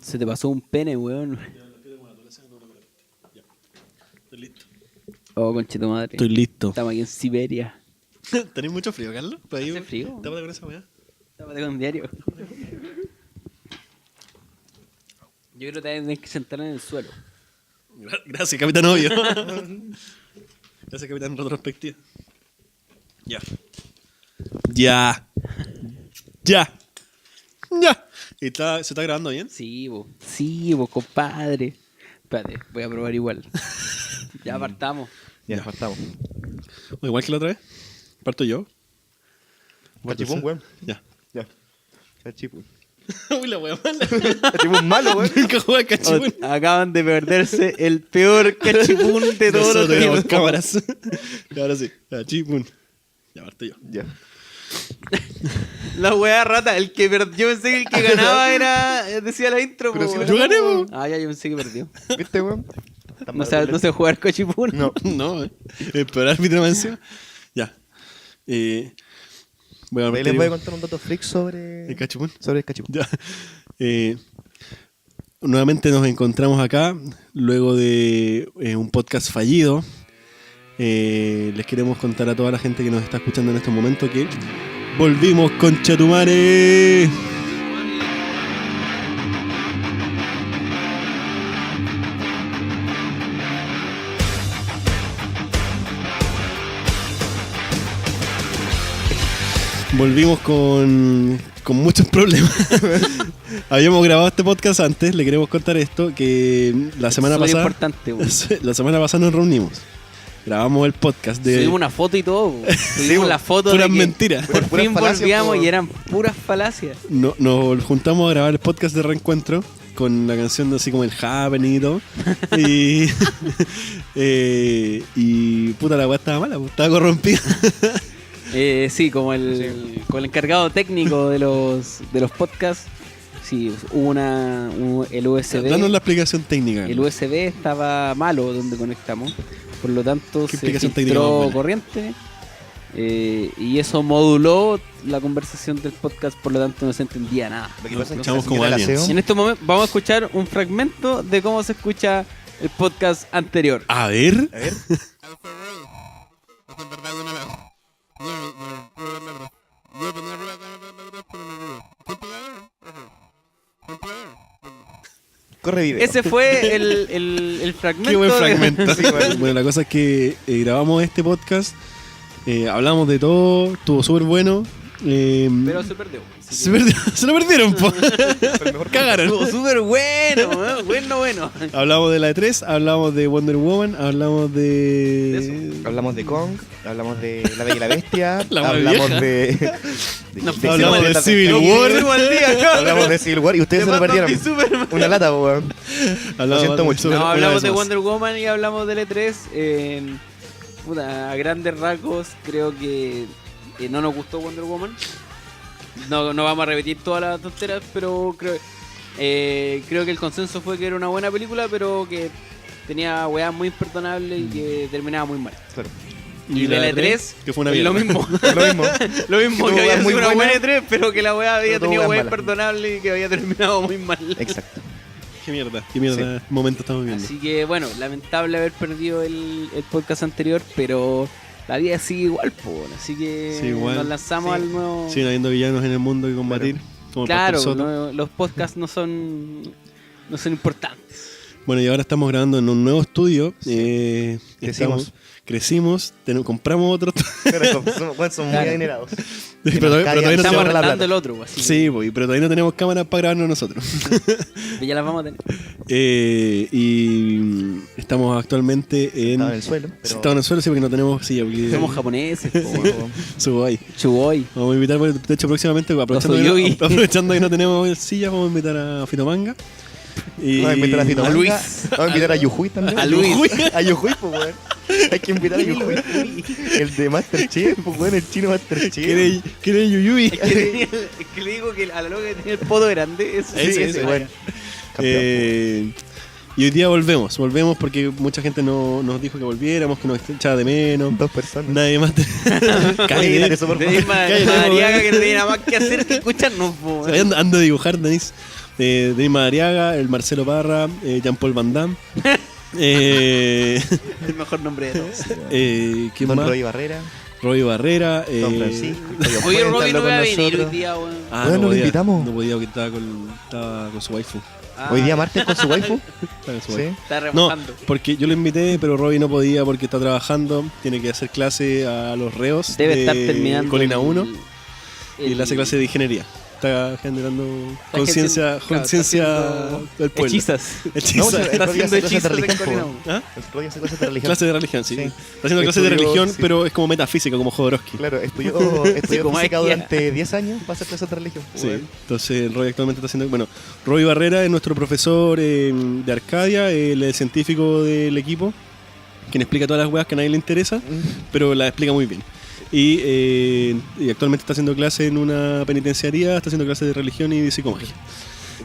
Se te pasó un pene, weón. Estoy listo. Oh, conche tu madre. Estoy listo. Estamos aquí en Siberia. ¿Tenés mucho frío, Carlos? Por ahí, ¿Hace frío? Tápate con esa weá. Tápate con diario. Yo creo que tenés que sentar en el suelo. Gracias, capitán obvio. Gracias, capitán retrospectiva. Ya. Ya. Ya. Ya. ¿Se está grabando bien? Sí, vos, compadre. Espérate, voy a probar igual. Ya apartamos. Ya, partamos. O igual que la otra vez. Parto yo. Cachipún, weón. Ya. Ya. Cachipún. Uy, la weá mala. Cachipún malo, weón. Nunca juega cachipún. Acaban de perderse el peor cachipún de todos los Nosotros tenemos tiempos. cámaras. Y ahora sí. Cachipún. Ya parto yo. Ya. La weá rata, el que perdió, yo pensé que el que ganaba era, decía la intro. Pero po, si weón. yo gané, po. Ah, ya, yo pensé que perdió. ¿Viste, weón? No sé jugar cachipún. No. No, pero árbitro me encima. Ya. Voy a Ahí partir les voy a yo. contar un dato freak sobre ¿El cachipún? sobre el cachipún. Ya. Nuevamente nos encontramos acá luego de un podcast fallido. Les queremos contar a toda la gente que nos está escuchando en este momento que volvimos con Chetumare. Volvimos con muchos problemas. Habíamos grabado este podcast antes, le queremos contar esto, que la semana Súper pasada importante, weón. la semana pasada nos reunimos. Grabamos el podcast de Subimos una foto y todo. Po. Subimos la foto puras de que mentiras. por Puras fin falacias, volvíamos po. y eran puras falacias. Nos juntamos a grabar el podcast de reencuentro con la canción de así como el Happening y todo. Y, y puta, la weá estaba mala, estaba corrompida. Sí, como con el encargado técnico de los podcasts. Sí, hubo el USB. Danos la explicación técnica. El USB estaba malo donde conectamos. Por lo tanto, ¿Qué se explicación técnica más filtró buena? corriente. Y eso moduló la conversación del podcast. Por lo tanto, no se entendía nada. Lo que Nos pasa es que escuchamos se como quita el aliens. aseo. En este momento vamos a escuchar un fragmento de cómo se escucha el podcast anterior. A ver. A ver. Corre video. Ese fue el fragmento. Qué buen de- fragmento. Sí, bueno. Bueno, la cosa es que grabamos este podcast, hablamos de todo, estuvo súper bueno. Pero se perdió. se lo perdieron, po. Fue el mejor Cagaron. Estuvo súper bueno, bueno. Hablamos de la E3, hablamos de Wonder Woman, hablamos de. Hablamos de Kong, hablamos de La Bella y la Bestia, La más hablamos vieja. de Nos Hablamos de Civil Nos War. pusimos al día, cabrón. hablamos de Civil War y ustedes se lo Batman perdieron. v Superman. Una lata, weón. Hablamos siento de mucho. Super- No, una hablamos vez de más. Wonder Woman y hablamos del E3. Puta, a grandes rasgos, creo que no nos gustó Wonder Woman. No vamos a repetir todas las tonteras, pero creo que el consenso fue que era una buena película, pero que tenía weas muy imperdonables y que terminaba muy mal. Claro. Y de la E3, que fue una lo mierda. mismo. Lo mismo. Lo mismo, Tuvo que había weas muy sido una buena buenas, E3, pero que la wea había pero tuvo tenido weas weas malas. imperdonables y que había terminado muy mal. Exacto. Qué mierda momento estamos viviendo. Así que bueno, lamentable haber perdido el podcast anterior, pero la vida sigue igual, po, así que Sí, igual. nos lanzamos Sí. al nuevo... Siguen habiendo villanos en el mundo que combatir. Como el Claro, Pastor Soto. no, los podcasts no son importantes. Bueno, y ahora estamos grabando en un nuevo estudio. Crecimos, compramos otro. Pero somos muy Claro. adinerados. pero todavía no Estamos Estamos tenemos. la arrendando plata. el otro, así Sí, pues, pero todavía no tenemos cámaras para grabarnos nosotros. que ya las vamos a tener. Y estamos actualmente en. Estaba en el suelo. Pero... Sentados en el suelo, sí, porque no tenemos silla. Porque Somos japoneses, po, Sí, weón. weón. Subo ahí. Chuboy. Vamos a invitar, de hecho, próximamente, Osoyogi. aprovechando que no tenemos sillas, vamos a invitar a Fitomanga. Y Vamos a invitar a Fito A Manga. Luis. Vamos a invitar a Yujuy también. A Luis. A Yujuy, pues, weón. Hay que invitar a Yujuy. El de Masterchef, pues, weón. El chino Masterchef. ¿Quién es Yuyubi? Es que le digo que a la loca que tiene el poto grande, eso Ese, sí, ese, weón. Campeón. Y hoy día volvemos porque mucha gente nos dijo que volviéramos, que nos echaba de menos. 2 personas. Nadie más. Cállate, eso, por De favor. Madariaga que no tiene nada más que hacer que escucharnos, po, weón. Ando a dibujar, Denis. Denis Madariaga, el Marcelo Parra, Jean-Paul Van Damme. El mejor nombre de todos. ¿Quién Don más? Roy Barrera, Roy Barrera. Don Francisco. Oye, ¿pueden Robin no estarlo va a con venir hoy nosotros? día, weón. Bueno, lo podía, invitamos. No podía porque estaba con su waifu. Ah, Hoy día martes con su waifu. Estaba con su Sí. waifu. Está No, remojando. porque yo lo invité, pero Robbie no podía porque está trabajando. Tiene que hacer clase a los reos. Debe de estar terminando. Colina 1 y el- le hace clase de ingeniería. Está generando Está conciencia haciendo- claro, conciencia está haciendo del pueblo. Hechizas. Hechizas. No, o sea, Está Roy haciendo hace clases de hechizos en religión, Colina po. 1. ¿Ah? El Roy hace clases de religión. Clase de religión, sí. Sí. Está haciendo clases de Estudió, religión, sí. pero es como metafísica, como Jodorowsky. Claro, estudió Psicomagia. física durante 10 años para hacer clases de religión. Sí, Bueno. entonces Roy actualmente está haciendo... Bueno, Roy Barrera es nuestro profesor de Arcadia, él es científico del equipo, quien explica todas las weas que a nadie le interesa, pero la explica muy bien. Y actualmente está haciendo clase en una penitenciaría, está haciendo clases de religión y de psicomagia.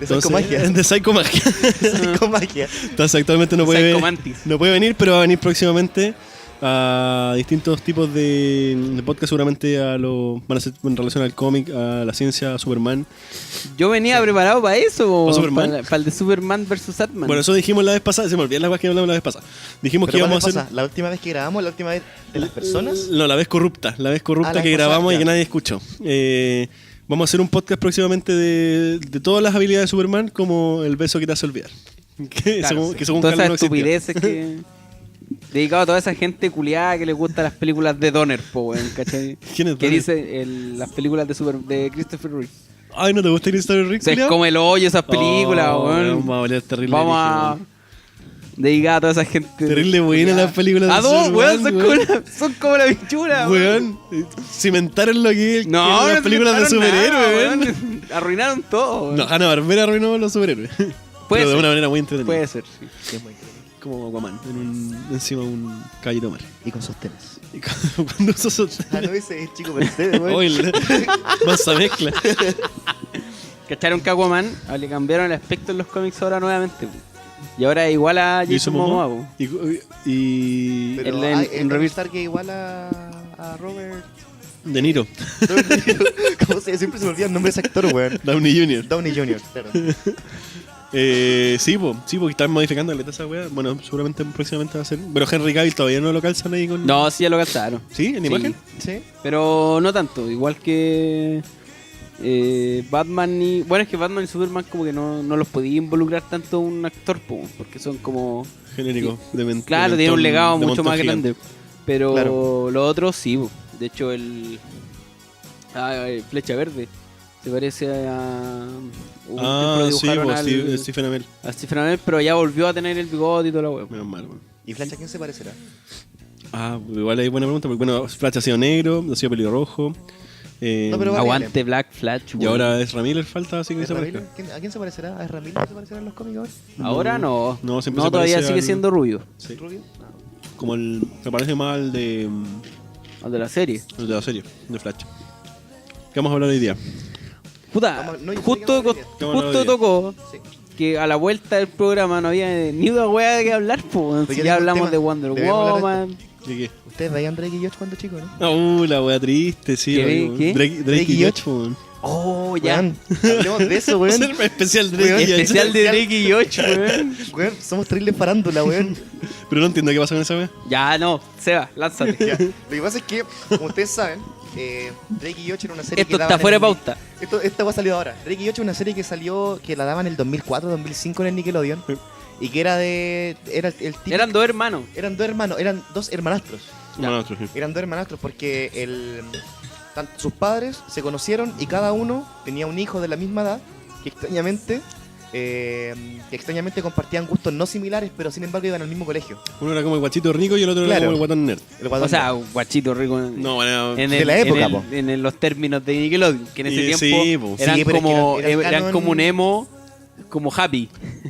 De psicomagia. De psicomagia. Psicomagia. Entonces actualmente no puede, Psychomantis. no puede venir, pero va a venir próximamente a distintos tipos de podcast, seguramente van a ser en relación al cómic, a la ciencia, a Superman. Yo venía preparado para eso, ¿Para Superman? para el de Superman vs. Atman. Bueno, eso dijimos la vez pasada, se me olvidan las cosas que hablamos la vez pasada. Dijimos que Pero íbamos a ¿cuándo hacer... pasa? ¿La última vez que grabamos? ¿La última vez de las personas? No, la vez corrupta Ah, la que vez pasada, grabamos y ya. que nadie escuchó. Vamos a hacer un podcast próximamente de todas las habilidades de Superman, como el beso que te hace olvidar. Que Claro, según, sí. que según todas Carlos esas no existió. estupideces que... Dedicado a toda esa gente culiada que le gustan las películas de Donner, po, weón, ¿cachai? ¿Quién es Que Donner? dice las películas de Christopher Reeve. Ay, ¿no te gusta Christopher Reeve? O sea, es culiao? como el hoyo esas películas, Oh, weón. Vamos a valer terrible. Vamos a... Dedicada a toda esa gente. Terrible buena las películas de Ah, no, weón, Superman, son como la bichura, weón. Weón, cimentaron lo que es No, las no películas de inventaron superhéroes, nada, weón. Arruinaron todo, weón. No, Hanna Barbera arruinó los superhéroes. Puede Pero de ser. una manera muy entretenida. Puede ser, sí. Sí, es muy increíble. Como Aquaman, encima de un caballito mar. Y con sostenes. Y cuando usó Ah, no, ese es chico Mercedes, weón. Oye, masa mezcla. ¿Cacharon que Aquaman le cambiaron el aspecto en los cómics ahora nuevamente? Po? Y ahora es igual a Jason Momoa, po. Y Pero en hay Robert- Tony Stark es igual a Robert. De Niro, ¿Cómo se siempre se me olvida el nombre de ese actor, weón? Downey Jr. Downey Jr., claro. Sí, porque están modificando la esa wea. Bueno, seguramente próximamente va a ser. Pero Henry Cavill todavía no lo calzan ahí con. No, sí ya lo cacharon. ¿Sí? ¿En Sí. imagen? Sí. Pero no tanto, igual que Batman y... Bueno, es que Batman y Superman como que no los podía involucrar tanto un actor, po, porque son como... Genérico. Claro, tiene un legado de mucho montón más gigante. grande. Pero Claro. los otros sí, po. De hecho Flecha Verde se parece a... hubo un tiempo lo Sí, dibujaron pues, al- Stephen Amell. a Stephen Amell, pero ya volvió a tener el bigote y toda la wea. Menos mal, weón. ¿Y Flash a quién se parecerá? Igual hay buena pregunta, porque bueno, Flash ha sido negro, ha sido pelirrojo. No, pero va- Aguante Black Flash, Y weón. ahora es Ramírez, falta así que se ¿Ezra parezca. Miller? ¿A quién se parecerá? ¿A Ezra Miller se parecerá en los cómics ahora? Ahora no. No, siempre se todavía parece sigue al- siendo rubio. Sí. ¿Rubio? Como el. Me parece más al de. Al de la serie. El de la serie, de Flash. ¿Qué vamos a hablar hoy día? Puta, Vamos, no, yo sé justo, que vamos a hablar de justo día. tocó Sí. que a la vuelta del programa no había ni una wea de que hablar, pues. Pero Si yo ya tengo un hablamos tema. de Wonder Debemos hablar Woman. ¿De qué? Ustedes veían Drake y Josh cuando chicos, ¿no? La wea triste, sí. ¿Qué? weón. ¿Qué? Drake y Josh, weón. Oh, ya. Weón, hablemos de eso, weón. Es el especial Drake Weón, y Josh. Especial de Drake y Josh, weón. Weón, somos terribles farándula, weón. Pero no entiendo qué pasa con esa wea. Ya, no. Seba, lánzate. Ya. Lo que pasa es que, como ustedes saben, Drake y Josh era una serie Esto que está daban fuera de en el- pauta. Esta va a salir ahora. Drake y Josh es una serie que salió, que la daban en el 2004, 2005 en el Nickelodeon. Y que era el típico... Eran dos hermanos. Eran dos hermanos, eran dos hermanastros. Ya. No, otro, sí. Eran dos hermanastros porque sus padres se conocieron y cada uno tenía un hijo de la misma edad que extrañamente compartían gustos no similares, pero sin embargo iban al mismo colegio. Uno era como el guachito rico y el otro era Claro. como el guatón nerd. El guatón O sea, un guachito rico. No, bueno. de la época, po. en los términos de Nickelodeon. Que en ese Y tiempo sí, po. eran, Sí, pero es que como, eran eran canon- como un emo, como happy.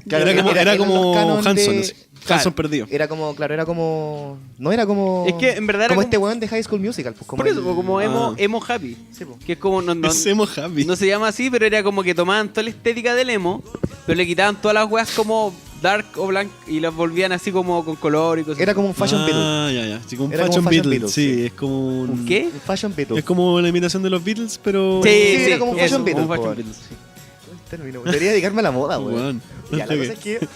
Claro, era como eran los canon Hanson, de- así. Claro. Hanson perdido. Era como, claro, era como... No era como... Es que en verdad era como como, este weón de High School Musical. Pues, como por eso, el- po, como emo, Ah. emo happy. Sí, po. Que es como, no, Es emo happy. no se llama así, pero era como que tomaban toda la estética del emo, pero le quitaban todas las weas como dark o blanc y las volvían así como con color y cosas. Era como un Fashion Beetle. Ya. Sí, como un Era como Fashion Fashion Beetle. Beetle, Sí, sí. es como un... ¿Un qué? Un Fashion Beetle. Es como la imitación de los Beatles, pero... Sí, era como eso, Fashion Beetle, Fashion po. Beatles, sí. término. Debería dedicarme a la moda, weón. Weón. Ya, la cosa es que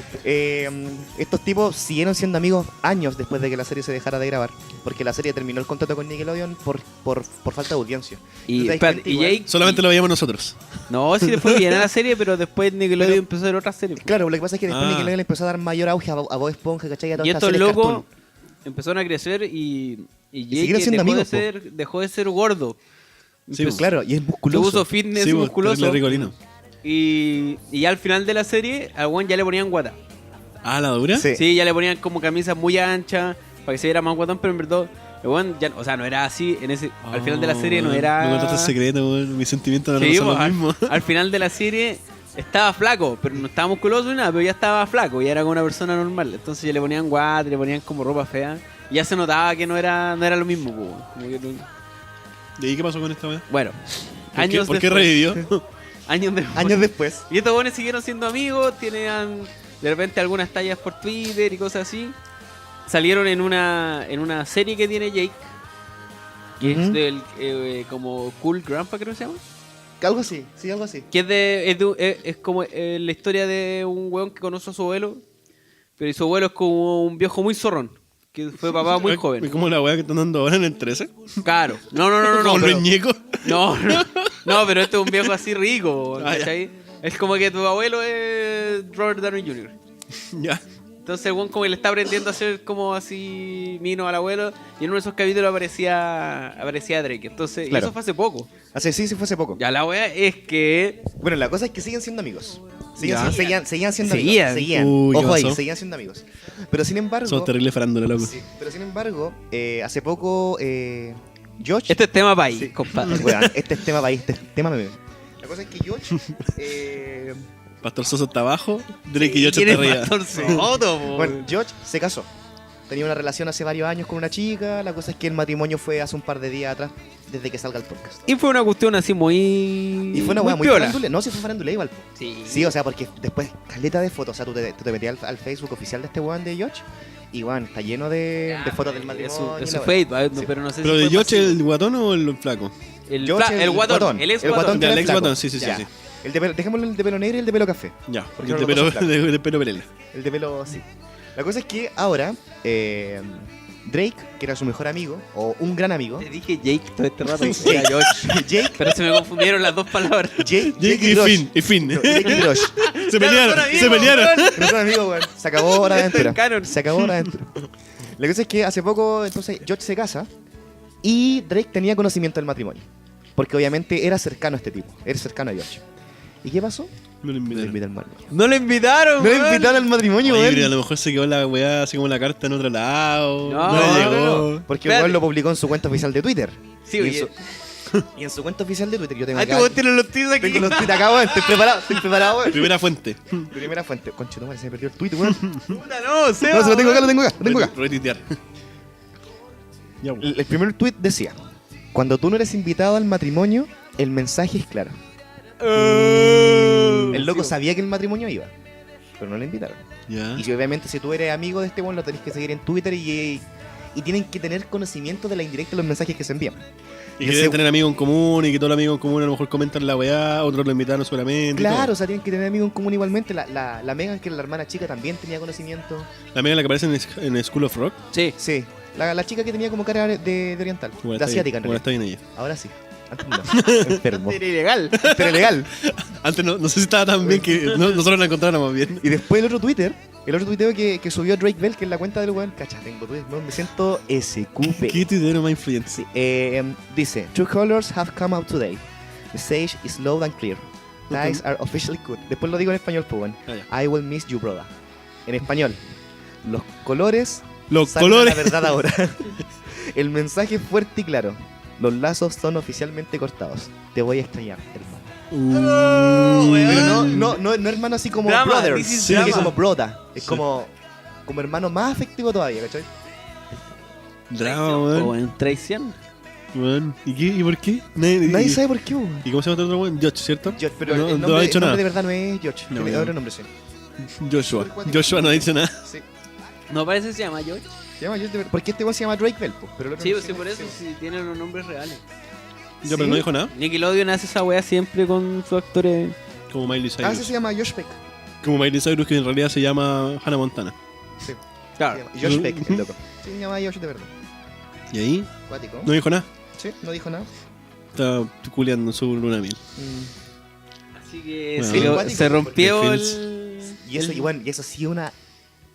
estos tipos siguieron siendo amigos años después de que la serie se dejara de grabar. Porque la serie terminó el contrato con Nickelodeon por falta de audiencia. Y, ¿Tú te das espérate, cuenta y igual? Jake. Solamente lo veíamos nosotros. No, sí, después viene la serie, pero después Nickelodeon Pero- empezó a ver otra serie. Claro, lo que pasa es que después Ah. Nickelodeon le empezó a dar mayor auge a Bob Esponja, ¿cachai? A todas Y estas estos series locos cartoon. empezaron a crecer y siguieron Jake siendo amigos, dejó de ser gordo. Sí, Empezó- Claro, y es se musculoso. puso fitness, Sí, pues, musculoso. terrible ricolino. Y ya al final de la serie, a Juan ya le ponían guata. Ah, ¿la dura? Sí. Sí, ya le ponían como camisas muy anchas para que se viera más guatón, pero en verdad, el weón ya, o sea, no era así. Al final de la serie no weón. era. Me contaste el secreto, weón. Mis sentimientos no Sí, son pues, los mismos. al final de la serie estaba flaco, pero no estaba musculoso ni nada, pero ya estaba flaco y era como una persona normal. Entonces ya le ponían guate, le ponían como ropa fea. Y ya se notaba que no era lo mismo, pues, como que ¿Y ahí qué pasó con esta weá? bueno, ¿Por qué revivió? años después. Años después. Y estos buenos siguieron siendo amigos, tenían de repente algunas tallas por Twitter y cosas así. Salieron en una serie que tiene Jake, que es Ujú. del como Cool Grandpa, creo que se llama. Algo así, sí, algo así. Que es como la historia de un weón que conoce a su abuelo, pero su abuelo es como un viejo muy zorrón, que fue papá muy ¿Es joven. como la weá que están dando ahora en el 13? Claro. No, Como pero- los ñecos. no, pero este es un viejo así rico, Ah, ya. ¿cachai? Es como que tu abuelo es Robert Downey Jr. Ya. Entonces el weón como que le está aprendiendo a hacer como así mino al abuelo. Y en uno de esos capítulos aparecía Drake. Entonces, Claro. y eso fue hace poco. Sí, fue hace poco. Ya la wea es que. Bueno, la cosa es que siguen siendo amigos. Ya. Seguían siendo Seguían. amigos. Seguían. Uy, ¿qué Ojo ahí, pasó? seguían siendo amigos. Pero sin embargo. Somos terrible farándula, loco. Sí, pero sin embargo, hace poco George. Este es tema país, Sí. compadre. Weón, este es tema país, este es tema meme. La cosa es que George. Pastor Soso está abajo, Drake y Yocho ¿Quién está es arriba. Pastor Soto, po? Bueno, George se casó. Tenía una relación hace varios años con una chica. La cosa es que el matrimonio fue hace un par de días atrás, desde que salga el podcast. Y fue una cuestión así muy. Y fue una weá muy piola. farandulea. No, sí fue farandulea igual. Sí. Sí, o sea, porque después, caleta de fotos. O sea, tú te metías al Facebook oficial de este weón de George. Y weón, está lleno de fotos del matrimonio. Es y su la fate, weá. no, Sí. pero no sé ¿Pero si de fue Yoche masivo. el guatón o el flaco? El George, el guatón, el ex el guatón guatón. que Ya, era el ex flaco. guatón, sí. Ya. El de pelo, dejémoslo el de pelo negro y el de pelo café. Ya, Porque el no de lo pelo, paso flaco. de pelo perela. El de pelo, sí. La cosa es que ahora, Drake, que era su mejor amigo, o un gran amigo, Te dije Jake todo este rato. Sí. Era George. Jake, Pero se me confundieron las dos palabras. Jake Jake y Grosh. Finn. No, Jake y Grosh. Se pelearon, Claro, son se amigos, pelearon. Pero son amigos, weón. Se acabó Hora de Esto es Aventura. canon. Se acabó Hora de Aventura. La cosa es que hace poco, entonces, George se casa y Drake tenía conocimiento del matrimonio. Porque obviamente era cercano a este tipo. Era cercano a George. ¿Y qué pasó? Me lo No lo invitaron. invitaron al matrimonio. No lo invitaron, No lo weón. invitaron al matrimonio, Oye, weón. pero a lo mejor se quedó la weá así como la carta en otro lado. No, No, le no, llegó. no. Porque el Espérate. weón lo publicó en su cuenta oficial de Twitter. Sí, y, en oye. y en su cuenta oficial de Twitter yo tengo Ah, acá. tú tienes los tweets aquí. Tengo los tweets acá, weón. Estoy preparado, weón. Primera fuente. Primera fuente. Conche, tu madre, se me perdió el tweet, weón. Puta, no, Seba, No, se lo tengo acá, weón. lo tengo acá. Retuitear. Ya, weón. El primer tweet decía: cuando tú no eres invitado al matrimonio, el mensaje es claro. El loco Sí, sabía que el matrimonio iba, pero no le invitaron. Ya. Y si, obviamente, si tú eres amigo de este weón, lo tenés que seguir en Twitter y tienen que tener conocimiento de la indirecta de los mensajes que se envían. Y y que ese- deben tener amigos en común y que todos los amigos en común a lo mejor comentan la weá, otros lo invitaron seguramente. y Claro, todo. o sea, tienen que tener amigos en común igualmente. La Megan, que es la hermana chica, también tenía conocimiento. La amiga la que aparece en School of Rock. Sí. Sí, la chica que tenía como cara de oriental, Bueno, de está asiática, en bien. Bueno, está realidad. bien ella. Ahora sí. Antes no. Enfermo. Era ilegal. Pero legal. Antes no sé si estaba tan bien que nosotros la encontráramos bien. Y después el otro tuiteo que subió Drake Bell, que es la cuenta del weón. Cacha, tengo Twitter, no, me siento SQP. ¿Qué tuitero más influyente? Sí, dice: True colors have come out today. Message is loud and clear. Ties are officially cut. Después lo digo en español, pues bueno. Ah, ya. I will miss you, brother. En español, los colores Los salen a colores. la verdad ahora. El mensaje es fuerte y claro. Los lazos son oficialmente cortados. Te voy a extrañar, hermano. Pero no hermano así como Drama, brother, this is sino que drama. como broda. Es Sí. como hermano más afectivo todavía, ¿cachai? Drama, O weón. en traición. Weón. ¿Y qué? ¿Y por qué? Nadie sabe por qué, weón. ¿Y cómo se llama este otro weón? Josh, ¿cierto? George, pero No, el no nombre, ha dicho el nombre nada. de verdad no es George. No, Tiene no. otro nombre, sí. Joshua. Joshua no ha dicho nada. Sí. No parece que se llama George. Se llama George, porque este weón se llama Drake Bell, po, pero el otro Sí, no pues se sí, por llama- eso sí tienen los nombres reales. Ya, pero ¿Sí? no dijo nada. Nickelodeon hace esa wea siempre con sus actores. Como Miley Ah, Cyrus. sí se llama Josh Peck. Como Miley Cyrus, que en realidad se llama Hannah Montana. Sí, Claro. se llama Josh Peck, el loco. Sí, se llama Josh de verdad. Y ahí Cuático. no dijo nada. Sí, no dijo nada. Está culeando su luna de miel. Así que Bueno. se rompió The el... Y eso, y bueno, y eso sí una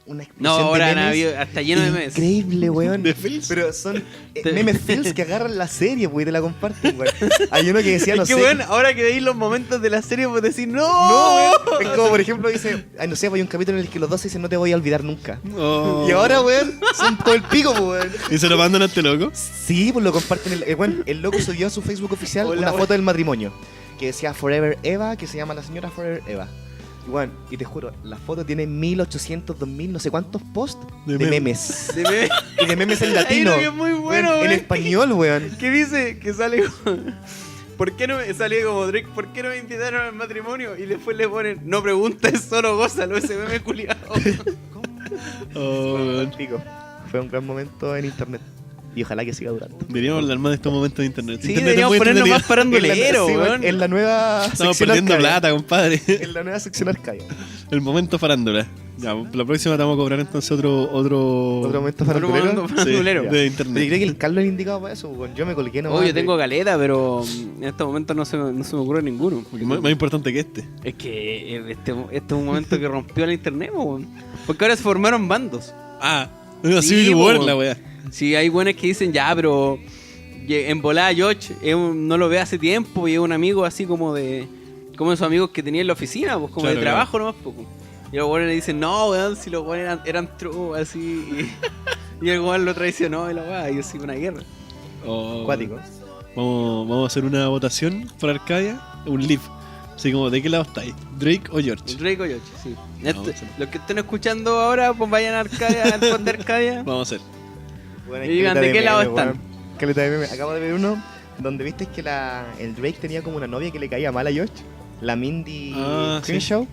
No, explosión ahora de han memes habido hasta lleno de memes. increíble, weón. ¿De Fields? Pero son memes feels que agarran la serie, weón, y te la comparten, weón. Hay uno que decía, no Es que sé. bueno, ahora que veis los momentos de la serie, pues decir, no, No, weón. Es como, por ejemplo, dice, ay, no sé, hay un capítulo en el que los dos dicen, no te voy a olvidar nunca. Oh. Y ahora, weón, son todo el pico, weón. ¿Y se lo mandan a este loco? Sí, pues lo comparten. Weón, el loco subió a su Facebook oficial Hola, una weón. foto del matrimonio que decía Forever Eva, que se llama la señora Forever Eva. Y bueno, y te juro, la foto tiene 1800, 2000, no sé cuántos posts De de memes. memes. De memes. Y de memes en Hay latino. uno que es muy bueno, Weón, en weón. español, weón. ¿Qué dice? Que sale como... ¿Por qué no me sale como Drake? ¿Por qué no me invitaron al matrimonio? Y después le ponen, no preguntes, solo gózalo, ese meme culiado. Oh, weón. Pico. Fue un gran momento en internet. Y ojalá que siga durando. Deberíamos hablar más de estos momentos de internet. Sí, Internet es deberíamos muy ponernos más entretenido. farandulero, Sí, weón. en la nueva Estamos sección perdiendo Arcadia. plata, compadre. En la nueva sección Arcadia. El momento farándula. Ya, la próxima te vamos a cobrar entonces otro Otro momento Otro farandulero. momento farandulero. de Pero yo internet. creo que el Carlos es el indicado para eso, weón. Yo me coloqué nomás. Oh, yo tengo caleta, pero en este momento no se me ocurre ninguno. Más importante que este. Es que este es un momento que rompió la internet, weón. Porque ahora se formaron bandos. Ah, una Sí, Civil War po. la weá. Sí, hay buenos que dicen, ya, pero en volada George no lo ve hace tiempo y es un amigo así como de esos amigos que tenía en la oficina, pues como Claro, de trabajo nomás, poco. Y los buenos le dicen, no, weón, si los buenos eran true, así. Y el weón lo traicionó y la weá, y así una guerra. Oh, Cuático. Vamos a hacer una votación por Arcadia, un live. Así como, ¿de qué lado estáis? ¿Drake o George? Drake o George, sí. Vamos a hacer. Los que estén escuchando ahora, pues vayan a Arcadia, al pod de Arcadia. Vamos a hacer. Bueno, Y hay digan, caleta ¿de qué lado memes, están? weón. Caleta de memes. Acabo de ver uno donde viste que el Drake tenía como una novia que le caía mal a George. La Mindy Ah, Crenshaw.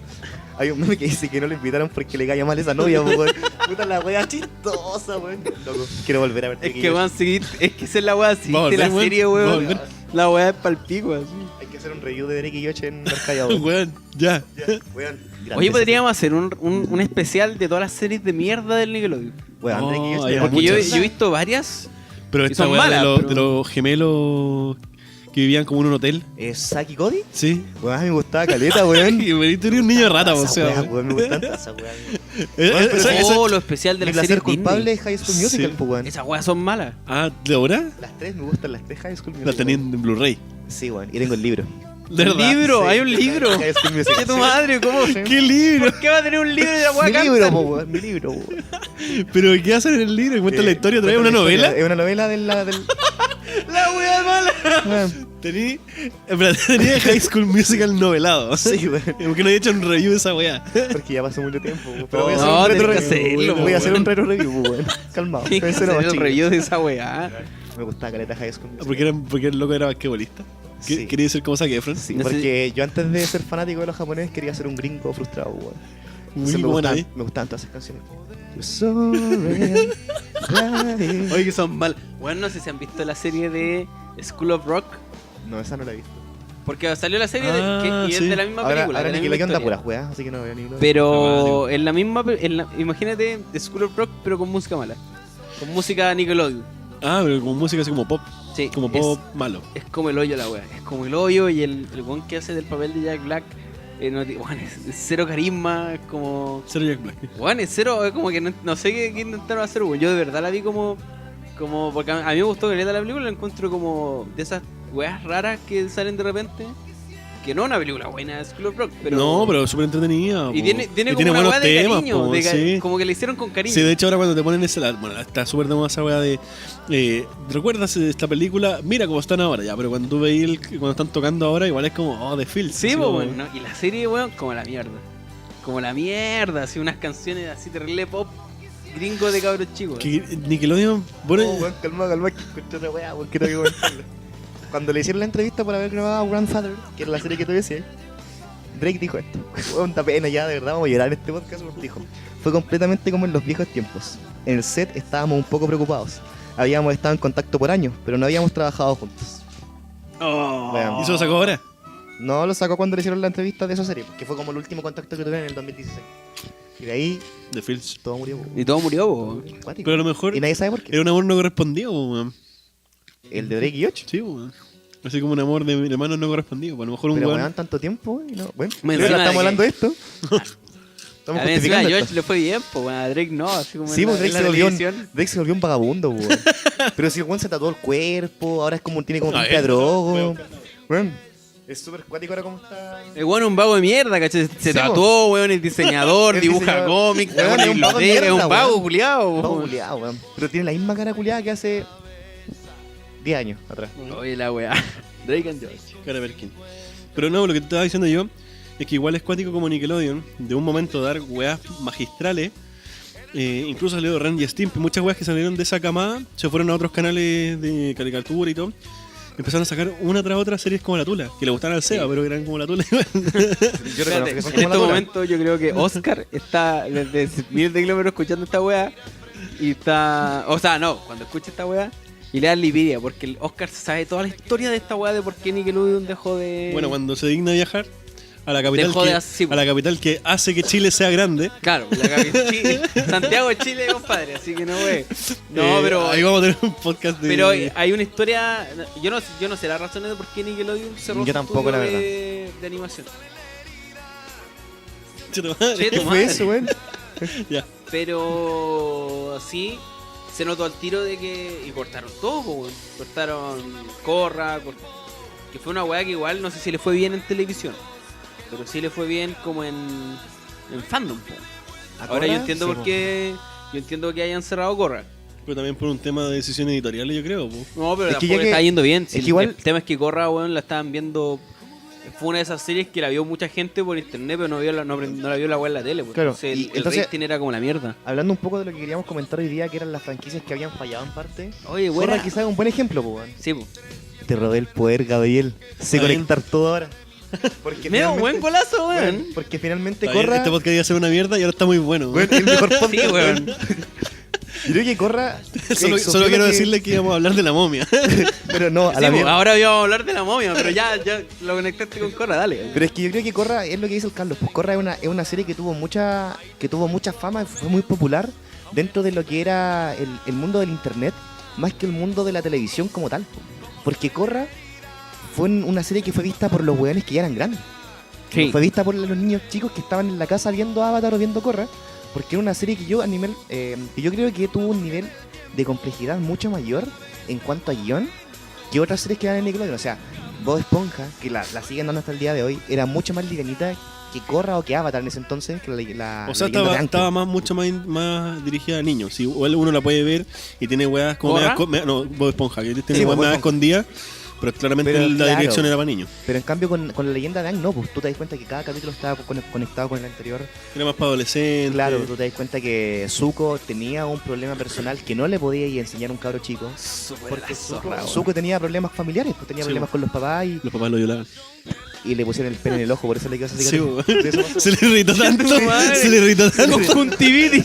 Hay un meme que dice que no lo invitaron porque le caía mal esa novia, po, weón. Puta la wea chistosa, weón. Loco, quiero volver a ver Es que van a seguir, es que esa es la weá, sí, Vamos a de la volver, serie, weón. weón. Vamos a La weá es palpico, así. Hay que hacer un review de Drake y George en Arcadia, weón. Weón, ya. Weón, Oye, grande podríamos hacer un especial de todas las series de mierda del Nickelodeon. ese- Weón, Drake y No, George. hay le Porque dan yo muchas- he visto varias. Pero Y esta son weá malas, de pero- los gemelos que vivían como en un hotel. ¿Saki Cody? Sí. Weón, a mí me gustaba caleta, weón. Y weón, tú eres un niño rata, o Esa sea. weá, weón. weón, me gusta tanto esa weá. Esa- pero- esa- Oh, lo especial de Mi la serie placer culpable es High School Musical, Sí. pues, weón. Esas weas son malas. Ah, ¿de ahora? Las tres me gustan, las tres High School Musical. La tenían en Blu-ray. Sí, weón, y tengo el libro. ¿De ¿El verdad? libro? Sí, Hay un libro. High School Musical. ¿Qué tu madre? ¿Cómo? Sí. ¿Qué libro? ¿Por qué va a tener un libro de la wea Mi libro, cantan? po, weón, mi libro, weón. ¿Pero qué hacen en el libro? ¿Cuentan la historia otra vez? Cuenta ¿Una la historia. novela? Es una novela del... La wea mala. Weón, Tenía High School Musical novelado. Sí, weón. Porque no he hecho un review de esa weá. Porque ya pasó mucho tiempo, weón. Pero voy a No, hacer un retro tenés que review. hacerlo, Voy a hacer weón. un retro review, weón. Calmado. Tienes que Pensé nomás, hacer el chiquillos. review de esa wea. Me gustaba caleta High School Musical. Porque el loco era basquetbolista. Sí. Quería ser como Zac Efron. Sí, No sé- porque yo antes de ser fanático de los japoneses quería ser un gringo frustrado, weón. Muy Entonces buena ahí. me gustaban todas esas canciones. You're so real, right. Oye, que son mal. Bueno, no sé si han visto la serie de School of Rock. No, esa no la he visto. Porque salió la serie Ah, y es sí. de la misma Ahora, película. ahora de la ni que misma le anda historia. puras weas, así que no veo ni uno. Pero en la misma, imagínate School of Rock, pero con música mala. Con música Nickelodeon. Ah, pero como música así como pop. Sí, Como pop malo. Es como el hoyo la wea. Es como el hoyo y el weón que hace del papel de Jack Black. Bueno, es cero carisma, es como. Ser Jack Black. Bueno, es cero, es como que no sé qué intentaron hacer, weón. Yo de verdad la vi como porque a mí me gustó que la película, la encuentro como de esas weas raras que salen de repente. Que no es una película buena, es School of Rock, pero. No, pero súper entretenida. Y po. tiene como una buenos wea de temas, cariño, po, sí. como que le hicieron con cariño. Sí, de hecho ahora cuando te ponen ese... Bueno, está súper de moda esa weá de... ¿Recuerdas esta película? Mira cómo están ahora ya, pero cuando tú veis cuando están tocando ahora, igual es como, oh, The Fields. Sí, así pues como- bueno, ¿no? Y la serie, weón, como la mierda. Como la mierda, así unas canciones así terrible pop gringo de cabros chicos. Que Nickelodeon pone... Oh, weón, calma, que escuché otra wea, weón, que tengo que comentarla. Cuando le hicieron la entrevista por haber grabado Grandfather, que era la serie que tú decías, Drake dijo esto. Weón, da pena ya, de verdad, vamos a llorar en este podcast. Porque dijo: fue completamente como en los viejos tiempos. En el set estábamos un poco preocupados. Habíamos estado en contacto por años, pero no habíamos trabajado juntos. Oh. Vean. ¿Y se lo sacó ahora? No, lo sacó cuando le hicieron la entrevista de esa serie, que fue como el último contacto que tuvieron en el 2016. Y de ahí The Fields. todo murió. Y todo murió, po. Cuático. Pero a lo mejor Y nadie sabe por qué. era un amor no correspondido, weón. El de Drake y 8. Sí, weón. Así como un amor de hermanos no correspondido. A lo mejor un Pero weón. weón, tanto tiempo y no. Bueno, Me pero encima estamos de hablando de esto. A Estamos ver, encima justificando a George esto. le fue bien, pues, bueno, a Drake no, así como Sí, en pues la, Drake en se, la volvió televisión. Drake se volvió un vagabundo, weón. Pero si el weón se tatuó el cuerpo, ahora es como tiene como Ah, pinta de voy a drogo. buscarlo. Weón, es súper cuático ahora como está. El bueno es un vago de mierda, ¿cachai? Se Sí, tatuó, weón, es diseñador, El dibuja diseñador. cómics, Weón, weón, es un vago de biblioteca, es mierda, un vago weón. culiado, Vago weón. culiao, weón. Pero tiene la misma cara culiada que hace 10 años atrás. Oye, la weá. Drake and George. Cara Perkin. Pero no, lo que te estaba diciendo yo es que igual es cuático como Nickelodeon, de un momento dar weas magistrales. Incluso salió Ren y Stimpy, muchas weas que salieron de esa camada se fueron a otros canales de caricatura y todo. Empezaron a sacar una tras otra series como La Tula, que le gustaban al Seba, Sí. pero eran como La Tula. Yo Espérate, reconozco que son en como este la dura. momento yo creo que Oscar está desde miles de kilómetros escuchando esta weá y está... O sea, no, cuando escucha esta weá y le da lividia, porque el Oscar sabe toda la historia de esta weá de por qué Nickelodeon dejó de... Bueno, cuando se digna viajar a la capital, Dejó de hacer- a la capital que hace que Chile sea grande. Claro, la capital Chile, Santiago de Chile, compadre, así que no, wey. No, pero... Ahí vamos a tener un podcast de. Pero hay una historia... Yo no sé las razones de por qué Nickelodeon cerró Yo su tampoco, estudio la verdad. de animación. Cheta madre. Che, ¿Qué tu fue madre. eso, weón? Ya. Pero sí, se notó al tiro de que... Y cortaron todo, po, weón. Cortaron Corra, que fue una weá que igual no sé si le fue bien en televisión. Pero sí le fue bien como en fandom, po. Ahora yo entiendo Sí, por qué... Yo entiendo que hayan cerrado Corra. Pero también por un tema de decisiones editoriales, yo creo. Po. No, pero Es que tampoco ya le que- está yendo bien. es Si que igual- el tema es que Corra, weón, la estaban viendo... Fue una de esas series que la vio mucha gente por internet, pero no la vio la weá en la tele. Pues. Claro, Entonces, y el entonces- rating era como la mierda. Hablando un poco de lo que queríamos comentar hoy día, que eran las franquicias que habían fallado en parte. Oye, Corra buena. quizás es un buen ejemplo, po, weón. Sí, po. Te robé el poder, Gabriel. Sé Está bien. conectar todo ahora. Porque Mira, finalmente- buen golazo, weón. weón, porque finalmente Está bien, Corra... Este podcast iba a ser una mierda y ahora está muy bueno. Weón, el mejor podcast, Sí, weón. Yo creo que Corra... Solo sufrió quiero lo decirle que íbamos a hablar de la momia. Pero no, a Sí, la po, mierda. ahora íbamos a hablar de la momia, pero ya lo conectaste con Corra, dale. Pero es que yo creo que Corra es lo que dice el Carlos. Pues Corra es una serie que tuvo mucha fama y fue muy popular dentro de lo que era el mundo del internet, más que el mundo de la televisión como tal. Porque Corra fue una serie que fue vista por los weones que ya eran grandes. Sí. Fue vista por los niños chicos que estaban en la casa viendo Avatar o viendo Corra. Porque era una serie que yo que yo creo que tuvo un nivel de complejidad mucho mayor en cuanto a guión que otras series que dan en Nickelodeon. O sea, Bob Esponja, que la siguen dando hasta el día de hoy, era mucho más livianita que Corra o que Avatar en ese entonces, que la O sea, leyenda de Aang. estaba mucho más dirigida a niños. Si igual uno la puede ver y tiene weas como ¿Corra? no, Bob Esponja, que tiene Sí, weas Bob más Esponja. escondidas, pero claramente Pero la claro. dirección era para niños. Pero en cambio con la leyenda de Aang no, pues tú te das cuenta que cada capítulo estaba conectado con el anterior. Era más para adolescentes. Claro, tú te das cuenta que Zuko tenía un problema personal que no le podía ir a enseñar a un cabro chico. Porque Zuko tenía problemas familiares, pues tenía Sí, problemas con los papás Los papás lo violaban. y le pusieron el pene en el ojo, por eso le quedó esa Sí, cicatriz. weón. De eso pasó. Se le irritó tanto. Tu madre. Se le irritó tanto. Conjuntivitis.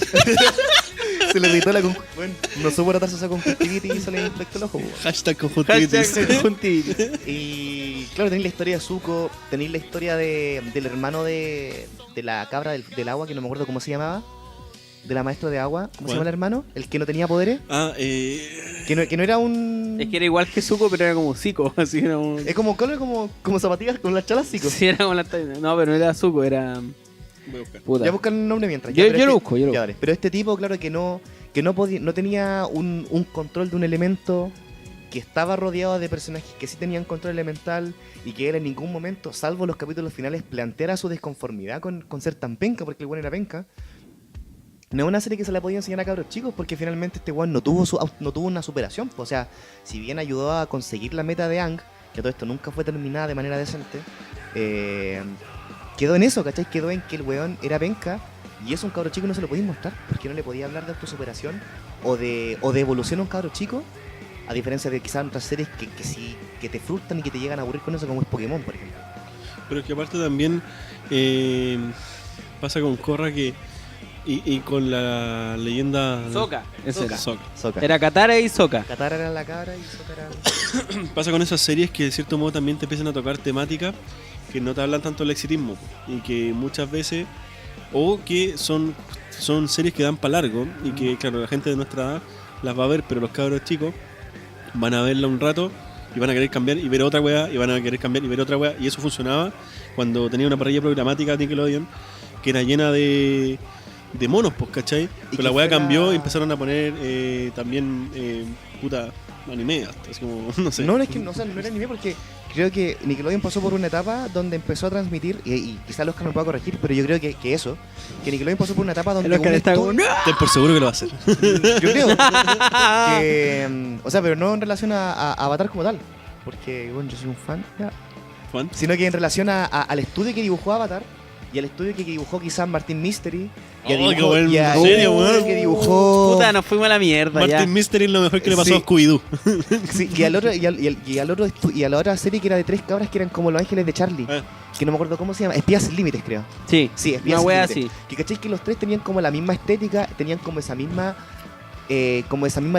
Se le irritó bueno, no supo tratarse esa conjuntivitis y se le infectó el ojo. po. Hashtag conjuntivitis. Hashtag conjuntivitis. Y claro, tenéis la historia de Zuko, tenéis la historia del hermano de la cabra del agua, que no me acuerdo cómo se llamaba. De la maestra de agua, ¿cómo se ¿Cuál? llama el hermano? El que no tenía poderes. Ah, Que no era un... Es que era igual que Zuko, pero era como Zico. Así era un... Es como zapatillas con las chalas, chicos. Sí, era como la... No, pero no era Zuko, era... voy a buscar. Puta. Ya buscan un nombre mientras. Yo ya, pero lo este- busco, yo lo ya, busco. vale. Pero este tipo, claro, que no tenía un control de un elemento, que estaba rodeado de personajes que sí tenían control elemental y que él en ningún momento, salvo los capítulos finales, planteara su desconformidad con ser tan penca, porque el weón era penca. No es una serie que se la podía enseñar a cabros chicos, porque finalmente este weón no tuvo una superación. O sea, si bien ayudó a conseguir la meta de Aang, que todo esto nunca fue terminada de manera decente, quedó en eso, ¿cachai? Quedó en que el weón era penca y eso a un cabro chico no se lo podía mostrar, porque no le podía hablar de autosuperación o de evolución a un cabro chico, a diferencia de quizás otras series que te frustran y que te llegan a aburrir con eso, como es Pokémon, por ejemplo. Pero es que aparte también pasa con Korra que y con la leyenda Sokka. Ese era. Sokka. Sokka. Era Katara y Sokka. Katara era la cabra y Sokka era... Pasa con esas series que de cierto modo también te empiezan a tocar temáticas que no te hablan tanto del exitismo y que muchas veces, o que son series que dan para largo y que, claro, la gente de nuestra edad las va a ver, pero los cabros chicos van a verla un rato y van a querer cambiar y ver otra weá, y van a querer cambiar y ver otra weá, y eso funcionaba cuando tenía una parrilla programática Nickelodeon que era llena de monos, pues, ¿cachai? Pero la weá cambió y empezaron a poner también puta anime, hasta, así como, no sé. No, es que no era anime porque creo que Nickelodeon pasó por una etapa donde empezó a transmitir, y quizás Oscar me pueda corregir, pero yo creo que eso, que Nickelodeon pasó por una etapa donde... El Oscar está como, ¡no! Ten por seguro que lo va a hacer. Yo creo que... o sea, pero no en relación a Avatar como tal, porque, bueno, yo soy un fan, ya, Juan. sino que en relación al estudio que dibujó Avatar y al estudio que dibujó quizás Martin Mystery y Oh, qué buen serie, weón. que dibujó Puta, nos fuimos a la mierda Martin ya. Mystery es lo mejor que le pasó Sí. a Scooby-Doo. sí, y a la otra serie que era de 3 cabras que eran como los ángeles de Charlie, que no me acuerdo cómo se llama, Espías Sin Límites, creo. Sí, Sí, Espías una Sin wea Límites. así. Que cachéis que los tres tenían como la misma estética, tenían como esa misma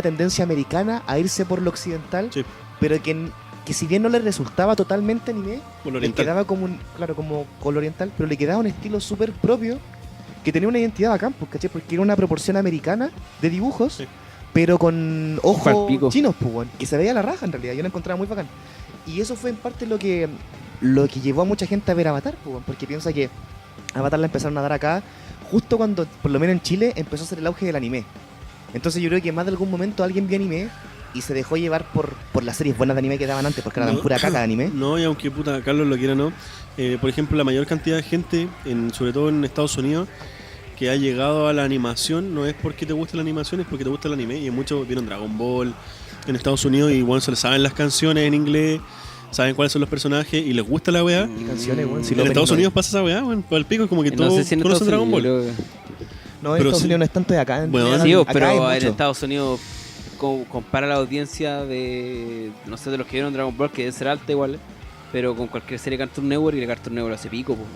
tendencia americana a irse por lo occidental, Sí. pero que si bien no les resultaba totalmente anime, Por le oriental. quedaba como como color oriental, pero le quedaba un estilo súper propio que tenía una identidad bacán, pues, ¿cachai? Porque era una proporción americana de dibujos, Sí. pero con ojos Palpico. chinos, pues, weón, que se veía la raja en realidad. Yo la encontraba muy bacán. Y eso fue en parte lo que llevó a mucha gente a ver Avatar, pues, weón, porque piensa que Avatar la empezaron a dar acá justo cuando, por lo menos en Chile, empezó a ser el auge del anime. Entonces yo creo que más de algún momento alguien vio anime y se dejó llevar por las series buenas de anime que daban antes, porque eran No. pura caca de anime. No, y aunque puta Carlos lo quiera o no, por ejemplo, la mayor cantidad de gente, sobre todo en Estados Unidos, que ha llegado a la animación, no es porque te guste la animación, es porque te gusta el anime. Y muchos vieron Dragon Ball en Estados Unidos y bueno, se les saben las canciones en inglés, saben cuáles son los personajes y les gusta la weá. Y canciones, weón. Si En Estados Unidos pasa esa weá, weón, por el pico es como que No todos sé si en conocen Estados Dragon Ball. Unidos, yo creo No, en Pero Estados sí. Unidos no es tanto de acá. Bueno, realidad, Sí, acá pero hay en mucho. Estados Unidos compara la audiencia de, no sé, de los que vieron Dragon Ball, que debe ser alta igual, pero con cualquier serie de Cartoon Network, y el Cartoon Network hace pico, pues.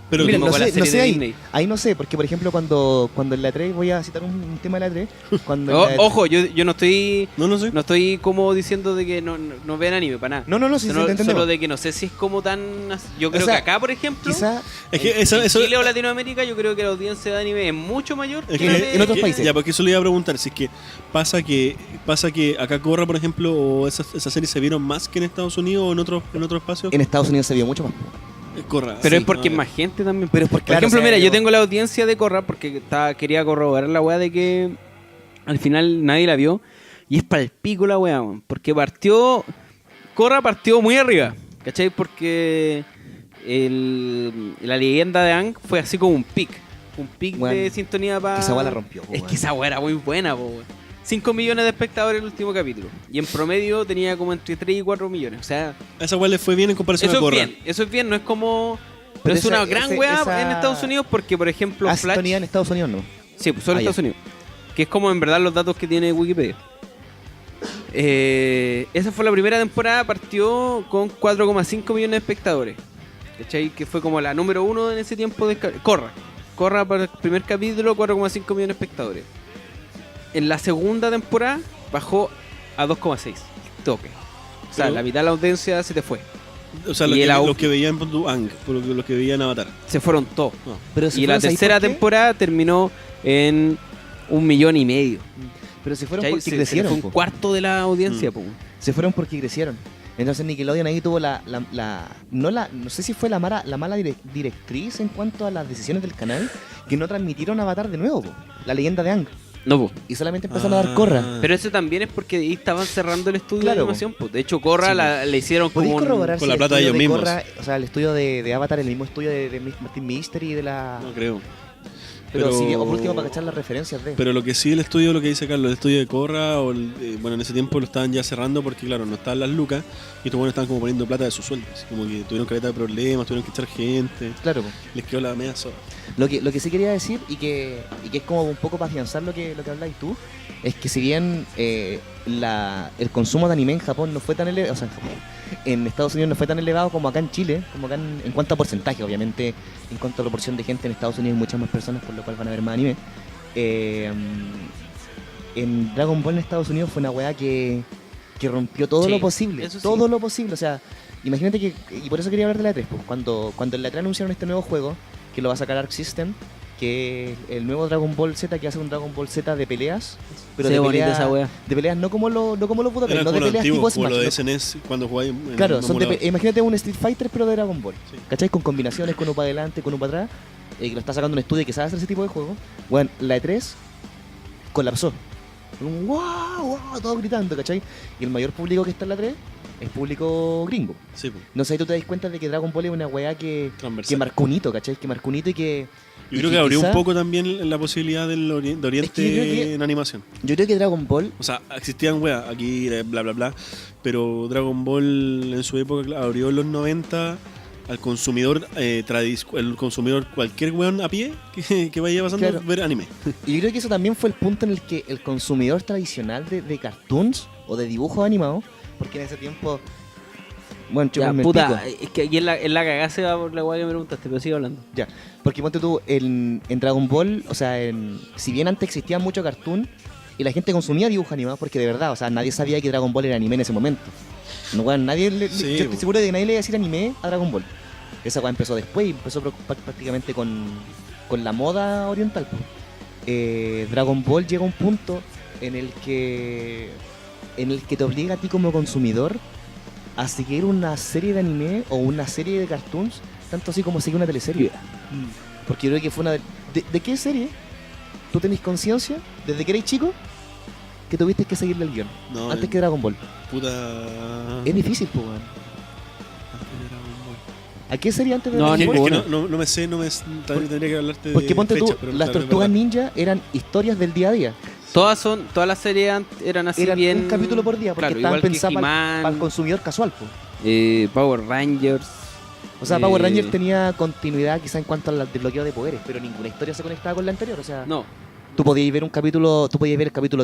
Pero Miren, como no con la sé, serie de ahí, Disney. ahí no sé, porque por ejemplo cuando en la 3, voy a citar un tema de la 3, cuando en la E3 Ojo, yo no estoy no sé. no estoy como diciendo de que no vean anime, para nada. No, sí, Solo, te entendemos. solo de que no sé si es como tan... Yo creo sea, que acá, por ejemplo, Quizá Es que eso, en eso Chile o Latinoamérica, yo creo que la audiencia de anime es mucho mayor es que que- la de... en otros países. Ya, porque eso le iba a preguntar, si es que pasa que acá Corra, por ejemplo, o esas series se vieron más que en Estados Unidos o en otros espacios. en Estados Unidos se vio mucho más. Corra. Pero sí, es porque no, es más gente también. Pero es porque, Por claro, ejemplo, o sea, mira, yo tengo la audiencia de Corra porque quería corroborar la weá de que al final nadie la vio. Y es para el pico la weá, weón. Porque Corra partió muy arriba, ¿cachai? Porque la leyenda de Aang fue así como un pic. Un pic Bueno, de sintonía para... que esa weá la rompió, po, Es weón. que esa weá era muy buena, po, weón. 5 millones de espectadores en el último capítulo. Y en promedio tenía como entre 3 y 4 millones. O sea, A esa weá le fue bien en comparación eso a es Corra. bien, eso es bien, no es como... Pero Pero es una esa- gran ese- weá esa- en Estados Unidos porque, por ejemplo, Ah, Flash... sintonía en Estados Unidos no. Sí, pues solo en Ah, ya. Estados Unidos. Que es como en verdad los datos que tiene Wikipedia. Esa fue la primera temporada, partió con 4,5 millones de espectadores. ¿Cachai? Que fue como la número 1 en ese tiempo de... Corra para el primer capítulo, 4,5 millones de espectadores. En la segunda temporada bajó a 2,6. Toque. O sea, Pero- la mitad de la audiencia se te fue. O sea, Y los que veían Ang, los que veían Avatar. Se fueron todos. No. Pero si Y la fueron, ¿sabéis tercera por qué? temporada terminó en 1,5 millones. Pero si fueron ¿Cachai? porque Se le crecieron. fue un po. cuarto de la audiencia, po. Se fueron porque crecieron. Entonces Nickelodeon ahí tuvo no sé si fue la mala directriz en cuanto a las decisiones del canal, que no transmitieron Avatar de nuevo, po, la leyenda de Aang, No, po. y solamente empezaron a dar Corra. Pero eso también es porque ahí estaban cerrando el estudio Claro, de animación, po. De hecho, Corra Sí, le hicieron ¿Podéis como un... corroborar con si la el plata de estudio ellos mismos. Korra, o sea, el estudio de Avatar, el mismo estudio de Martin Mystery y de la... No creo. pero pero- sí, o por último para cachar las referencias de... Pero lo que sí el estudio, lo que dice Carlos, el estudio de Corra, bueno, en ese tiempo lo estaban ya cerrando porque, claro, no estaban las lucas y estos buenos estaban como poniendo plata de sus sueldos. Así como que tuvieron caleta de problemas, tuvieron que echar gente, Claro, po. les quedó la media sola. Lo que sí quería decir y que es como un poco para afianzar lo que habláis tú, es que si bien el consumo de anime en Japón no fue tan elevado, o sea, en Estados Unidos no fue tan elevado como acá en Chile, como acá en cuanto a porcentaje, obviamente en cuanto a proporción de gente en Estados Unidos hay muchas más personas, por lo cual van a ver más anime. En Dragon Ball en Estados Unidos fue una weá que rompió todo Sí, lo posible, eso sí. todo lo posible, o sea, imagínate que, y por eso quería hablar de la E3, pues, cuando en la E3 anunciaron este nuevo juego, que lo va a sacar Arc System, que es el nuevo Dragon Ball Z, que va a ser un Dragon Ball Z de peleas, pero Sí, de bonita peleas, esa wea. de peleas no como los Budokai, Era no de como lo peleas antiguo, tipo como Smash. lo de no. SNES cuando jugáis en Claro, un son de, emulador. imagínate un Street Fighter pero de Dragon Ball. Sí. ¿Cachai? Con combinaciones, con uno para adelante, con uno para atrás, que lo está sacando un estudio que sabe hacer ese tipo de juego. Bueno, la E3 colapsó. Un wow, wow, todos gritando, ¿cachai? Y el mayor público que está en la E3 es público gringo. Sí, pues. No sé si tú te das cuenta de que Dragon Ball es una weá que Transversal. marcó un hito, ¿cachai? Que marcó un hito y que... Yo y creo que abrió un quizá- poco también la posibilidad del de Oriente Es que yo creo que- en animación. Yo creo que Dragon Ball... O sea, existían weas, aquí bla bla bla, pero Dragon Ball en su época abrió en los 90 al consumidor el consumidor cualquier weón a pie que vaya pasando Claro. ver anime. Y yo creo que eso también fue el punto en el que el consumidor tradicional de cartoons o de dibujos animados, porque en ese tiempo... Bueno, Ya, chúpame el puta, pico. es que aquí en la cagada se va por la weá que me preguntaste, pero sigue hablando. Ya, porque ponte tú, en Dragon Ball, o sea, si bien antes existía mucho cartoon y la gente consumía dibujos animados, porque de verdad, o sea, nadie sabía que Dragon Ball era anime en ese momento. No, weón, Sí, yo estoy po. seguro de que nadie le iba a decir anime a Dragon Ball. Esa weá empezó después y empezó prácticamente con la moda oriental. Po. Dragon Ball llega a un punto en el que te obliga a ti como consumidor a seguir una serie de anime o una serie de cartoons, tanto así como seguir una teleserie. Porque yo creo que fue una ¿De qué serie tú tenés conciencia desde que eres chico que tuviste que seguirle el guión? No, Antes que Dragon Ball. puta. Es difícil, pues, weón. ¿A qué serie antes de No, Dragon Es Ball? que ninguna. no me sé, tendría que hablarte Porque de ponte tú, fechas, pero las claro, es Tortugas verdad. Ninja eran historias del día a día. Todas las series eran así Eran bien... un capítulo por día, porque claro, estaban igual que pensadas He-Man, para el consumidor casual, pues. Power Rangers. O sea, Power Eh, Ranger tenía continuidad quizá en cuanto al desbloqueo de poderes, pero ninguna historia se conectaba con la anterior. O sea, No, tú podías ver el capítulo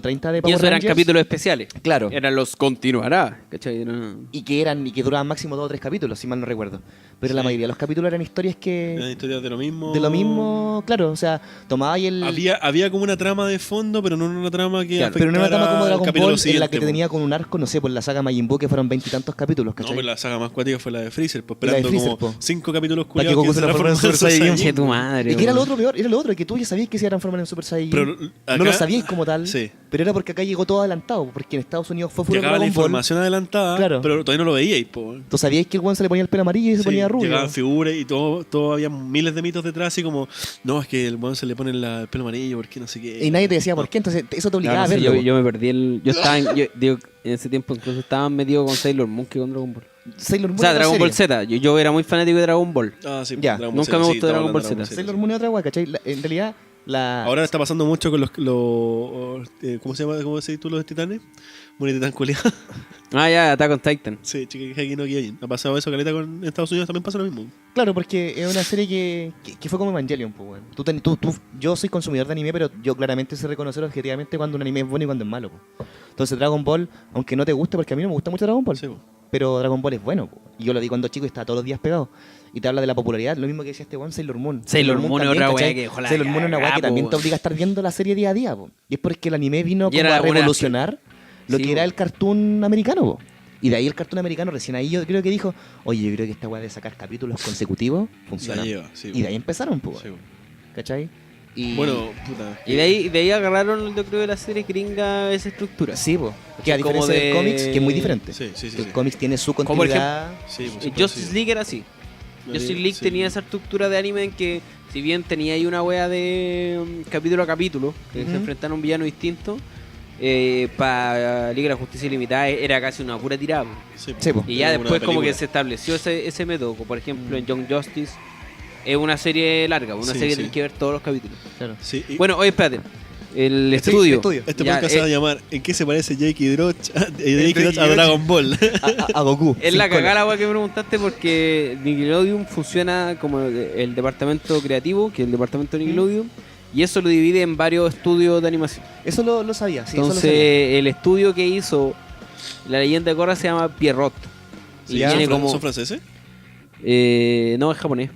30 de y Power esos eran Rangers. capítulos especiales. Claro. Eran los continuará, ¿cachai? Y que duraban máximo 2 o 3 capítulos, si mal no recuerdo. Pero la Sí. mayoría de los capítulos eran historias Eran que... historias de lo mismo. De lo mismo, claro, o sea, tomaba ahí el... Había como una trama de fondo, pero no una trama que Claro, pero no era una trama como afectara al Dragon capítulo Ball, en la siguiente, que te po. tenía con un arco, no sé, por la saga Majin Buu, que fueron 20 y tantos capítulos, No, ¿cachai? pues la saga más cuática fue la de Freezer, pues La de esperando Freezer, como po. 5 capítulos que culiados Goku se transformara en Super Saiyajin. Che, tu madre. Y que era lo weón. otro peor, era lo otro, que tú ya sabías que se iba a transformar en Super Saiyajin. Pero no acá- lo sabíais como tal, Sí. pero era porque acá llegó todo adelantado, porque en Estados Unidos fue puro Llegaba la Dragon Ball. información adelantada, Claro. pero todavía no lo veíais, po. Tú sabíais que el weón se le ponía el pelo amarillo y se Sí, ponía rubio. llegaban figuras y todo había miles de mitos detrás, así como, no, es que el weón se le pone el pelo amarillo, porque no sé qué. Y nadie te decía por qué, entonces eso te obligaba Claro, no a sé, verlo. yo me perdí yo estaba digo, en ese tiempo incluso estaba metido con Sailor Moon que con Dragon Ball. Sailor Moon O sea, era Dragon otra Ball serie. Z. Yo era muy fanático de Dragon Ball. Ah, sí, Ya, Dragon Ball nunca Z, me sí, gustó estamos Dragon Ball hablando de Z. Sailor Moon es otra weá, ¿cachai? En realidad, Ahora está pasando mucho con los ¿cómo se llama? ¿Cómo decís tú los titanes? Muy titán culiado. Ah, ya, Attack on Titan. Sí, Shingeki no Kyojin. Ha pasado eso, caleta, con Estados Unidos también pasa lo mismo. Claro, porque es una serie que fue como Evangelion, pues, weón. Yo soy consumidor de anime, pero yo claramente sé reconocer objetivamente cuando un anime es bueno y cuando es malo, pues. Entonces Dragon Ball, aunque no te guste, porque a mí no me gusta mucho Dragon Ball, Sí, po. pero Dragon Ball es bueno, pues. Y yo lo vi cuando chico y estaba todos los días pegado. Y te habla de la popularidad, lo mismo que decía este weón, Sailor Moon. Sailor Moon es también, otra weá ¿cachai? que dejó la Sailor Moon es una weá cagá, que también po, te weón. obliga a estar viendo la serie día a día, po. Y es porque el anime vino Y como era a una- revolucionar lo Sí, que era po. el cartoon americano, po. Y de ahí el cartoon americano, recién ahí yo creo que dijo, oye, yo creo que esta weá de sacar capítulos consecutivos funciona. La lleva, sí, Y de ahí empezaron, pues, sí, po. ¿cachai? Y... Bueno, puta. Y de ahí agarraron, yo creo, de la serie gringa esa estructura. Sí, pues. Que a Como diferencia del de- cómics, que es muy diferente. Sí, sí, sí. Que sí. el cómics tiene su por continuidad. Sí, pues, sí, Justice sí. League era así. Justice League Sí. tenía esa estructura de anime en que, si bien tenía ahí una wea de capítulo a capítulo, que Ujú. se enfrentaron a un villano distinto, para Liga de la Justicia Ilimitada era casi una pura tirada. Po. Sí, Sí, po. Y ya Una después como que película. se estableció ese método. Como por ejemplo en Young Justice es una serie larga, una Sí, serie que sí. tienes que ver todos los capítulos. Claro. Sí, y Bueno, oye, espérate. El Sí, estudio. estudio. este Ya, podcast se va a llamar ¿En qué se parece Jake y Droch a Dragon Ball? A Goku. Es la sin cola. cagada la wea que me preguntaste porque Nickelodeon funciona como el departamento creativo, que es el departamento de Nickelodeon, y eso lo divide en varios estudios de animación. Eso lo sabía, sí, eso lo Entonces, sabía. el estudio que hizo La Leyenda de Korra se llama Pierrot. Y Ya. tiene ¿Son, como... ¿Son franceses? No, es japonés.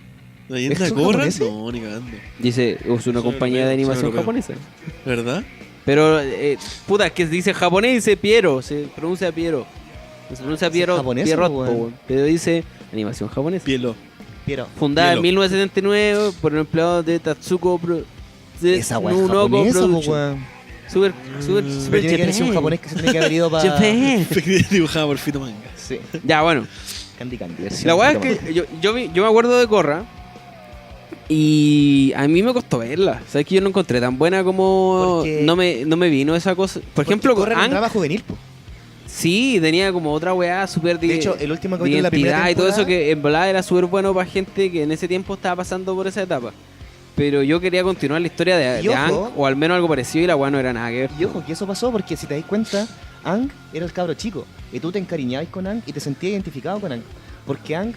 ¿La leyenda de ¿Son Korra? japoneses? No, ni cagando. Dice, es una Son compañía de europeos, animación son japonesa. ¿Verdad? Pero, puta, que dice japonés, dice Piero, se pronuncia Piero. Se pronuncia Es Pierrot, japonesa, Pierrot, po, po, weón. weón. Pero dice animación japonesa. Pielo. Pero Fundada Pielo. en 1979 por un empleado de Tatsuko de esa weá es Nunoko japonesa, po, Production. weón. Super Pero tiene que haber sido un japonés que se tiene que haber ido para... Japan. Dibujado por Fito Manga. Sí. Ya, bueno. Candy. La weá es que yo me acuerdo de Korra. Y a mí me costó verla. Sabes que yo no encontré tan buena como. Porque- No me vino esa cosa. Por ejemplo, corre en Aang, drama juvenil, po. sí, tenía como otra weá súper De hecho, el último capítulo de la primera identidad y todo eso temporada- que en volada era súper bueno para gente que en ese tiempo estaba pasando por esa etapa. Pero yo quería continuar la historia de Y ojo- Aang, o al menos algo parecido, y la weá no era nada que ver. Y ojo, que eso pasó porque si te das cuenta, Aang era el cabro chico. Y tú te encariñabas con Aang y te sentías identificado con Aang. Porque Aang,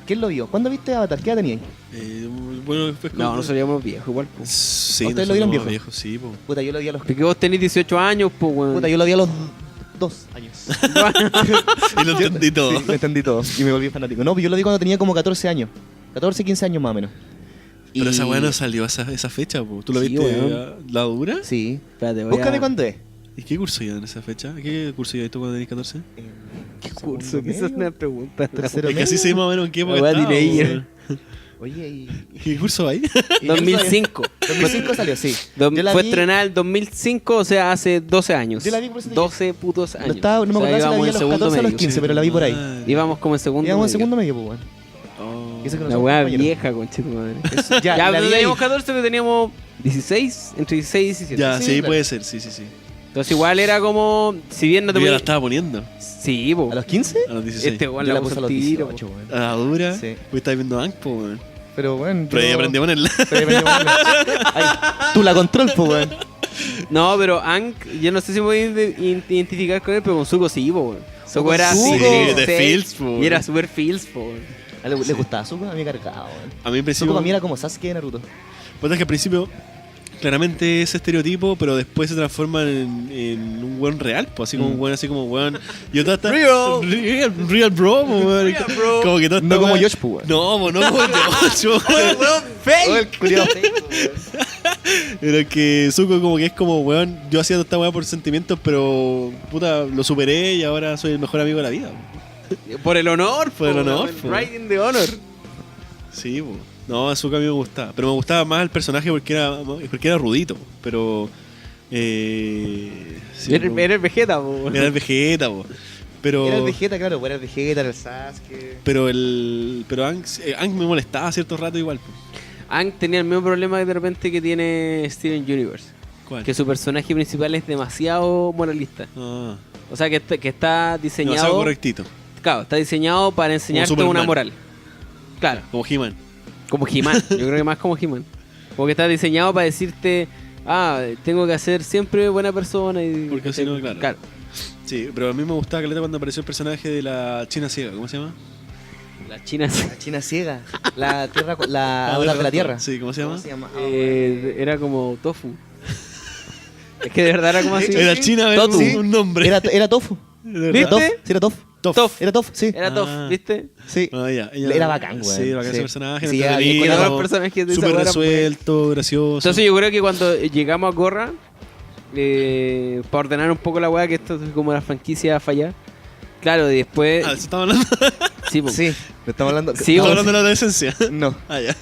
¿quién lo vio? ¿Cuándo viste Avatar? ¿Qué edad tenías? Bueno, después No, no seríamos viejos igual. Po. Sí, ¿Ustedes nosotros lo vieron somos viejo? viejos, sí, po. Puta, yo lo vi a los... Porque vos tenés 18 años, pues, weón. Puta, yo lo vi a los 2 años. Y lo entendí todo. Sí, lo entendí todo. Y me volví fanático. No, yo lo vi cuando tenía como 14 años. 14, 15 años más o menos. Pero Y- esa weá no salió a esa fecha, po. ¿Tú lo Sí, viste weón. la dura? Sí. Espérate, voy Búscame a... cuándo es. ¿Y qué curso iba en esa fecha? ¿Qué curso ibas tú cuando tenías 14? ¿Qué curso? ¿Qué es una pregunta? Tercero Es que así medio. se más o menos en qué época La weá estaba, teenager. po. Oye, y... ¿Qué curso hay? 2005. 2005 salió, sí. Yo la Fue vi- estrenada en 2005, o sea, hace 12 años. Yo la vi por eso te dije. 12 putos años. No me O sea, acuerdo si la íbamos vi a en los segundo 14 o a los medio. 15, pero la vi por ahí. Madre. Íbamos como en segundo Íbamos en medio. segundo medio, pues, weón. Oh. Y eso que no La somos weá compañeros. vieja, conchito madre. Eso, Ya, la pero vi ahí. teníamos 14, pero teníamos 16, entre 16 y 17. Ya, Sí, sí, claro. puede ser, sí. Entonces igual era como, si bien no te Yo ya la podías... estaba poniendo Sí, po. ¿A los 15? a los 16. Este weón Yo la la puse puso a al los tiro. 18, po. weón. A la dura. Sí. Pues estabas viendo Ank, po, weón. Pero, bueno, Pero ahí aprendí a ponerla. Tú la control, pues, weón. No, pero Aang, yo no sé si me voy a identificar con él, pero con Zuko sí, po. weón. Zuko Con era Zuko. así Sí, de Fields, po. Y era super Fields, po. weón. ¿Le gustaba Zuko? A mí me cargaba, weón. A mí en Zuko principio... para mí era como Sasuke de Naruto. Pues es que al principio claramente es estereotipo, pero después se transforma en un weón real, pues así como un weón, así como weón. Y otra está. Real bro, po, weón. Real bro. Como que todo No está como weón- Josh, po, weón. No, po, no como Josh, weón. Oh, el culiao fake, weón. Pero que Zuko como que es como weón. Yo hacía toda esta weá por sentimientos, pero puta, lo superé y ahora soy el mejor amigo de la vida. Por el honor, Por el po, honor, weón, po. Right in the honor. Sí, po. No, Zuko a mí me gustaba. Pero me gustaba más el personaje porque era rudito. Pero. Sí, Era po. era el Vegeta, po. weón. Era el Vegeta, po. Pero. Era el Vegeta, claro, era el Vegeta, era el Sasuke. Pero Aang me molestaba a cierto rato igual. po. Aang tenía el mismo problema de repente que tiene Steven Universe. ¿Cuál? Que su personaje principal es demasiado moralista. Ah, O sea, que está demasiado diseñado... correctito. Claro, está diseñado para enseñarte Superman. una moral. Claro, Como He-Man. como He-Man. Yo creo que más como He-Man. Como que está diseñado para decirte... tengo que ser siempre buena persona y... Porque si no, claro. Claro. Sí, pero a mí me gustaba caleta cuando apareció el personaje de la China ciega. ¿Cómo se llama? La China... La China ciega. La tierra, la hablar de la tierra. Sí, ¿cómo se llama? era como tofu. Es que de verdad era como así. Era China, era Totu. un nombre. Era Tofu. De ¿Viste? verdad. Tofu. Sí, era Tofu. Tof. Era Tofu, sí. Era Ah. tof, ¿viste? Sí. Ah, ya. Era bacán, güey. Sí, bacán ese Sí. personaje. Sí, ya, entretenido, y con todos los personajes de esa súper weá eran resuelto, gracioso. Entonces yo creo que cuando llegamos a Korra, para ordenar un poco la weá, que esto es como la franquicia falla. Claro, y después... Ah, ¿eso estamos hablando? sí, po. Sí. Le estamos hablando. Sí, ¿Estamos bueno. hablando de la adolescencia? No. Ah, ya.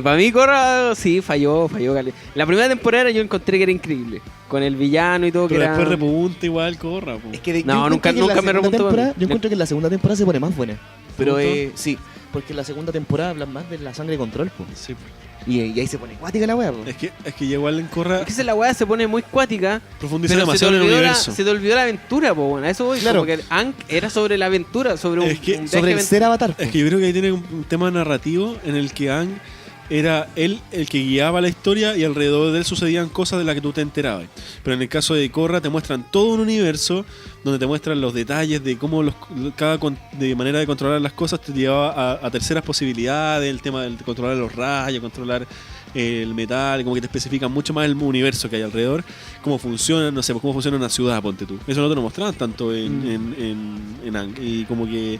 Para mí Korra sí falló caleta. La primera temporada yo encontré que era increíble. Con el villano y todo, que Pero era... después repunta igual, corra. Po. Es que No, yo nunca- encuentro que nunca la me segunda remontó. temporada- Yo encuentro que en la segunda temporada se pone más buena. Pero ¿Gustó? sí, porque en la segunda temporada hablan más de la sangre de control, po. Sí, po. Y ahí se pone cuática la wea, po. Es que ya igual en Corra Es que la weá se pone muy cuática. profundiza Pero se te, demasiado en el olvidó universo. se te olvidó la aventura, po, bueno, a eso voy. Claro. Como que Aang era sobre la aventura, sobre un, Es que un Sobre el viaje ser avatar, po. Es que yo creo que ahí tiene un tema narrativo en el que Aang era él el que guiaba la historia y alrededor de él sucedían cosas de las que tú te enterabas. Pero en el caso de Korra te muestran todo un universo donde te muestran los detalles de cómo de manera de controlar las cosas te llevaba a terceras posibilidades, el tema de controlar los rayos, controlar el metal, como que te especifican mucho más el universo que hay alrededor, cómo funciona, no sé, pues cómo funciona una ciudad, ponte tú. Eso no te lo mostraban tanto en Aang. Y como que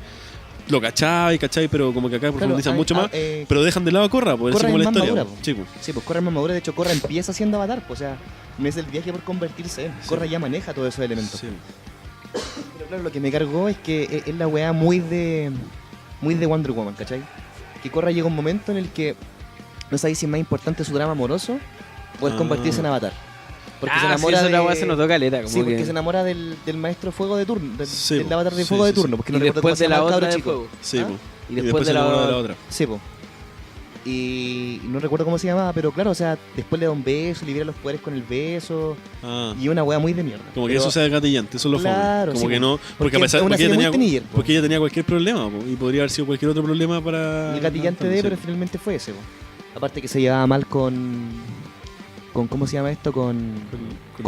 lo cachai, pero como que acá profundizan mucho más. Pero dejan de lado a Korra, por Korra eso como es la más historia. madura, po. Sí, po. Sí, pues Korra es más madura. De hecho, Korra empieza siendo avatar, po. O sea, no es el viaje por convertirse. Korra ya maneja todos esos elementos. Sí. Pero claro, lo que me cargó es que es la weá muy de Wonder Woman, ¿cachai? Que Korra llega un momento en el que no sabéis si es más importante su drama amoroso o el convertirse en Avatar. Porque se enamora sí, eso de... la weá se notó caleta. Como Sí, porque que... se enamora del maestro fuego de turno, Sí, del avatar de sí, fuego de sí, turno, sí. porque no y recuerdo cómo después se de la llama el otra cabro de chico. fuego. Sí, ¿Ah? po. Y después de se la enamora de la otra. Sí, po. Y no recuerdo cómo se llamaba, pero claro, o sea, después le da un beso, libera los poderes con el beso, Ah. y una wea muy de mierda. Como que Pero- eso sea gatillante, eso es lo fome. Claro, Como sí, que po. no, Porque a pesar es una porque ella serie muy tenía, teenager, po. porque ella tenía cualquier problema, po, y podría haber sido cualquier otro problema para Y el gatillante de, pero finalmente fue ese, po. Aparte que se llevaba mal con ¿cómo se llama esto? Con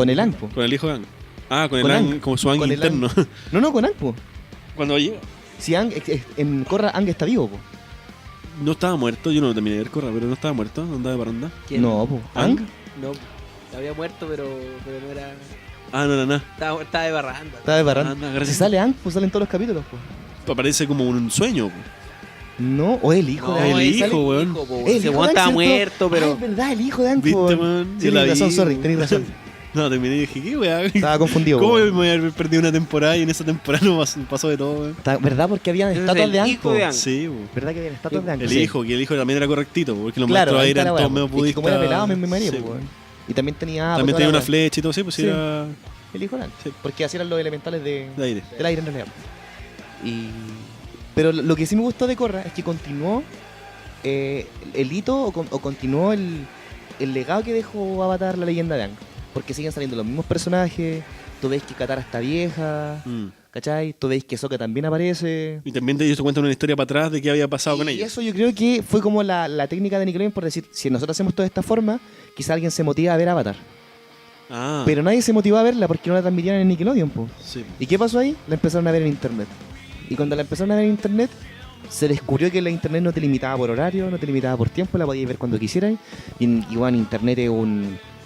el Ang, po. Con el hijo de Ang. Ah, con el Con Ang, Ang. como su Ang Con el interno. No, con Ang, po. Cuando llega. Si Ang, en Korra Ang está vivo, po. No estaba muerto, yo no lo terminé de ver Korra, pero no estaba muerto, andaba de parranda. ¿Quién? No, po. ¿Ang? No, había muerto, pero no era... Ah, no era nada. Estaba de barranda. Estaba de parranda. Anda, Si gracias. sale Ang, pues salen todos los capítulos, po. Aparece como un sueño, po. No, o el hijo de Ang. el hijo, sale- weón. El Ese hijo weón de estaba Ang, ¿cierto? muerto, pero... Ah, es verdad, el hijo de Ang, ¿Viste, po. man? Sí, Yo la tenés razón, vi, sorry, po. tenés razón. No, terminé y dije, ¿qué weá? Estaba confundido, ¿Cómo weón. me voy a haber perdido una temporada y en esa temporada no pasó de todo, weón? ¿Verdad? Porque había Ese es estatuas el de Ang, hijo po. de Ang. Sí, po. ¿Verdad que había estatuas de Ang? El Sí. hijo, que el hijo también era correctito, po, porque los Claro, maestros ahí ahí está eran la todos weá, medio po. Y budistas. como era pelado, me maría, Sí, po, po. weón. Y también tenía... También toda tenía la una weá. flecha y todo, sí, pues sí, Sí. era El hijo de Ang. Sí. Porque así eran los elementales de aire. del aire en realidad. Pero lo que sí me gustó de Korra es que continuó el hito o continuó el legado que dejó Avatar, la leyenda de Ang. Porque siguen saliendo los mismos personajes. Tú ves que Katara está vieja, Mm. ¿cachai? Tú ves que Sokka también aparece. Y también ellos te cuentan una historia para atrás de qué había pasado con Y ellos. eso yo creo que fue como la técnica de Nickelodeon por decir, si nosotros hacemos todo de esta forma, quizá alguien se motiva a ver Avatar. Ah, Pero nadie se motivó a verla porque no la transmitían en Nickelodeon, po. sí. ¿Y qué pasó ahí? La empezaron a ver en internet. Y cuando la empezaron a ver en internet, se descubrió que la internet no te limitaba por horario, no te limitaba por tiempo, la podías ver cuando quisieras. Y bueno, internet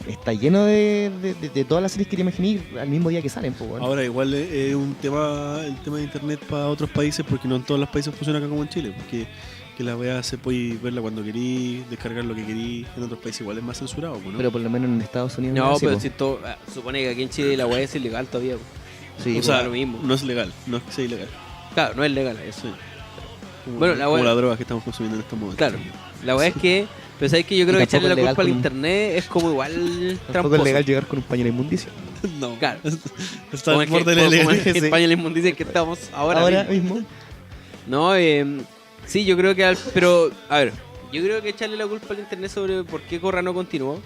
está lleno de todas las series que te imaginé al mismo día que salen, po, weón. Ahora igual es un tema, el tema de internet para otros países, porque no en todos los países funciona acá como en Chile, porque que la weá se puede verla cuando querís, descargar lo que querís, en otros países igual es más censurado, po, ¿no? Pero por lo menos en Estados Unidos No, es así, pero po. si todo... supone que aquí en Chile la weá es ilegal todavía. po. Sí, o po. sea, lo mismo. no es legal, no es que sea ilegal. Claro, no es legal eso. Sí. Como, Bueno, la como weá- la droga que estamos consumiendo en estos momentos. Claro. La weá es que... Pero sabes que yo creo Y que echarle la tampoco es culpa al legal internet es como igual Tampoco tramposo. es legal llegar con un paño de inmundicia. No, Claro. está Como al el borde de que- la como ilegalidad. el que España les mundice que estamos ahora mismo. mismo. No, sí, yo creo que... pero, a ver, yo creo que echarle la culpa al internet sobre por qué Korra no continuó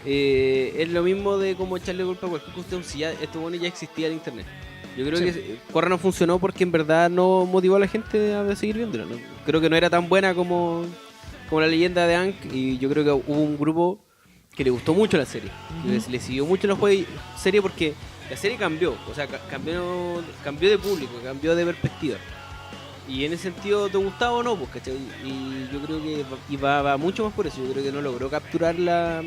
es lo mismo de como echarle culpa a cualquier cuestión si ya esto bueno ya existía en internet. Yo creo Sí. que Korra no funcionó porque en verdad no motivó a la gente a seguir viéndola, ¿no? Creo que no era tan buena como la leyenda de Aang, y yo creo que hubo un grupo que le gustó mucho la serie. Le siguió mucho la serie porque la serie cambió, o sea, cambió de público, cambió de perspectiva. Y en ese sentido, ¿te gustaba o no? Pues, ¿cachai? Y yo creo que va mucho más por eso. Yo creo que no logró capturar la...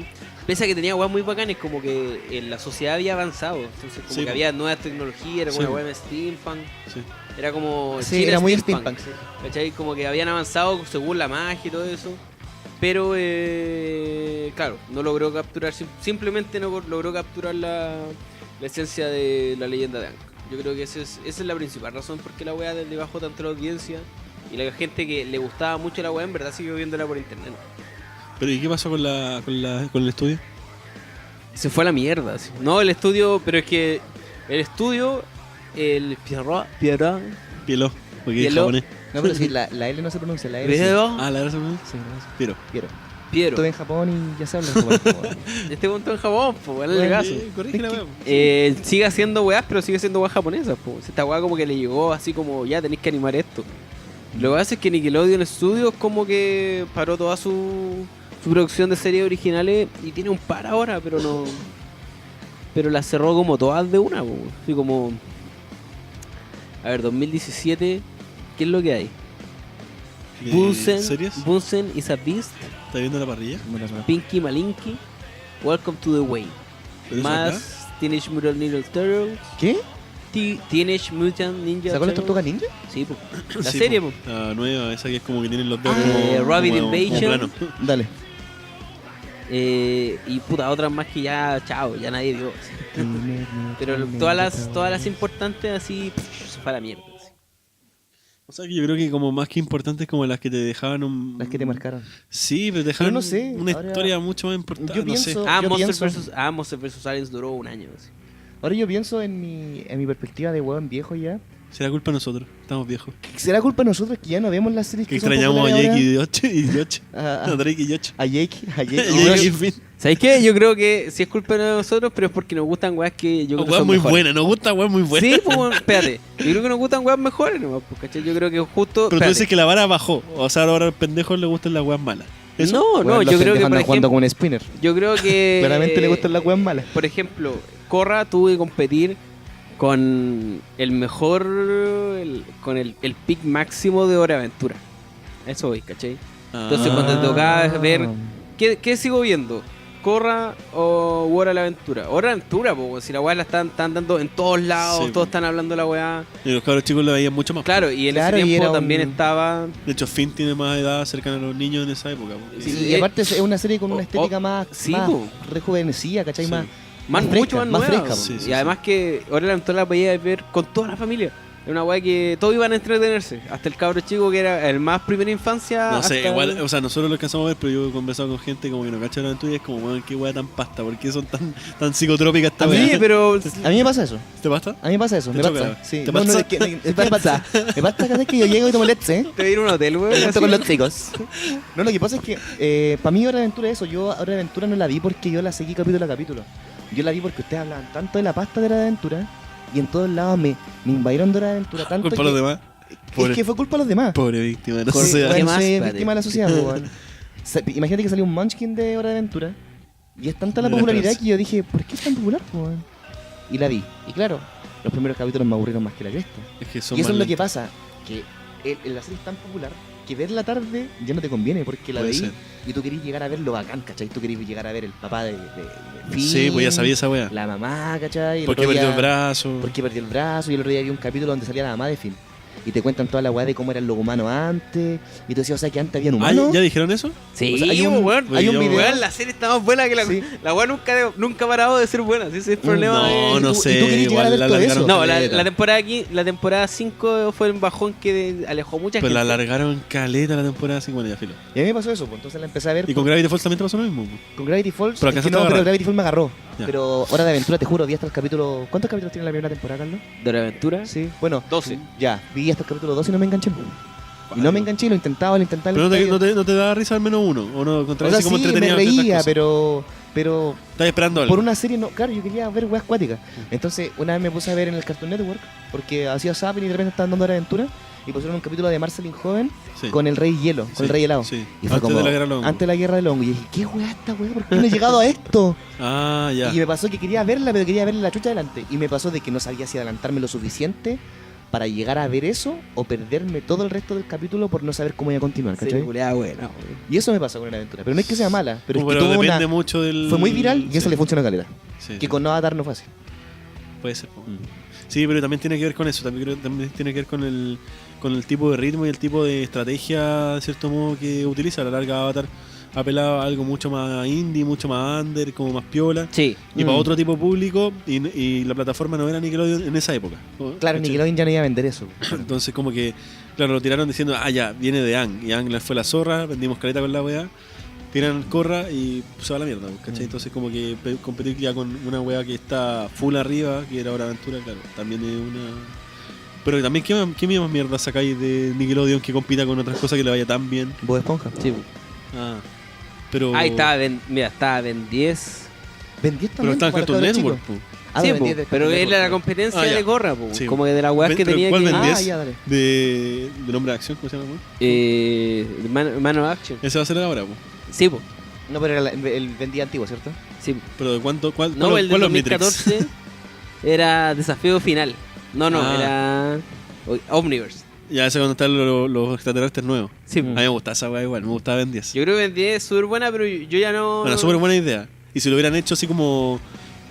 Pese a que tenía weas muy bacanes, como que la sociedad había avanzado. Entonces, como Sí, que po. había nuevas tecnologías, era como Sí, una po. wea de steampunk. Sí. Era como... Sí, China era muy steampunk. ¿Cachai? Como que habían avanzado según la magia y todo eso. Pero, claro, no logró capturar... Simplemente no logró capturar la esencia de la leyenda de Aang. Yo creo que esa es la principal razón por qué la weá le bajó tanto la audiencia. Y la gente que le gustaba mucho la weá en verdad siguió viéndola por internet. Pero ¿y qué pasó con el estudio? Se fue a la mierda. Sí. No, el estudio, pero es que el estudio, el Pierrot, Pielo, porque es Pielo. japonés. No, pero sí, la L no se pronuncia, la L sí. Ah, la verdad es Sí, no, sí. Piero. Piero. Piero. Estuve en Japón y ya se habla japonés, po, weón. Este montón en Japón, pues, bueno, el caso. Corrige la wea. Sigue haciendo weás, pero sigue siendo weas japonesas. Pues. Esta weá como que le llegó así como, ya tenéis que animar esto. Lo que pasa es que Nickelodeon Studios como que paró toda su producción de series originales y tiene un par ahora, pero no... Pero las cerró como todas de una, pues. Así como... A ver, 2017, ¿qué es lo que hay? ¿Series? Bunsen is a Beast, ¿Estás viendo la parrilla? Pinky Malinky, Welcome to the Way. ¿Pero eso acá? Más Teenage Mutant Ninja Turtles. ¿Qué? Teenage Mutant Ninja ¿Sacó las Turtles. tortugas ninja? Sí, po. La Sí, serie, po. po. La nueva, esa que es como que tienen los dedos Rabbit como Invasion. plano. Dale. Y puta, otras más que ya, chao, ya nadie vio. Pero todas las importantes así, se fue a la mierda. Así. O sea que yo creo que como más que importantes como las que te dejaban Las que te marcaron. Sí, pero te dejaron no sé, una ahora- historia mucho más importante. Yo no sé. pienso- Monster vs. Aliens duró un año. Así. Ahora yo pienso en mi perspectiva de weón viejo ya. Será culpa de nosotros, estamos viejos. ¿Será culpa de nosotros que ya no vemos las series Que que son extrañamos a populares Jake ahora? y Yoche. A- A Drake y Yoche. A Jake. Jake y Finn. ¿Sabéis qué? Yo creo que sí es culpa de nosotros, pero es porque nos gustan weas que yo creo que Weas son muy mejores. buenas, nos gusta weas muy buenas. Sí, pues bueno, espérate. Yo creo que nos gustan weas mejores nomás, pues, ¿cachai? Yo creo que justo. Pero tú espérate. dices que la vara bajó. O sea, ahora a los pendejos les gustan las weas malas. ¿Eso? No, Weón, los yo creo que pendejos por andan jugando ejemplo. con un spinner. Yo creo que. Claramente le gustan las weas malas. Por ejemplo, Korra tuvo que competir con el mejor. Con el pick máximo de Hora de Aventura. Eso voy, ¿cachai? Entonces, Ah. cuando te tocaba ver. ¿Qué sigo viendo? ¿Korra o Hora de la Aventura? Hora de Aventura, po, si la weá la están dando en todos lados, Sí, todos po. están hablando de la weá. Y los cabros chicos la veían mucho más. Claro, y en Claro, ese y tiempo era también un- estaba. De hecho, Finn tiene más edad cercana a los niños en esa época. Po. Sí, Y aparte es una serie con una o- estética más, sí, más po. rejuvenecida, ¿cachai? Sí. Más Mucho fresca, más más nueva. fresca, po. Sí, sí, Y además que Hora de la Aventura la podías ver con toda la familia. Era una weá que todos iban a entretenerse. Hasta el cabro chico que era el más primera infancia. No sé, hasta- igual, o sea, nosotros lo alcanzamos a ver, pero yo he conversado con gente como que no cacha la aventura y es como, weón, qué weá tan pasta, ¿por qué son tan psicotrópicas esta Sí, weá? pero. A mí me pasa eso. ¿Te pasta? A mí me pasa eso. ¿Te Me choca? pasa. Sí. ¿Te No, no, pasa? es que- me pasa. Me pasa cada vez que yo llego y tomo leche, ¿eh? Te voy a ir a un hotel, weón. Me junto así. con los chicos. No, lo que pasa es que para mí Hora de Aventura es eso. Yo Hora de Aventura no la vi porque yo la seguí capítulo a capítulo. Yo la vi porque ustedes hablaban tanto de la pasta de Hora de Aventura y en todos lados me invadieron de Hora de Aventura tanto Culpa a los demás. es que fue culpa de los demás. Pobre víctima de la Sí, sociedad. ¿Qué bueno, más? soy Espérate. víctima de la sociedad, po, weón. Imagínate que salió un Munchkin de Hora de Aventura y es tanta la Mira, popularidad espérate. que yo dije, ¿por qué es tan popular, po, weón? Y la vi. Y claro, los primeros capítulos me aburrieron más que la cresta. Es que son Y eso más es lo que lentos. pasa, que la serie es tan popular que verla tarde ya no te conviene porque la Puede veí ser. y tú querés llegar a ver lo bacán, ¿cachai? Tú querés llegar a ver el papá de Finn, Sí, pues ya sabía esa weá. la mamá, ¿cachai? El ¿Por qué otro perdió día- el brazo? ¿Por qué perdió el brazo? Y el otro día vi un capítulo donde salía la mamá de Finn y te cuentan toda la weá de cómo eran los humanos antes y tú decías, o sea, que antes habían Ah, humanos. ¿ya dijeron eso? Sí, O sea, hay un- weón. hay un Yo, video. Weón, la serie está más buena que la. Sí. La weá nunca ha parado de ser buena. Ese es el problema. No, y no tú- y sé. tú querías llegar a Igual ver la todo alargaron. eso. No, caleta. la temporada 5 fue un bajón que alejó mucha Pero la gente. alargaron caleta la temporada 50 ya filo. Y a mí me pasó eso, pues entonces la empecé a ver Y con Gravity Falls también te pasó lo mismo. pues. con Gravity Falls. Pero es que alcanzaste no, a pero agarrar. Gravity Falls me agarró. Ya. Pero Hora de Aventura, te juro, vi hasta el capítulo. ¿Cuántos capítulos tiene la primera temporada, Carlos? ¿De la aventura? Sí, bueno, 12. ya, vi hasta el capítulo 2 y no me enganché. Y no me enganché, lo intentaba. Pero no te da risa al menos uno. O no, O contra sea, así como sí, me entretenido. que otras reía, cosas. pero Estás esperando algo. por una serie, no, claro, yo quería ver weas acuáticas. Entonces, una vez me puse a ver en el Cartoon Network, porque hacía zapping y de repente estaban dando Hora de Aventura, y pusieron un capítulo de Marceline Joven Sí. con el Rey Hielo, con Sí, el Rey Helado. sí. Y fue Antes como, de la guerra de los hongos. antes de la guerra del hongo. Y dije, ¿qué wea esta wea? ¿Por qué no he llegado a esto? Ah, ya. Y me pasó que quería verla, pero quería verla la chucha adelante. Y me pasó de que no sabía si adelantarme lo suficiente para llegar a ver eso o perderme todo el resto del capítulo por no saber cómo iba a continuar, ¿cachai? Serie culiada buena, weón. Y eso me pasó con la aventura. Pero no es que sea mala, pero es que Pero tuvo depende una... mucho del. Fue muy viral y eso Sí, le funcionó a caleta. sí, Que sí. con Avatar no fue así. Puede ser. po. Sí, pero también tiene que ver con eso. También tiene que ver con el tipo de ritmo y el tipo de estrategia, de cierto modo, que utiliza. A la larga, Avatar apelaba a algo mucho más indie, mucho más under, como más piola. Sí. Y para otro tipo de público, y la plataforma no era Nickelodeon en esa época. ¿no? Claro, ¿Cachai? Nickelodeon ya no iba a vender eso. Entonces como que, claro, lo tiraron diciendo, ah, ya, viene de Ang. Y Ang le fue la zorra, vendimos caleta con la weá. Tiran Korra y se va a la mierda, ¿cachai? Entonces como que competir ya con una weá que está full arriba, que era Hora de Aventura, claro, también es una... Pero también, ¿qué más mierda sacáis de Nickelodeon que compita con otras cosas que le vaya tan bien? Bob Esponja. Sí. Ah, pero... Ahí estaba Ben 10. Ben 10 Pero también. está en para Cartoon cabros Network, chicos. po. Ah, Sí, Ben po, 10 de pero Cartoon era la Network. competencia Ah, ya. de Korra, po, Sí. como de la weá que Pero tenía ¿cuál que... Ben Ah, 10? ya, dale. De nombre de acción, ¿cómo se llama? weón? Man of Action. Ese va a ser ahora, po. Sí, po. No, pero era el Ben 10 antiguo, ¿cierto? Sí. Pero ¿de cuánto? ¿Cuál, No, el de cuál Omnitrix? 2014 era Desafío Final. No, Ah. era Omniverse. Ya, ese cuando están los extraterrestres nuevos. Sí, A mí me gustaba esa weá igual, me gustaba Ben 10. yo creo que Ben 10 es súper buena, pero yo ya no... Bueno, súper buena idea. Y si lo hubieran hecho así como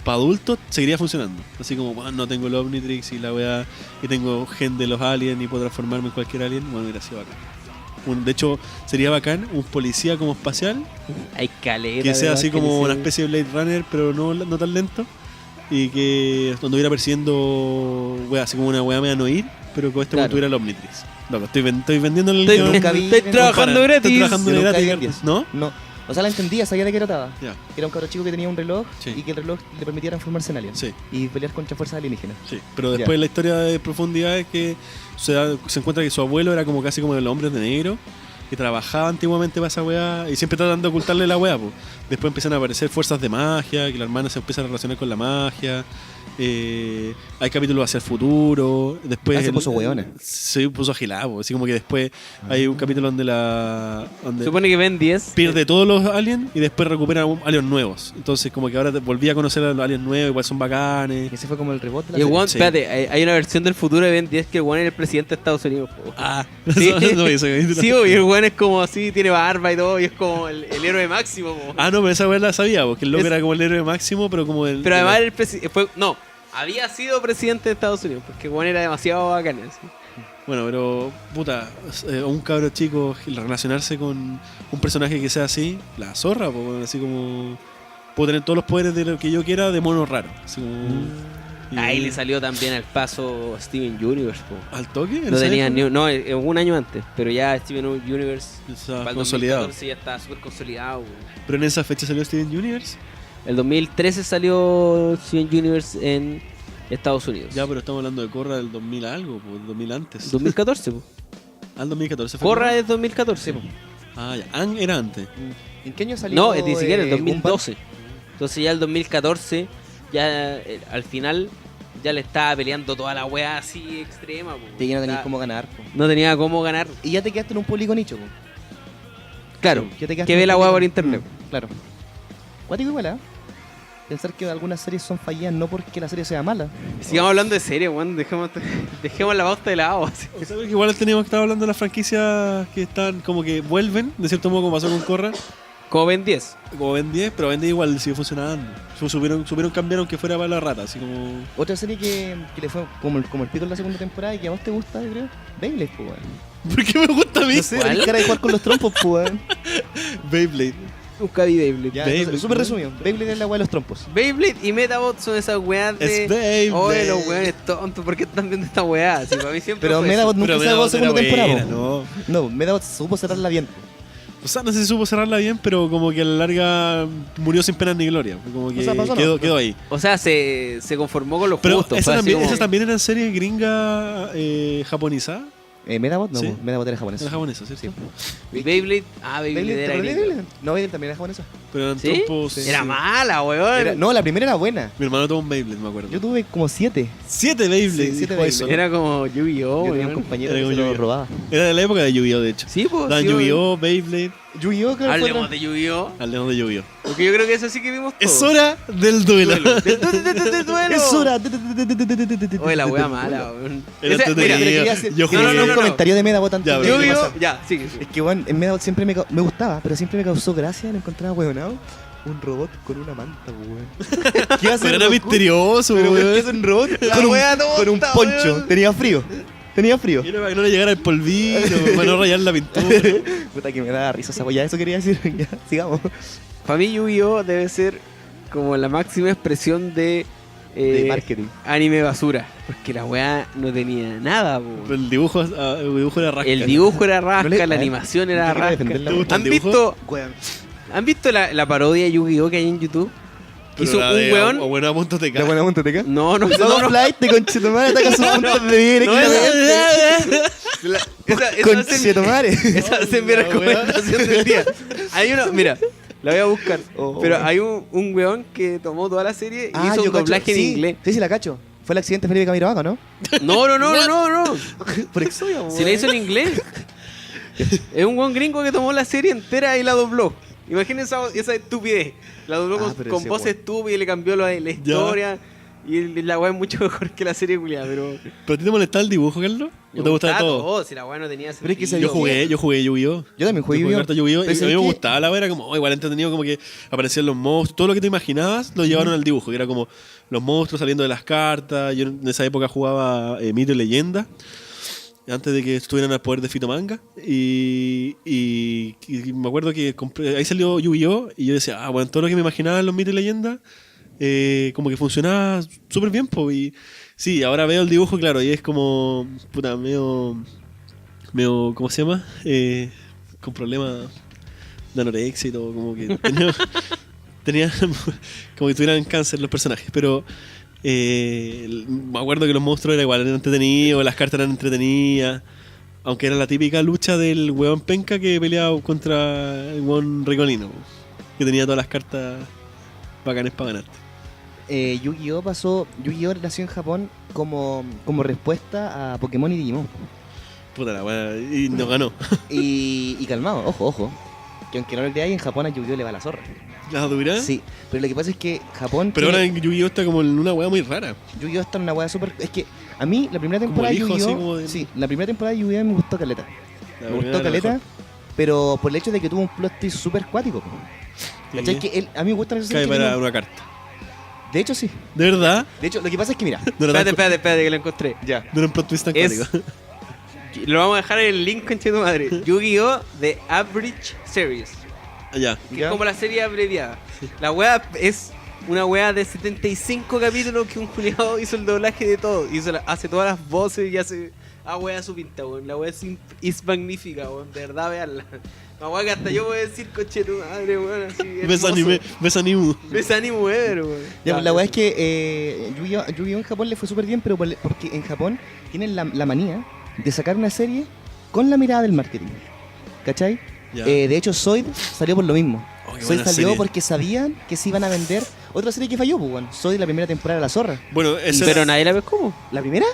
para adultos, seguiría funcionando. Así como, bueno, no tengo el Omnitrix y la weá, y tengo gen de los aliens y puedo transformarme en cualquier alien. Bueno, hubiera sido bacán. De hecho, sería bacán un policía como espacial, Hay caleta. que sea de así weas como que una dicen. especie de Blade Runner, pero no tan lento. y que anduviera persiguiendo wea, así como una wea media no ir, pero con este Claro. tuviera el Omnitrix. Loco, estoy vendiendo el Estoy, guión. nunca vi- estoy trabajando Estoy gratis. trabajando Yo nunca gratis, vi Ben 10. ¿no? No. O sea, la entendía, sabía de qué trataba. Ya, Era un cabro chico que tenía un reloj Sí. y que el reloj le permitía transformarse en alien. sí. Y pelear contra fuerzas alienígenas. Sí, pero después la historia de profundidad es que se encuentra que su abuelo era como casi como el hombre de negro, que trabajaba antiguamente para esa weá y siempre tratando de ocultarle la weá. Po. Después empiezan a aparecer fuerzas de magia, que la hermana se empieza a relacionar con la magia. Hay capítulos hacia el futuro. Después Se puso weona. Se puso agilado. Así como que después hay un capítulo donde Se supone que Ben 10. pierde todos los aliens y después recupera aliens nuevos. Entonces como que ahora volví a conocer a los aliens nuevos, igual son bacanes. Y ese fue como el rebote de la Y el serie. weón, Sí. espérate, hay una versión del futuro de Ben 10 que el weón era el presidente de Estados Unidos. po. Ah, Sí. no, eso, Sí, po, y el weón es como así, tiene barba y todo, y es como el héroe máximo. Po. Ah, no, pero esa weá la sabía, porque el loco Es- era como el héroe máximo, pero como el. Pero además era el presidente. No, había sido presidente de Estados Unidos, porque el weón era demasiado bacán. Así. Bueno, pero, puta, un cabro chico relacionarse con un personaje que sea así, la zorra, pues, bueno, así como. Puedo tener todos los poderes de lo que yo quiera de mono raro. Así como. y- Ahí le salió también al paso Steven Universe. Po. ¿Al toque? ¿En No serio? tenía ni no, un año antes, pero ya Steven Universe Está para el consolidado. 2014 ya está súper consolidado. Po. Pero en esa fecha salió Steven Universe. El 2013 salió Steven Universe en Estados Unidos. Ya, pero estamos hablando de Corra del 2000 algo, pues, 2000 antes. 2014, po. Al 2014 fue. Corra es 2014. po. Ah, ya. Ang era antes. ¿En qué año salió? No, es ni siquiera el Gumball? 2012. Entonces ya el 2014, ya al final, ya le estaba peleando toda la wea así extrema. Po. Sí, que no tenías Está- cómo ganar. Po. no tenía cómo ganar. Y ya te quedaste en un público nicho. Po. Claro, Ya te quedaste que en ve un la wea público- por internet. Claro. Cuático igual, ¿eh? Pensar que algunas series son fallidas no porque la serie sea mala. Sigamos hablando de serie, weón. Dejemos la pauta de lado. Así. O sea, que igual teníamos que estar hablando de las franquicias que están como que vuelven, de cierto modo, como pasó con Corra. Como Ben 10. Como Ben 10, pero Ben 10 igual sigue funcionando. Supieron cambiar aunque fuera para la rata, así como. Otra serie que le fue como el pico en la segunda temporada y que a vos te gusta, yo creo. Beyblade, pues, weón. ¿Por qué me gusta a mí? No sé, ¿Cuál? tenés cara de jugar con los trompos, pues, weón. Beyblade. Nunca vi Beyblade. Ya, Beyblade, entonces, súper ¿no? resumido. Beyblade es la weá de los trompos. Beyblade y Metabot son esas weas de. Es Beyblade. Oye, los weones tontos, ¿por qué están viendo esta wea? Así, para mí siempre Pero fue Medabot eso. nunca Pero se sacó Medabot segunda era temporada, buena, po. no. No, Medabot supo cerrarla bien. O sea, no sé si supo cerrarla bien, pero como que a la larga murió sin pena ni gloria. Como que O sea, pasó, ¿no? quedó ahí. O sea, se conformó con los Pero justos. esas fue así también, como- esas también eran series gringas japonizadas. Medabot no, Sí. po. Medabot era japonesa. Eran japonesas, ¿cierto? Y Beyblade. Ah, Beyblade Beyblade, era ¿te acordás de gringo. Beyblade? No, Beyblade también era japonesa. Pero eran ¿Sí? trompos. Era mala, weón. No, la primera era buena. Mi hermano tuvo un Beyblade, me acuerdo. Yo tuve como 7. 7 Beyblade. Sí, 7 dijo eso. Beyblade. Era como Yu-Gi-Oh, Yo tenía un weón. compañero Era que como se lo Yu-Gi-Oh. robaba. Era de la época de Yu-Gi-Oh, de hecho. Sí, pues. Dan sí, weón. Yu-Gi-Oh, Beyblade. Yu-Gi-Oh, creo que fue Hablemos otra. de Yu-Gi-Oh. Hablemos de Yu-Gi-Oh. Porque yo creo que eso sí que vimos todo. Es hora del duelo. ¡De duelo! Es hora. Oye, la wea mala, weón. Era Esa- entretenido. mira, quería hacer- Yo quería jugué. hacer no, un no. comentario de Medabot antes Ya, de pero- que Yu-Gi-Oh, pasara. ya, sigue. Es que, bueno, en Medabot siempre me gustaba, pero siempre me causó gracia, lo encontraba huevonado. Un robot con una manta, weón. ¿Qué hace Pero era Goku? misterioso, Pero ¿por qué weón. es un robot La con wea con un tonta, poncho? weón. Tenía frío. Tenía frío. Y era para que no le llegara el polvito, para no rayar la pintura. Puta que me da risa esa wea. Eso quería decir. Ya, sigamos. Para mí Yu-Gi-Oh debe ser como la máxima expresión de De marketing. anime basura. Porque la weá no tenía nada, po. El dibujo era rasca. El dibujo era rasca, No le- la a ver, animación yo era quiero rasca. defender la ¿Te gusta el ¿Han dibujo? visto, Weón. ¿Han visto la parodia de Yu-Gi-Oh que hay en YouTube? Que Pero hizo la un de weón. O buena a punto te ¿La cae. buena monta te cae? No, no, No, no. flight de conchetumare ataca sus puntos de vida No, directamente. esa Conchetumare. esa es mi La recomendación del día. Hay una, mira, la voy a buscar. Oh. Pero hay un weón que tomó toda la serie y hizo yo un cacho. doblaje en Sí, inglés. Sí, la cacho. Fue el accidente de Felipe Camiroaga, ¿no? No. Por Exodia, Si la hizo en inglés. Es un buen gringo que tomó la serie entera y la dobló. Imagínense esa estupidez. La dobló Ah, pero con ese voz weón. estúpida y le cambió la historia. Y la weá es mucho mejor que la serie culiada, pero. ¿Pero a ti te molestaba el dibujo, Carlos? ¿O te gustaba todo? Si la weá no tenía sentido. Pero es que se Yo vio- jugué Yu-Gi-Oh! Yo también jugué Yu-Gi-Oh. harto Yu-Gi-Oh! Y Pero a mí me es que- gustaba la verdad, como igual entretenido, como que aparecían los monstruos, todo lo que te imaginabas lo llevaron al dibujo, que era como los monstruos saliendo de las cartas. Yo en esa época jugaba Mito y Leyenda, antes de que estuvieran al poder de Fito Manga. Y me acuerdo que ahí salió Yu-Gi-Oh! Y yo decía, bueno, todo lo que me imaginaba en los Mito y Leyenda como que funcionaba súper bien, po. Y sí, ahora veo el dibujo, claro, y es como, puta, medio, ¿cómo se llama? Con problemas de anorexia y todo, como que tenía como que tuvieran cáncer los personajes, pero me acuerdo que los monstruos eran entretenidos, las cartas eran entretenidas, aunque era la típica lucha del weón penca que peleaba contra el weón ricolino, que tenía todas las cartas bacanes para ganar. Yu-Gi-Oh nació en Japón como respuesta a Pokémon y Digimon. Puta la weá, y nos ganó. Y calmado, ojo, que aunque no lo creáis, en Japón a Yu-Gi-Oh le va la zorra. ¿La dura? Sí, pero lo que pasa es que Japón... Pero ahora Yu-Gi-Oh está como en una weá muy rara. Yu-Gi-Oh está en una weá súper... Es que a mí la primera temporada de el hijo, así como Yu-Gi-Oh... de- Sí, la primera temporada de Yu-Gi-Oh me gustó caleta. La Me primera gustó era caleta, mejor. pero por el hecho de que tuvo un plot twist súper cuático. Po. Sí. ¿Cachai? Que a mí me gustan esos Cae series que para tienen- una carta. De hecho, sí. ¿De verdad? De hecho, lo que pasa es que, mira... No era, Espérate, tan- que lo encontré. Ya. no era un plot twist tan Es- cuático. Lo vamos a dejar en el link, conche tu madre. Yu-Gi-Oh! The Average Series. Ya. Que ¿Ya? es como la serie abreviada. La wea es una wea de 75 capítulos que un culiado hizo el doblaje de todo. Hace todas las voces y hace a wea su pinta, weón. La wea es magnífica, weón. De verdad, veanla. La wea que hasta yo puedo decir, coche tu madre, weón. Así, Ves anime, ves anime. Ves anime, weón. Ya, pues, la weá es que Yu-Gi-Oh en Japón le fue súper bien, pero porque en Japón tienen la manía de sacar una serie con la mirada del marketing. ¿Cachai? Ya. De hecho, Zoid salió por lo mismo. Oh, qué Zoid buena salió serie. porque sabían que se iban a vender otra serie que falló, pues, bueno. Zoid la primera temporada de La Zorra. Bueno, esa Pero nadie la ves como. ¿La primera?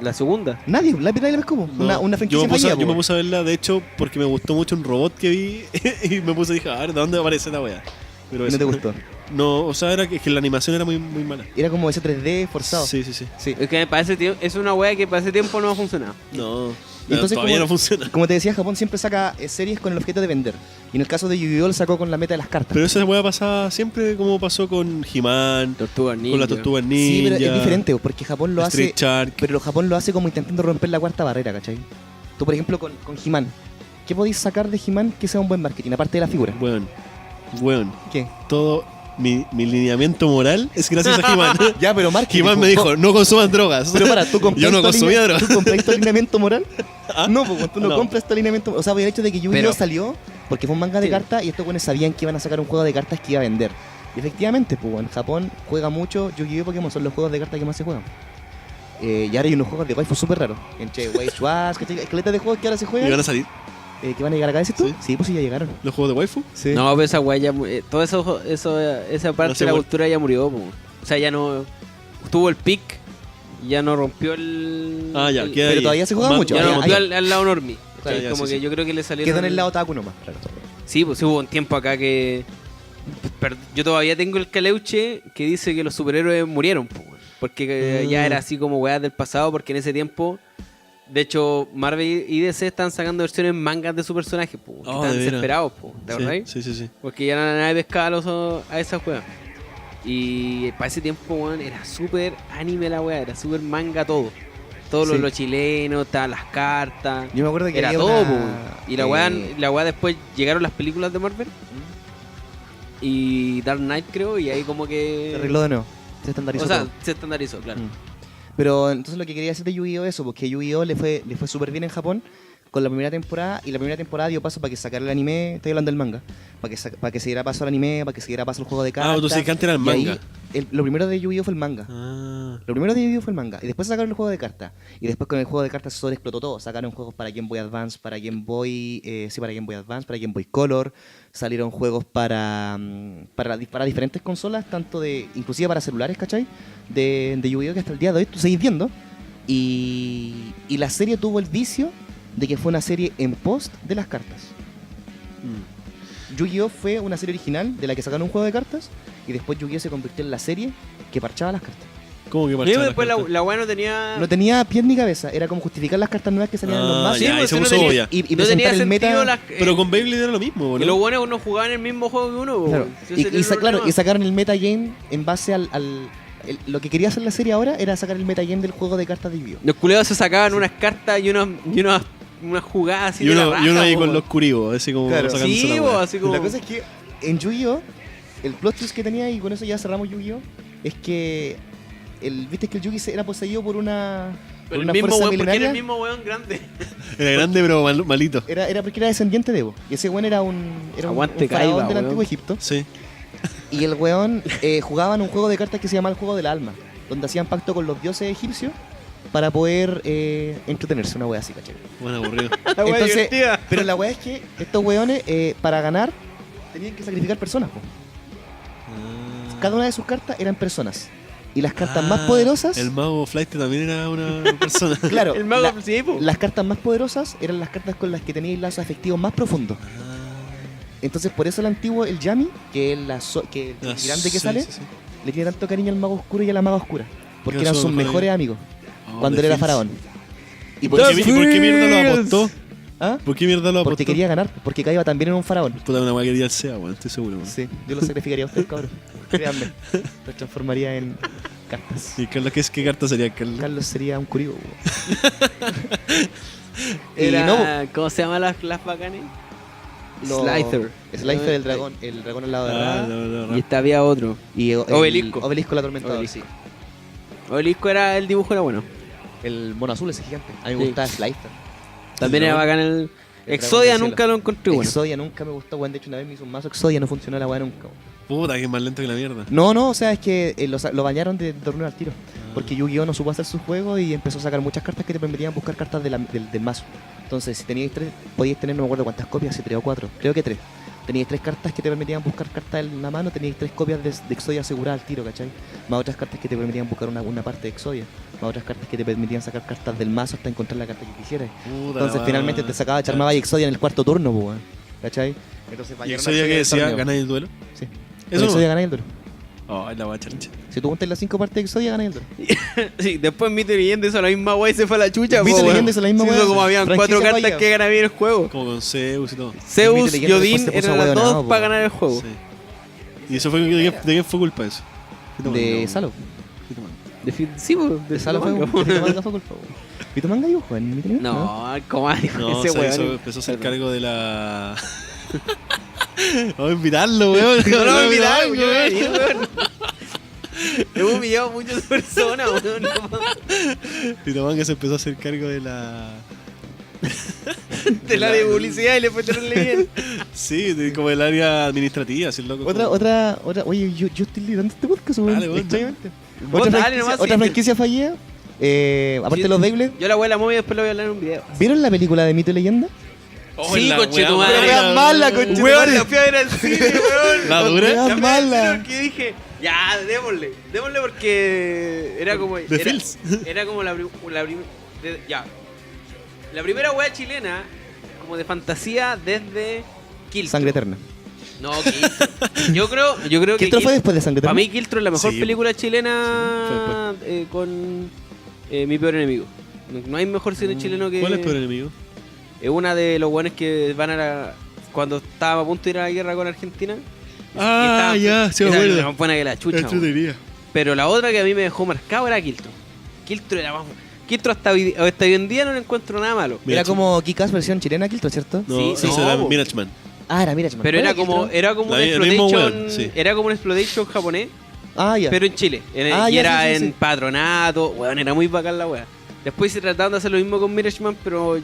La segunda. Nadie la ves como. No, Una franquicia yo me puse, fallida, yo me po. puse a verla, de hecho, porque me gustó mucho un robot que vi y me puse a decir, a ver, ¿de dónde aparece la weá? Pero Y no eso. te gustó. No, o sea, era que la animación era muy, muy mala. Era como ese 3D forzado. Sí, sí, sí. Sí. Es que para ese tiempo, es una wea que para ese tiempo no ha funcionado. No, Y entonces, todavía como- no funciona. Como te decía, Japón siempre saca series con el objeto de vender. Y en el caso de Yu-Gi-Oh lo sacó con la meta de las cartas. Pero esa weá pasaba siempre como pasó con He-Man, Tortuga Ninja. con las tortugas ninja. Sí, pero es diferente, porque Japón lo Street hace... Shark. Pero Japón lo hace como intentando romper la cuarta barrera, ¿cachai? Tú, por ejemplo, con He-Man. ¿Qué podéis sacar de He-Man que sea un buen marketing, aparte de la figura? Weón, ¿Qué? todo mi lineamiento moral es gracias a He-Man. Ya, pero marketing. He-Man me dijo, no consuman drogas. Pero para, ¿tú compras Yo no consumía drogas. ¿Tú compras tu alineamiento moral? ¿Ah? No, pues tú no, No. compras tu alineamiento. O sea, por el hecho de que Yu-Gi-Oh Pero- salió porque fue un manga de Sí. cartas y estos buenos sabían que iban a sacar un juego de cartas que iba a vender. Y efectivamente, pues en Japón juega mucho Yu-Gi-Oh y Pokémon, son los juegos de cartas que más se juegan. Y ahora hay unos juegos de waifu súper raros. Entre Waifuas, esqueletas de juegos que ahora se ¿Y juegan. van a salir Que van a llegar acá, ¿decís tú? Sí. Sí, pues sí, ya llegaron. los juegos de waifu? Sí. No, pero esa weá ya. Todo esa parte No sé, de la weón. cultura ya murió, po. O sea, ya no. Tuvo el pic, ya no rompió el. Ah, ya, el- queda pero ahí. todavía se juega Más- mucho. Ya no Ahí- rompió ahí- al lado normie. Claro, ya, como sí, que sí. yo creo que le salieron. Quedó en el lado Taku nomás, claro. Sí, pues hubo un tiempo acá que. Yo todavía tengo el caleuche que dice que los superhéroes murieron, po, weón. Porque ya era así como weas del pasado, porque en ese tiempo. De hecho, Marvel y DC están sacando versiones mangas de sus personajes, po, que Oh, están de veras. desesperados, po, ¿te acordás? Sí, sí, sí. Porque ya nadie pescaba a esa wea. Y para ese tiempo, weón, era súper anime la wea, era súper manga todo. Todo Sí. lo chileno, estaban las cartas. Yo me acuerdo que Era había todo, una, po, weón. Y la wea después llegaron las películas de Marvel. Y Dark Knight, creo, y ahí como que. se arregló de nuevo. Se estandarizó O sea, todo. se estandarizó, claro. Pero entonces lo que quería decir de Yu-Gi-Oh eso, porque Yu-Gi-Oh le fue súper bien en Japón con la primera temporada, y la primera temporada dio paso para que sacara el anime, estoy hablando del manga, para que se diera paso al anime, para que se diera paso al juego de cartas. tú dices que antes era el y ahí manga. lo primero de Yu-Gi-Oh fue el manga. Ah. Lo primero de Yu-Gi-Oh fue el manga, y después sacaron el juego de cartas. Y después con el juego de cartas se explotó todo. Sacaron juegos para Game Boy Advance, para Game Boy, para Game Boy Advance, para Game Boy Color. Salieron juegos para diferentes consolas, tanto de, inclusive para celulares, ¿cachai? De Yu-Gi-Oh que hasta el día de hoy tú seguís viendo. Y la serie tuvo el vicio de que fue una serie en post de las cartas. Yu-Gi-Oh fue una serie original de la que sacaron un juego de cartas, y después Yu-Gi-Oh se convirtió en la serie que parchaba las cartas. ¿Cómo que Y parchaba después las cartas? la wea no tenía. No tenía pies ni cabeza, era como justificar las cartas nuevas que salían en los Ah, mazos Sí, ya, pues, y se no puso tenía- obvia. y no tenía presentar el sentido meta. las. Pero con Beyblade era lo mismo, Que ¿no? los buenos no jugaban el mismo juego que uno, Claro. po. Ese era el Claro, problema. y sacaron el metagame en base lo que quería hacer la serie ahora era sacar el metagame del juego de cartas de Yu-Gi-Oh. Los culeados se sacaban unas cartas y unas jugadas así Y de la uno raja, ahí po, con po. los curibos, así como Claro. sacándose Sí, la po, weá. así como. La cosa es que en Yu-Gi-Oh el plot twist que tenía, y con eso ya cerramos Yu-Gi-Oh, es que viste que el Yugi era poseído por una Pero el una mismo fuerza weón, porque era milenaria. el mismo weón grande. Era grande, pero malito. Era porque era descendiente de Evo. Y ese weón era un Aguante, un faraón Kaiba, del weón. antiguo Egipto. Sí. Y el weón jugaban un juego de cartas que se llama el juego del alma, donde hacían pacto con los dioses egipcios para poder entretenerse, una wea así, ¿cachai? Bueno, aburrido. La wea Entonces, divertida. pero la wea es que estos weones, para ganar, tenían que sacrificar personas, po. Cada una de sus cartas eran personas. Y las cartas más poderosas... El mago Flight también era una persona. Claro, El mago, sí, po. las cartas más poderosas eran las cartas con las que teníais lazos afectivos más profundos. Entonces, por eso el antiguo, el Yami, que es el grande que Sí, sale, sí, sí. le tiene tanto cariño al mago oscuro y a la maga oscura. Porque Que eran son sus mejores mejores amigos Oh, cuando The él era Fields. faraón. ¿Y por qué mierda lo apostó? ¿Ah? ¿Por qué mierda lo apostó? Porque quería ganar, porque Kaiba también era un faraón. Puta, una weá quería el SEA, weón, estoy seguro, weón. Sí, yo lo sacrificaría a usted, cabrón. Créanme. Lo transformaría en cartas. ¿Y Carlos qué carta sería, Carlos? Carlos sería un curio. Y Era, no, ¿cómo se llaman las bacanes? lo- Slicer. Slicer, el dragón al lado de Ra. Y esta había otro. Y Obelisco. Obelisco el atormentador, Obelisco. sí. Obelisco era, el dibujo era bueno. El mono azul ese gigante. A mí me Sí. gustaba Slicer. También era bacán el... El Exodia dragón del nunca lo encontré bueno. Exodia nunca me gustó, weón. De hecho, una vez me hizo un mazo Exodia, no funcionó la weá nunca. Weón. Puta, que es más lento que la mierda. No, o sea, es que lo bañaron de torneo al tiro. Porque Yu-Gi-Oh no supo hacer su juego y empezó a sacar muchas cartas que te permitían buscar cartas del mazo. Entonces, si teníais 3, podíais tener, no me acuerdo cuántas copias, si 3 o 4. Creo que 3. Teníais 3 cartas que te permitían buscar cartas en la mano, teníais 3 copias de Exodia aseguradas al tiro, ¿cachai? Más otras cartas que te permitían buscar una parte de Exodia. Más otras cartas que te permitían sacar cartas del mazo hasta encontrar la carta que quisieras. Puta, Entonces, weón. finalmente te sacaba Charmaba y Exodia en el cuarto turno, pues, weón. ¿Cachai? Entonces, ¿Y bañaron Exodia al que del decía, torneo. ganáis el duelo? Sí. Eso Exodia no. ganáis el duelo. Oh, es la weá charcha. Si tú juntas las 5 partes de Exodia, ganáis el duelo. Sí, después Mito y Leyenda hizo la misma wey y se fue a la chucha. Mito po, y weón. Leyenda hizo la misma Sí, weá. hizo como habían 4 Franquicia cartas fallida. que ganan bien el juego. Como con Zeus y todo. Zeus Mito y y Leyenda Odín después se puso eran las ahueonado, dos po. para ganar el juego. Sí. ¿Y eso fue de quién fue culpa eso? De Salo. Sí, po, De Salo fue Manga, po. Vito Manga fue culpa. ¿Vito Manga dibujó en Mito y Leyenda? No, ¿cómo dijo No, ese o sea, weón? eso empezó a hacer cargo de la... Vamos a invitarlo, weón. No lo voy a olvidar, mirar, weón. Hemos humillado a muchas personas, weón. Tito Manga se empezó a hacer cargo de la... De la de publicidad y le fue terrible bien. Sí, como del área administrativa, así el loco. Otra. Oye, yo estoy liderando este podcast, weón. Dale, weón. Extrañamente. Vos Otra dale franquicia, nomás, otra sí. franquicia fallida. Aparte de los Beyblade. Yo la voy a la movie y después la voy a hablar en un video. ¿Vieron la película de Mito y Leyenda? Oh, Sí, la conchetumadre. weá Pero weá mala, conchetumadre. Weón, la fui a ver al cine, weón. ¿La dura? weá La fui a ver al mala. cine porque dije, ya, démosle porque era como... The Fields. Era como la primera weá chilena como de fantasía desde Kiltro. Sangre Eterna. No, Kiltro. Yo creo que ¿Qué fue después de Sangre para Eterna? mí Kiltro es la mejor Sí. película Sí, chilena con Mi Peor Enemigo. No hay mejor cine chileno que... ¿Cuál es peor enemigo? Es una de los buenos que van a la... Cuando estaba a punto de ir a la guerra con Argentina. Ah, Y ya, sí me esa acuerdo. era más buena que la chucha. weón. Entretenida. Pero la otra que a mí me dejó marcado era Kiltro. Kiltro era más... Kiltro hasta hoy en día no le encuentro nada malo. Mira, Era como Kick-Ass versión chilena, Kiltro, ¿cierto? No, Sí, ese no, era po. Mirachman. Ah, era, mira, Pero era como un El mismo exploitation... weón, sí. Era como un exploitation japonés, Ah, ya. pero en Chile. Ah, y ya, era sí, sí, en sí. patronato. Weón, era muy bacán la wea. Después se trataron de hacer lo mismo con Mirachman, pero...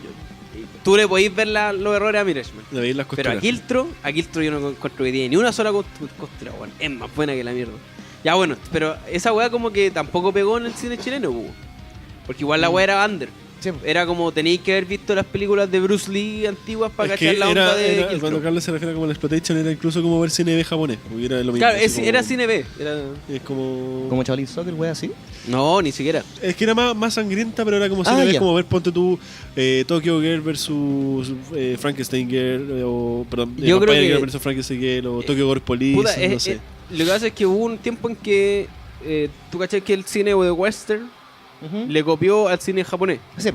Tú le podéis ver los errores a Mirachman. De veis las Pero costuras. a Kiltro yo no encuentro que tiene ni una sola costura, weón. Es más buena que la mierda. Ya bueno, pero esa weá como que tampoco pegó en el cine chileno, weón. Porque igual la weá era under. Sí. Era como tenéis que haber visto las películas de Bruce Lee antiguas para Es que cachar la onda de Kiltro. cuando Carlos se refiere como al exploitation, era incluso como ver cine B japonés. Porque era lo mismo. Claro, así como- era cine B. Es como... Como Chavalín Soccer, wea, así. No, ni siquiera. Es que era más sangrienta, pero era como Ah, cine B, ya. como ver, ponte tú, Tokyo Girl versus Frankenstein Girl, o perdón, Yo creo Vampire que- Girl versus Frankenstein Girl, o Tokyo Gore Police, Puta, no sé. lo que pasa es que hubo un tiempo en que tú cachai que el cine de western le copió al cine japonés. Sí.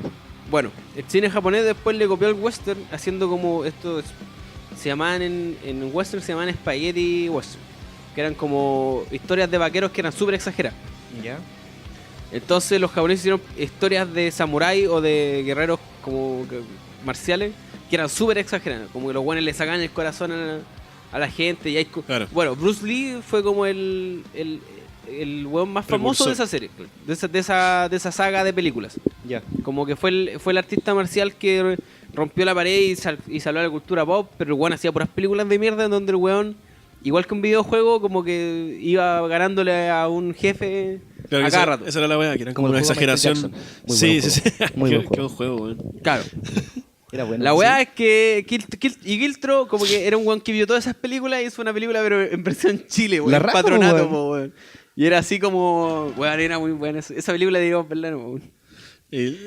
Bueno, el cine japonés después le copió al western haciendo como estos se llamaban en western se llamaban spaghetti western, que eran como historias de vaqueros que eran súper exageradas. Ya. Entonces los japoneses hicieron historias de samurái o de guerreros como marciales que eran súper exageradas, como que los buenos le sacaban el corazón a la gente. Y hay Claro. Bueno, Bruce Lee fue como el weón más famoso Precursor. de esa serie, de esa saga de películas. Ya. Como que fue el artista marcial que rompió la pared y salvó la cultura pop, pero el weón hacía puras películas de mierda en donde el weón, igual que un videojuego, como que iba ganándole a un jefe Claro a que cada esa, rato. esa era la weá, que era como Como una el juego de Michael exageración. Jackson. Muy Sí, buen sí, sí. juego. Muy Qué buen qué buen juego, weón. Claro. Era bueno. La sí. weá es que Giltro como que era un weón que vio todas esas películas y hizo una película pero en versión Chile, weón. La en raja, Patronato, weón. po, weón. Y era así como, weón, era muy buena. Esa película deberíamos verla, ¿no? Weón.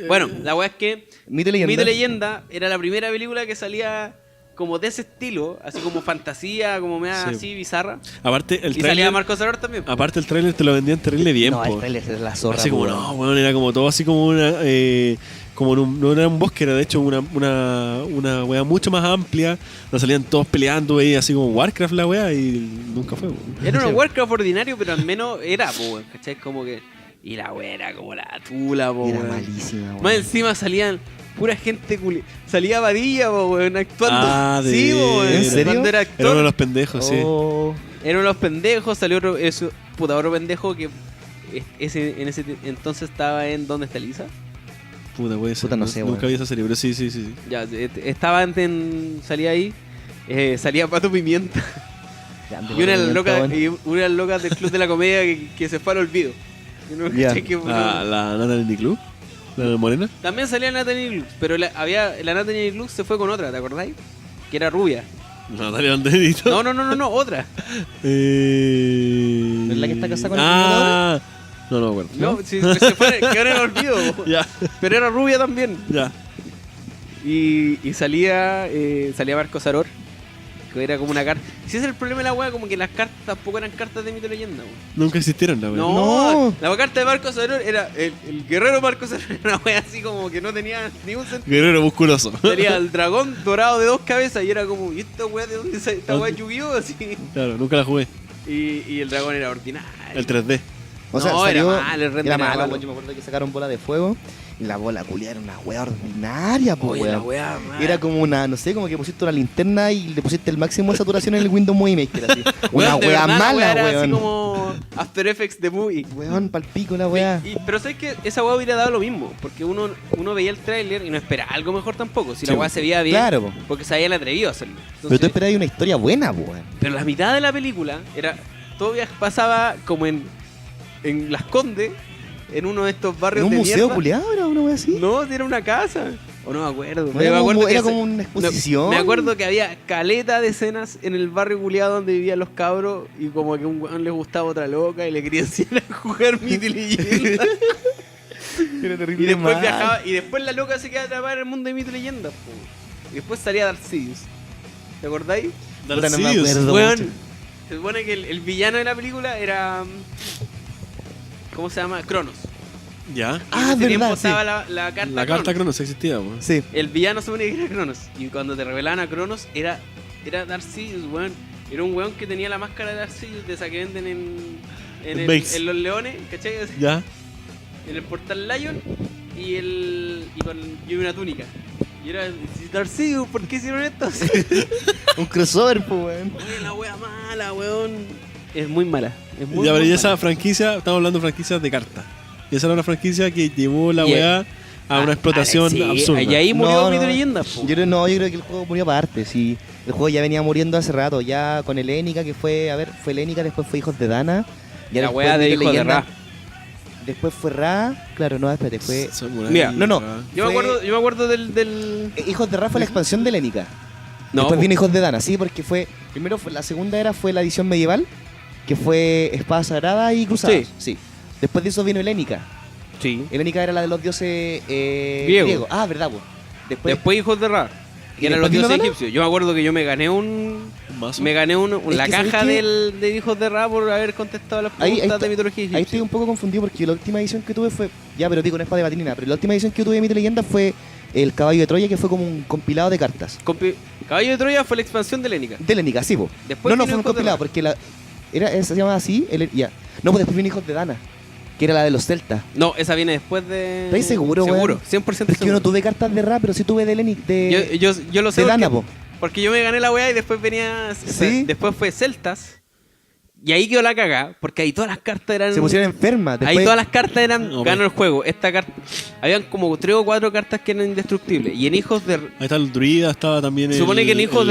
Bueno, la weá es que Mito y Leyenda. Mito y Leyenda era la primera película que salía como de ese estilo, así como fantasía, como media Sí. así bizarra. Aparte, el Y salía trailer. Marcos Aror también. Aparte, el trailer te lo vendían terrible bien, No, po. el trailer es la zorra. Así como, weón. no, weón, era como todo así como una. Como no era un bosque, era de hecho una weá mucho más amplia. Nos salían todos peleando, ahí así como Warcraft la weá, y nunca fue, weón. Era un Sí. Warcraft ordinario, pero al menos era, po, weón, ¿cachai? Como que... Y la weá era como la tula, po, Era weón. malísima, weón. Más encima salían pura gente salía Badilla, po, weón, actuando. Ah, de sí, po, weón. ¿En serio? Cuando era Era uno de actor. los pendejos, sí. Oh. Era uno de los pendejos, salió otro, otro pendejo que en ese entonces estaba en ¿Dónde está Lisa? Puta, puede ser. Puta, no sé, Nunca weón. vi esa serie, pero sí, sí, sí. Ya, estaba antes salía ahí, salía Pato Pimienta. Grande, Y una de las weón, locas, weón. y una de las locas del Club de la Comedia que se fue al olvido. Y no, Ya. ¿cachai? Que, La Natalie Club, la morena. también salía Natalie Glux, pero la Natalie Glux se fue con otra, ¿te acordáis? Que era rubia. Natalia Banderito. No, otra. ¿No es la que está casada con el Ah, no, no me acuerdo. No, sí, se fue, quedó en el olvido. po. Ya, Pero era rubia también. ya. Y salía Marcos Aror, que era como una carta. Si ese es el problema de la wea, como que las cartas tampoco eran cartas de Mito y Leyenda, weón. Nunca existieron la weá. No, No. la carta de Marcos Aror era el guerrero Marcos Aror, era una wea así como que no tenía ningún sentido. Guerrero musculoso. Sería el dragón dorado de 2 cabezas y era como, ¿y esta wea de dónde sale? Esta wea Yu-Gi-Oh! Así. Claro, nunca la jugué. Y el dragón era ordinario. El 3D. O sea, No, salió, era mal, el render era era malo, malo. weón. Yo me acuerdo que sacaron bola de fuego y la bola culia era una wea ordinaria, po, Oye, la weón. wea, man. Era como una, no sé, como que pusiste una linterna y le pusiste el máximo de saturación en el Windows Movie Maker, así. Una Weón, de wea verdad, la mala, era así weón. como After Effects de movie. Weón, palpico la wea. Pero sabes que esa weá hubiera dado lo mismo, porque uno veía el tráiler y no esperaba algo mejor tampoco. Si Sí, la weá se veía bien, claro, po. porque se habían atrevido a hacerlo. Pero Entonces, tú esperabas una historia buena, po, weón. pero la mitad de la película era todo pasaba como en Las Condes, en uno de estos ¿En barrios un de museo mierda. culiado era una wea así? No, era una casa. O no me acuerdo. No, era me como- acuerdo que era como una exposición. Me acuerdo que había caleta de escenas en el barrio culiado donde vivían los cabros y como que a un weón le gustaba otra loca y le quería enseñar a jugar Mito y Leyenda. Era terrible Y después mal. viajaba, y después la loca se queda atrapada en el mundo de Mito y Leyendas, po. Y después salía Darth Sidious. ¿Te acordáis? Puta, no me Darcidius. acuerdo. Weón, mucho. se supone que el villano de la película era. ¿Cómo se llama? Cronos. Ya. Y Ah, en ese verdad, tiempo sí. estaba la carta La carta Cronos. Cronos existía, weón. Sí. El villano se supone que era Cronos. Y cuando te revelaban a Cronos, era Darth Sidious, weón. Era un weón que tenía la máscara de Darth Sidious, de esa que venden En Bakes. en Los Leones, ¿cachai? Ya. En el Portal Lion y una túnica. Y era Darth Sidious, ¿por qué hicieron esto? Un crossover, po, weón. Oye, la wea mala, weón. Es muy mala. Es muy, Ya, pero muy y esa mala. franquicia, estamos hablando de franquicias de cartas. Y esa era una franquicia que llevó la Y- weá a una explotación sí, absurda. Y ahí murió No, Mito y no. Leyenda, po. Yo creo que el juego murió aparte, sí. El juego ya venía muriendo hace rato, ya con Helénica, que fue Helénica, después fue Hijos de Dana. Y La después wea de Mito y Hijo de Leyenda. Ra. Después fue Ra, claro, no, espérate, fue... Samurai, Mira, no. weá. Yo Fue- me acuerdo del... Hijos de Ra fue la expansión de Helénica. No, Después po. vino Hijos de Dana, sí, porque la segunda era fue la edición medieval, que fue Espada Sagrada y Cruzadas. Sí. Después de eso vino Helénica. Sí. Helénica era la de los dioses Griegos. griegos. Ah, verdad, pues. Después Hijos de Ra. ¿Y Que eran después los dioses vino Dana? egipcios. Yo me acuerdo que yo me gané ¿Un mazo? la que, caja ¿sabes qué? de Hijos de Ra por haber contestado las Ahí preguntas está- de mitología Ahí estoy egipcia. un poco confundido porque la última edición que tuve fue. Ya, pero digo, no es para debatir ni nada. Pero la última edición que tuve de Mito y Leyenda fue El Caballo de Troya, que fue como un compilado de cartas. Caballo de Troya fue la expansión de Helénica. De Helénica, sí, po. Después No, vino fue un Hijos de compilado Ra. porque se llamaba así. Ya. No, pues después vino Hijos de Dana, que era la de los celtas. No, esa viene después de... ¿Estáis seguro, Seguro, weón? 100% Es que yo no seguro. tuve cartas de Ra, pero sí tuve de Helénica. Yo lo sé de Dana, porque, po. Porque yo me gané la weá y después venía. ¿Sí? Después fue Celtas. Y ahí quedó la cagada, porque ahí todas las cartas eran. Se pusieron enfermas. Ahí todas las cartas eran. No, Ganó el juego. Esta carta. Habían como 3 o 4 cartas que eran indestructibles. Y en Hijos de. Ahí está el druida, estaba también Se supone que en Hijos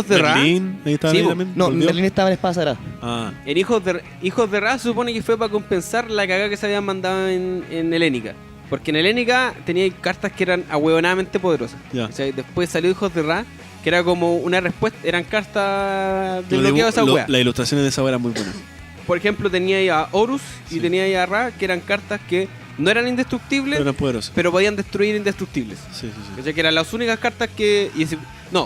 de Ra. Merlín, ahí estaba Sí, ahí po. también. No, volvió. Merlín estaba en espada sagrada. Ah, En Hijos de Ra se supone que fue para compensar la cagada que se habían mandado en Helénica. Porque en Helénica tenía cartas que eran ahueonadamente poderosas. ya. O sea, después salió Hijos de Ra, que era como una respuesta. Eran cartas de Lo bloqueo de esa dibu- wea. Las ilustraciones de esa wea eran muy buenas. Por ejemplo, tenía ahí a Horus y Sí. tenía ahí a Ra, que eran cartas que no eran indestructibles, Pero eran poderosas. pero podían destruir indestructibles. Sí, sí, sí. O sea, que eran las únicas cartas que.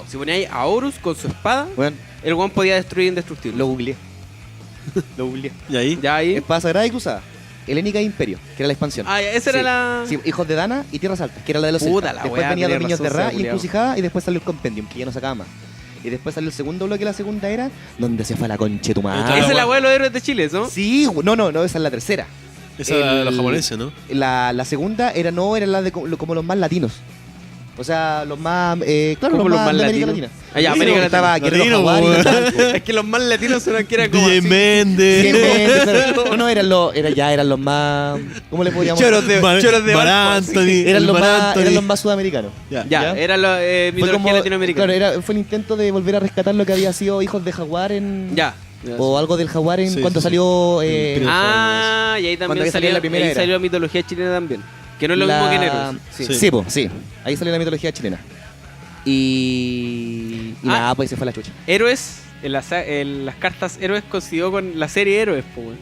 Si ponía ahí a Horus con su espada, Bueno, el one podía destruir indestructibles. lo googleé. Lo googleé. Y ahí, Ya ahí. Espada sagrada y cruzada. Helénica e Imperio, que era la expansión. Ah, ya, esa era Sí. la. Sí, Hijos de Dana y Tierras Altas, que era la de los Puta celtas. la Después weá, venían los tenía niños de razón, Ra ese y culiao. Encrucijada y después salió el Compendium, que ya no sacaba más. Y después salió el segundo bloque, la segunda era, donde se fue a la conche tu madre. Esa Esa es la la weá de los héroes de Chile, ¿no? Sí, no, esa es la tercera. esa era los el- japoneses, ¿no? La segunda era la de como los más latinos. O sea, los más. Claro, ¿Cómo los más de América latinos? Latina. Ah, ya, Sí, América estaba Latina. Guerrero Latino, Jaguar y weón. tal. Es que los más latinos eran que eran como. DJ así. Méndez. No, eran los más. ¿Cómo le podríamos Choros de Mar barco, Anthony. sí. eran los Mar más, Anthony. eran los más sudamericanos. Ya. Ya, era la Fue mitología como- latinoamericana. Claro, fue el intento de volver a rescatar lo que había sido Hijos de Jaguar en. Ya. O algo del Jaguar en Sí, cuando sí, salió. El Ah, y ahí Cuando también había salido salió la primera ahí era. salió la mitología chilena también. Que no es lo mismo que en héroes. Sí. Sí. Sí, sí. Ahí salió la mitología chilena. Y nada, pues se fue la chucha. Héroes, en las cartas Héroes coincidió con la serie Héroes, po, weón.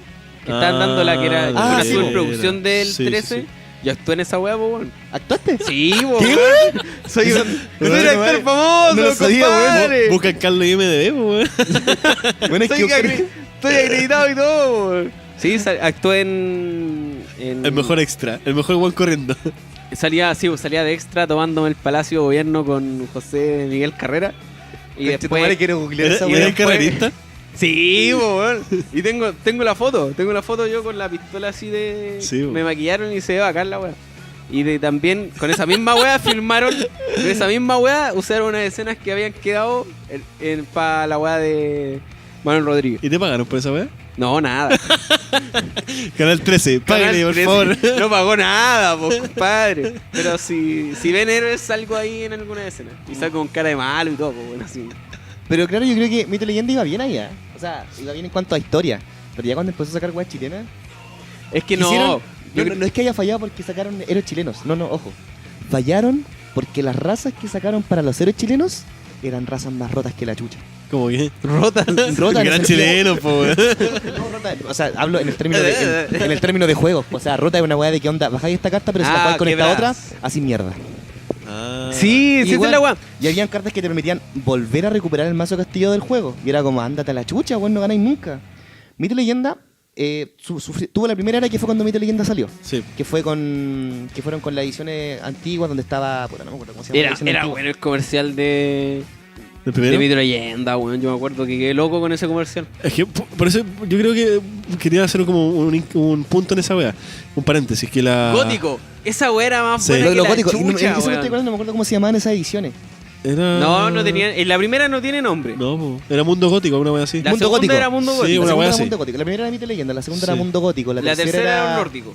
Que estaban dando la que era Ah, una sí, superproducción del sí, 13. sí, sí. Yo actué en esa weá, po, weón. ¿Actuaste? Sí, po, ¿Qué, weón. Soy un actor famoso, No lo sabía, compadre. Busca en Carlos IMDB, weón. Bueno, es Soy que. Estoy acreditado y todo, weón. Sí, actué en El mejor extra, el mejor buen corriendo. salía de extra tomándome el Palacio Gobierno con José Miguel Carrera. Y después. quiero googlear esa ¿Y weá. eres carrerista? Sí, po, weón. Y tengo la foto. Tengo la foto yo con la pistola así de. Sí, po. Me maquillaron y se ve bacán la weá. Y también con esa misma weá filmaron. Con esa misma weá usaron unas escenas que habían quedado para la weá de Manuel Rodríguez. ¿Y te pagaron por esa weá? No, nada. Canal 13, págale, por Canal 13 favor. No pagó nada, po, compadre. Pero si ven héroes, salgo ahí en alguna escena. Y salgo con cara de malo y todo, po, bueno, así. Pero claro, yo creo que Mito y Leyenda iba bien allá. O sea, iba bien en cuanto a historia. Pero ya cuando empezó a sacar weas chilenas. Es que no. hicieron- yo no, creo- no es que haya fallado porque sacaron héroes chilenos. No, ojo. Fallaron porque las razas que sacaron para los héroes chilenos eran razas más rotas que la chucha. Como que. Rotas. Rotas en Gran el sentido- chileno, po, weón. No, rota, o sea, hablo en el término en el término de juego. O sea, rota es una weá de qué onda. Bajáis esta carta, pero si la Ah, jugáis con esta quebrás. otra, así mierda. Ah. Sí, sí, esa es la weá. Y habían cartas que te permitían volver a recuperar el mazo castillo del juego. Y era como, ándate a la chucha, weón, no ganáis nunca. Mito y Leyenda tuvo la primera era que fue cuando Mito y Leyenda salió. Sí. Que fueron con las ediciones antiguas donde estaba. Puta, no me acuerdo cómo se llama. la edición Era antigua. bueno el comercial de ¿El primero? Mito y Leyenda, weón. Yo me acuerdo que quedé loco con ese comercial. Es que por eso yo creo que quería hacer como un punto en esa wea. Un paréntesis, que la... Gótico. Esa weá era más Sí. buena Lo que de los la góticos. Y chucha, eso me weón. estoy acordando, no me acuerdo cómo se llamaban esas ediciones. Era... No tenía. En la primera no tiene nombre. No, po. Era Mundo Gótico, una wea así. La Mundo segunda Gótico. era Mundo Sí, Gótico. La una segunda wea era así. Mundo Gótico. La primera era Mito y Leyenda, la segunda Sí. era Mundo Gótico. La La tercera era un era. nórdico.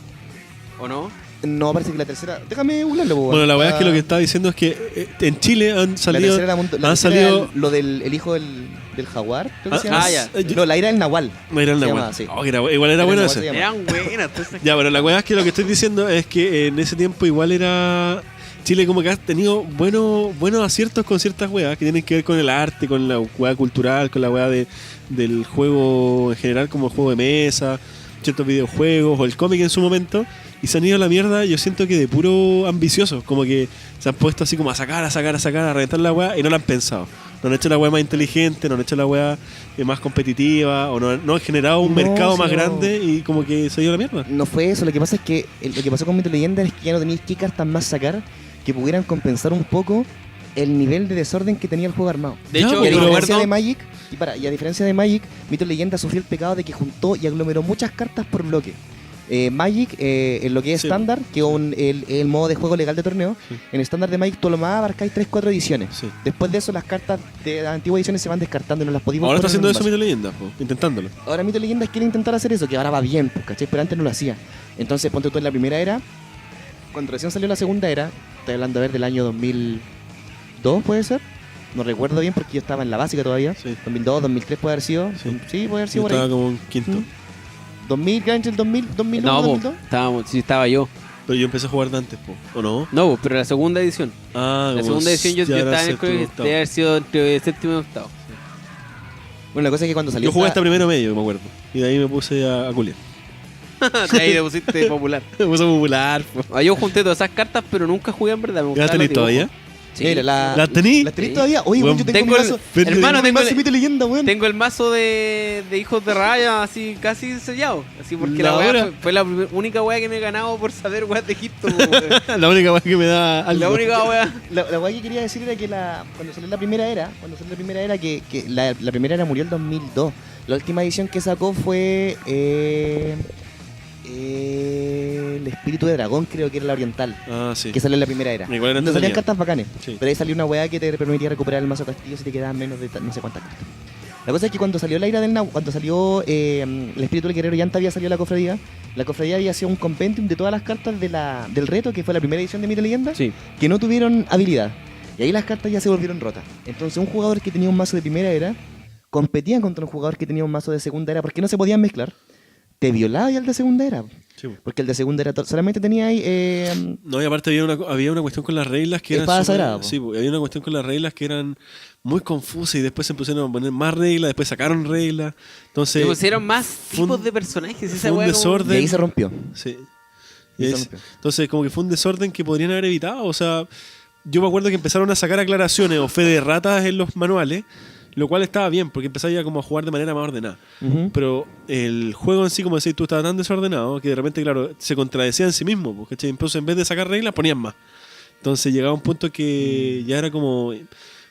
¿O no? No, parece que la tercera. Déjame googlearlo, po, Bueno, la weón. weá es que lo que estaba diciendo es que en Chile han La salido... tercera era Mundo. La han tercera era salido... lo del el hijo del jaguar. Creo que se llama. ya. No, la ira del Nahual. Era el Se Nahual. llamaba así. Oh, igual era Era bueno el ese. Nahual se Eran buenas. Entonces... Ya, pero la weá es que lo que estoy diciendo es que en ese tiempo igual era... Chile como que ha tenido buenos aciertos con ciertas weas que tienen que ver con el arte, con la weá cultural, con la weá del juego en general, como el juego de mesa, ciertos videojuegos o el cómic en su momento, y se han ido a la mierda, yo siento que de puro ambiciosos, como que se han puesto así como a sacar, a reventar la weá y no la han pensado. No han hecho la weá más inteligente, no han hecho la weá más competitiva, o no han generado un No, mercado sí, más no. grande y como que se dio a la mierda. No fue eso. Lo que pasa es que lo que pasó con Mito y Leyenda es que ya no tenéis qué cartas más sacar que pudieran compensar un poco el nivel de desorden que tenía el juego armado. De Ya, hecho, Y a pero- me diferencia acuerdo. de Magic, y a diferencia de Magic, Mito y Leyenda sufrió el pecado de que juntó y aglomeró muchas cartas por bloque. Magic, en lo que es Sí. estándar, que es el modo de juego legal de torneo, Sí. en estándar de Magic tú lo más abarcáis 3-4 ediciones. Sí. Después de eso las cartas de las antiguas ediciones se van descartando y no las podemos Ahora está poner en haciendo un eso mazo. Mito Leyendas, po, intentándolo. Ahora Mito Leyendas quiere intentar hacer eso, que ahora va bien, pues, ¿cachai? Pero antes no lo hacía. Entonces, ponte tú en la primera era, cuando recién salió la segunda era, estoy hablando a ver del año 2002, ¿puede ser? No recuerdo bien porque yo estaba en la básica todavía. Sí. 2002, 2003 puede haber sido. Sí. Sí, puede haber Yo sido por estaba ahí. como un quinto. 2000, ¿qué entre el 2000, 2001, No, po, 2002? sí, estaba yo. Pero yo empecé a jugar de antes, po. ¿O no? No, po, pero la segunda edición. Ah, La como segunda edición yo ya era estaba en el séptimo, colegio, octavo. debe haber sido entre séptimo y octavo. Bueno, la cosa es que cuando salió Yo jugué esta- hasta primero medio, me acuerdo. Y de ahí me puse a culiar. De ahí te pusiste popular. Me puse a popular, po. Ah, yo junté todas esas cartas, pero nunca jugué en verdad. Me ¿Ya gustaban las tenés los todavía? dibujos. Sí. Mira, ¿La tení? ¿Las tenés Sí. todavía? Oye, Weón, weón, yo tengo, tengo mi el- mazo. hermano, mi tengo mazo el- Mito Leyenda, weón. Tengo el mazo de hijos de raya así casi sellado. Así porque La la weá hora. fue la única weá que me he ganado por saber weá de Egipto. weón. La única vez que me da algo. La única weá. La weá que quería decir era que cuando salió la primera era, que la primera era murió el 2002. La última edición que sacó fue el Espíritu de Dragón, creo que era la oriental, Ah, sí. que salió en la primera era. Igual era Donde salían entretenida. cartas bacanes. Sí. Pero ahí salió una weá que te permitía recuperar el mazo castillo si te quedaban menos de no sé cuántas cartas. La cosa es que cuando salió la ira del Nau, cuando salió el Espíritu del Guerrero Llanta había salido la cofradía había sido un compendium de todas las cartas del reto, que fue la primera edición de Mito Leyenda, Sí. que no tuvieron habilidad. Y ahí las cartas ya se volvieron rotas. Entonces un jugador que tenía un mazo de primera era competía contra un jugador que tenía un mazo de segunda era porque no se podían mezclar. Te violaba ya el de segunda era. Sí, po. Porque el de segunda era solamente tenía ahí... No, y aparte había una cuestión con las reglas que eran. Espada súper- sagrada, po. Sí, po, había una cuestión con las reglas que eran muy confusas y después se pusieron a poner más reglas, después sacaron reglas. Entonces. Se pusieron más fue un- tipos de personajes. Esa fue un weá como- desorden. y ahí se rompió. Sí. Y Y se es- rompió. entonces, como que fue un desorden que podrían haber evitado. O sea, yo me acuerdo que empezaron a sacar aclaraciones o fe de ratas en los manuales, lo cual estaba bien, porque empezaba ya como a jugar de manera más ordenada. Ujú. Pero el juego en sí, como decís tú, estaba tan desordenado que de repente, claro, se contradecía en sí mismo. Porque entonces, en vez de sacar reglas, ponían más. Entonces llegaba un punto que ya era como.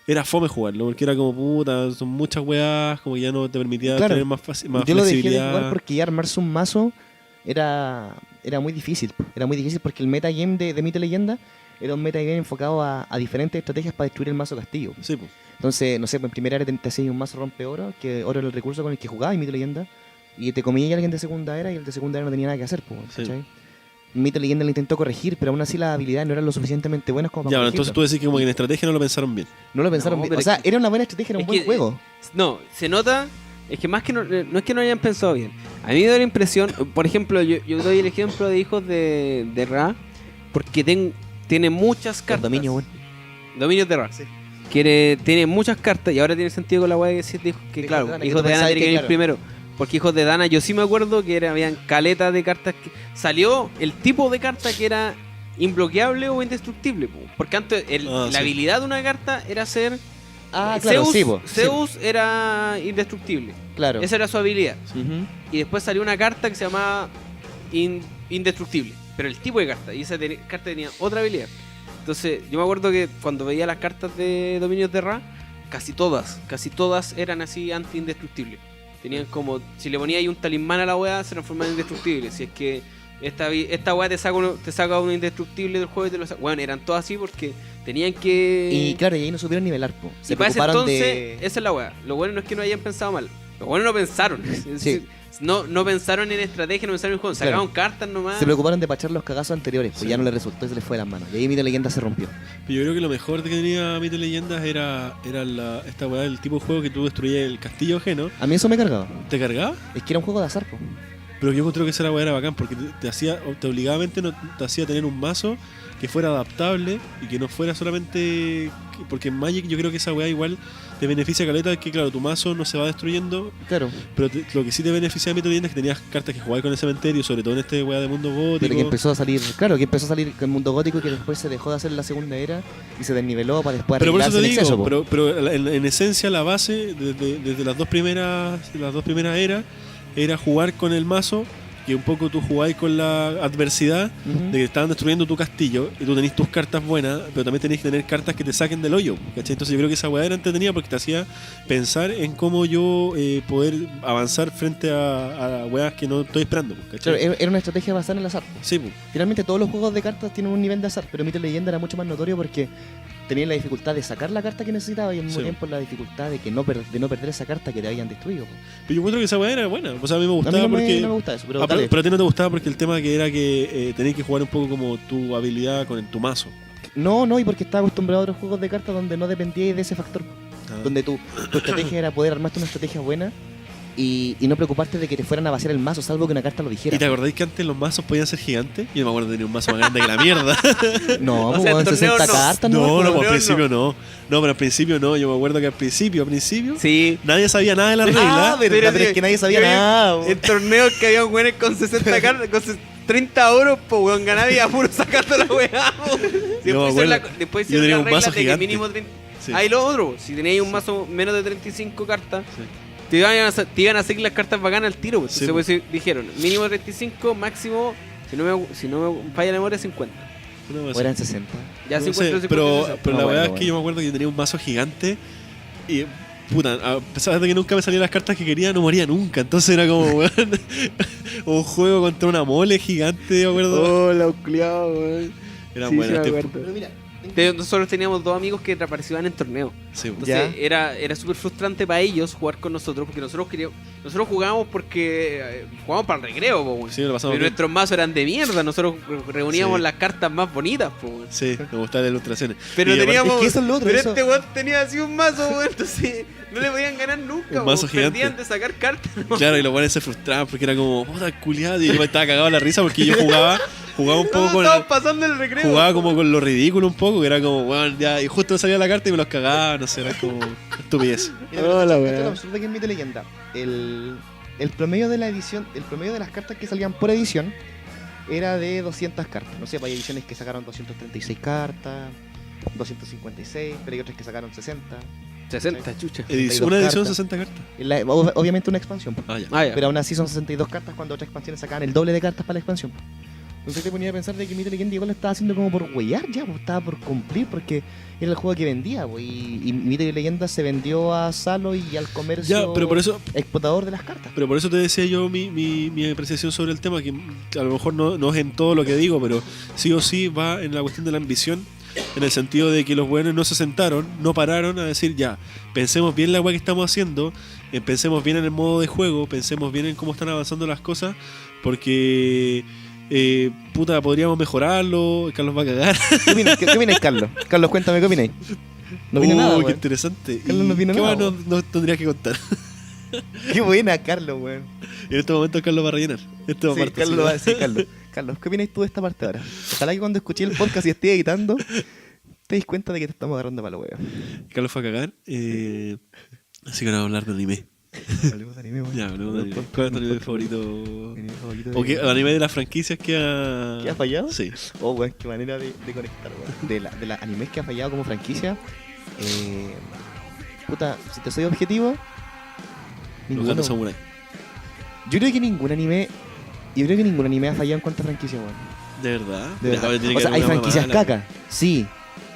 Era fome jugarlo, porque era como puta, son muchas weas, como que ya no te permitía Claro. tener más Yo lo dejé de flexibilidad. jugar porque ya armarse un mazo era muy difícil. Era muy difícil porque el metagame de Mito Leyenda era un metagame enfocado a diferentes estrategias para destruir el mazo castillo. Sí, pues. Entonces, no sé, en primera era te hacías un mazo rompe oro, que oro era el recurso con el que jugaba y Mito Leyenda, y te comía alguien de segunda era y el de segunda era no tenía nada que hacer, pues, Sí. ¿cachai? Mito Leyenda lo intentó corregir, pero aún así las habilidades no eran lo suficientemente buenas como para Ya, bueno, corregirlo. entonces tú decís que como que en estrategia no lo pensaron bien. No lo pensaron No, bien. pero O sea, es que- era una buena estrategia, era un es buen que- juego. No, se nota. Es que más que no es que no hayan pensado bien. A mí me da la impresión. Por ejemplo, yo doy el ejemplo de hijos de Ra. Porque tiene muchas Los cartas. dominios, bueno. Dominios de Ra. Sí. Tiene muchas cartas. Y ahora tiene sentido con la weá que sí dijo que, Hijos claro, de Dana, hijos que tú de Dana pensabas tiene que que, venir claro. primero. Porque hijos de Dana, yo sí me acuerdo que habían caletas de cartas. Salió el tipo de carta que era imbloqueable o indestructible. Po. Porque antes Ah, la sí. habilidad de una carta era ser. Ah, claro, Zeus, sí, po. Zeus era indestructible. Claro. Esa era su habilidad. Ujú. Y después salió una carta que se llamaba indestructible. Pero el tipo de carta. Y esa carta tenía otra habilidad. Entonces, yo me acuerdo que cuando veía las cartas de Dominios de Ra, casi todas eran así anti-indestructibles. Tenían como, si le ponías ahí un talismán a la weá, se transformaba en indestructible. Si es que esta weá te saca uno indestructible del juego y te lo saca. Bueno, eran todas así porque tenían que. Y claro, y ahí no supieron nivelar, po. Se Y para ese preocuparon entonces, de... esa es la weá. Lo bueno no es que no hayan pensado mal. Lo bueno no pensaron. Es Sí. decir, no pensaron en estrategia, no pensaron en juego. Claro. Sacaron cartas nomás. Se preocuparon de pachar los cagazos anteriores, pues Sí. ya no les resultó y se les fue de las manos. Y ahí Mito Leyenda se rompió. Pero yo creo que lo mejor que tenía Mito Leyendas era esta weá, el tipo de juego que tú destruías el castillo ajeno. A mí eso me cargaba. ¿Te cargaba? Es que era un juego de azar, po. Pero yo creo que esa weá era bacán porque te obligadamente no, te hacía tener un mazo que fuera adaptable y que no fuera solamente. Porque en Magic yo creo que esa weá igual te beneficia caleta, que claro, tu mazo no se va destruyendo, Claro. pero lo que sí te beneficia a Mito Leyendas es que tenías cartas que jugabas con el cementerio, sobre todo en este weá de mundo gótico. Pero que empezó a salir, claro, que empezó a salir con el mundo gótico y que después se dejó de hacer la segunda era y se desniveló para después Pero por eso arreglarse te en digo, exceso, po. pero en esencia la base, desde las dos primeras eras, era jugar con el mazo que un poco tú jugabas con la adversidad de que estaban destruyendo tu castillo y tú tenés tus cartas buenas, pero también tenés que tener cartas que te saquen del hoyo, ¿cachai? Entonces yo creo que esa weá era entretenida porque te hacía pensar en cómo yo poder avanzar frente a weas que no estoy esperando, ¿cachai? Claro, era una estrategia basada en el azar. Sí, pues. Finalmente todos los juegos de cartas tienen un nivel de azar, pero Mito y Leyenda era mucho más notorio porque tenías la dificultad de sacar la carta que necesitabas y al mismo Sí. tiempo la dificultad de que no perder esa carta que te habían destruido. Po. Pero yo encuentro que esa weá era buena. O sea, a mí me A gustaba mí no porque. me gusta eso, pero Ah, dale. pero a ti no te gustaba porque el tema que era que tenías que jugar un poco como tu habilidad con tu mazo. No, y porque estaba acostumbrado a otros juegos de cartas donde no dependías de ese factor. Donde tu estrategia era poder armarte una estrategia buena y no preocuparte de que te fueran a vaciar el mazo, salvo que una carta lo dijera. ¿Y te acordáis que antes los mazos podían ser gigantes? Yo me acuerdo de tener un mazo más grande que la mierda. No, O pues sea, en weón, torneo 60 no. cartas, No, weón. no, pues al no. principio no. No, pero al principio no. Yo me acuerdo que al principio Sí. nadie sabía nada de las reglas. Pero es que nadie sabía yo vi nada. weón. En torneos que había güeyes con 60 cartas, con 30 euros, pues weón, ganaba y a puro sacando la weá. po. Yo me acuerdo, Después yo hicieron tenía la un regla mazo de que gigante. mínimo 30. Sí. Ahí lo otro, si teníais un mazo menos de 35 cartas, Sí. te iban a seguir las cartas bacanas al tiro. Pues. Sí, Entonces pues, dijeron, mínimo 35, máximo, si no me falla la memoria, 50. Una cosa O eran 60. Ya No 50, sé, 50, pero 60. la No, verdad bueno, es que yo me acuerdo que yo tenía un mazo gigante y puta, a pesar de que nunca me salían las cartas que quería, no moría nunca. Entonces era como, weón, un juego contra una mole gigante, me acuerdo. Oh, la culiao, weón. Eran Sí, buenos sí, me tiempos. acuerdo. Pero mira, Nosotros teníamos dos amigos que participaban en torneos. Sí, pues. Entonces Ya. era súper frustrante para ellos jugar con nosotros porque nosotros jugábamos porque jugábamos para el recreo, po, weón. Sí, lo pasamos Pero bien. nuestros mazos eran de mierda, nosotros reuníamos Sí. las cartas más bonitas, po, weón. Sí, me gustaban las ilustraciones. Pero Y aparte- teníamos. es que eso es lo otro, pero eso- este weón tenía así un mazo, weón, entonces no le podían ganar nunca, Un mazo weón. gigante. Perdían de sacar cartas. Claro, y los buenos se frustraban porque era como, puta culiado. Y yo me estaba cagado de la risa porque yo jugaba un poco Todos con. estaban pasando el recreo. Jugaba como con lo ridículo un poco, que era como, bueno, ya, y justo me salía la carta y me los cagaba, no sé, era como estupidez. Mira, Hola, esto weón. es lo absurdo que es Mito y Leyenda. El promedio de la edición, el promedio de las cartas que salían por edición era de 200 cartas. No sé, hay ediciones que sacaron 236 cartas, 256, pero hay otras que sacaron 60. 60, chucha. Una 62 edición cartas. 60 cartas. Obviamente una expansión, po. Ah, ya. Ah, ya. Pero aún así son 62 cartas cuando otras expansiones sacaban el doble de cartas para la expansión. Entonces te ponía a pensar de que Mito y Leyenda igual lo estaba haciendo como por huellar ya, pues estaba por cumplir porque era el juego que vendía, pues, y Mito y Leyenda se vendió a Salo y al comercio Ya, pero por eso, explotador de las cartas. pero por eso te decía yo mi apreciación sobre el tema, que a lo mejor no es en todo lo que digo, pero sí o sí va en la cuestión de la ambición, en el sentido de que los buenos no se sentaron, no pararon a decir, ya, pensemos bien la weá que estamos haciendo, pensemos bien en el modo de juego, pensemos bien en cómo están avanzando las cosas, porque puta, podríamos mejorarlo, Carlos va a cagar. ¿Qué opináis, Carlos? Carlos, cuéntame, ¿qué opináis? No opino nada, Qué weón. interesante. Carlos no ¿Y opina qué nada, más nos tendrías que contar? Qué buena, Carlos, weón. Y en este momento Carlos va a rellenar. Esta Sí, parte, Carlos sí. lo va a decir, Carlos. Carlos, ¿qué opináis tú de esta parte ahora? Ojalá que cuando escuché el podcast y esté editando, te des cuenta de que te estamos agarrando para la wea. Carlos fue a cagar. Así que ahora vamos a hablar de anime. Hablemos de anime, weón. Ya, hablemos de anime. ¿Cuál es tu anime favorito? Mi anime favorito de- ¿O qué, el anime de las franquicias que ha... ¿Que ha fallado? Sí. Oh, weón, qué manera de conectar, weón. De las animes que ha fallado como franquicia. Puta, si te soy objetivo, Los ninguno. gatos samurai. Yo creo que ningún anime. Yo creo que ningún anime ha fallado en cuanto a franquicia, weón. ¿De verdad? De Ya, verdad. pero tiene O que sea, haber hay una franquicias mala. caca, sí.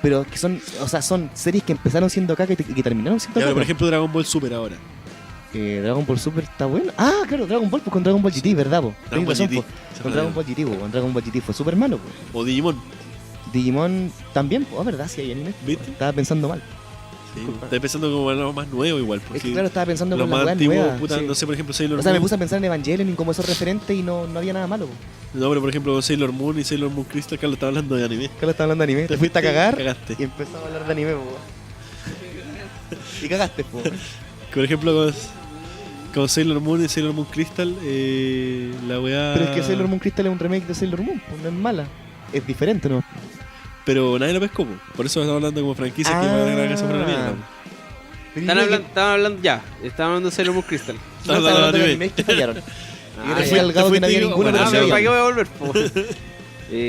Pero que son, o sea, son series que empezaron siendo caca y que terminaron siendo Ya, pero caca. por ejemplo Dragon Ball Super ahora. Dragon Ball Super está bueno. Ah, claro, Dragon Ball pues, con Dragon Ball GT, ¿verdad? Po? Dragon Tenés Ball razón, GT. po. Con Dragon Ball GT, po. Con Dragon Ball GT fue súper malo. Po. O Digimon. Digimon también, pues, ¿verdad? Sí, hay anime. ¿Viste? Estaba pensando mal. Sí, Disculpa. estoy pensando como algo más nuevo igual. Es Porque que claro, estaba pensando los con la más weá antiguos, nueva. puta, sí. no sé, por ejemplo Sailor O sea, me Moon. puse a pensar en Evangelion y como esos referentes y no había nada malo. Po. No, pero por ejemplo Sailor Moon y Sailor Moon Crystal, Carlos está hablando de anime. Carlos estaba hablando de anime. Te fuiste a cagar Cagaste. y empezamos a hablar de anime, po. Y cagaste, po. Por ejemplo, con Sailor Moon y Sailor Moon Crystal, la weá... Pero es que Sailor Moon Crystal es un remake de Sailor Moon, pues no es mala. Es diferente, ¿no? Pero nadie lo pescó, po. Por eso estamos hablando como franquicias que van a ganar casa por la mierda. Estaban hablando de Sailor Moon Crystal. No, Estamos estaba hablando hablando de de anime. animes que fallaron. Ah, Yo te ya. fui al gado que no había fuiste ninguno, bueno, pero Ah, sí pero ¿para había. qué voy a volver?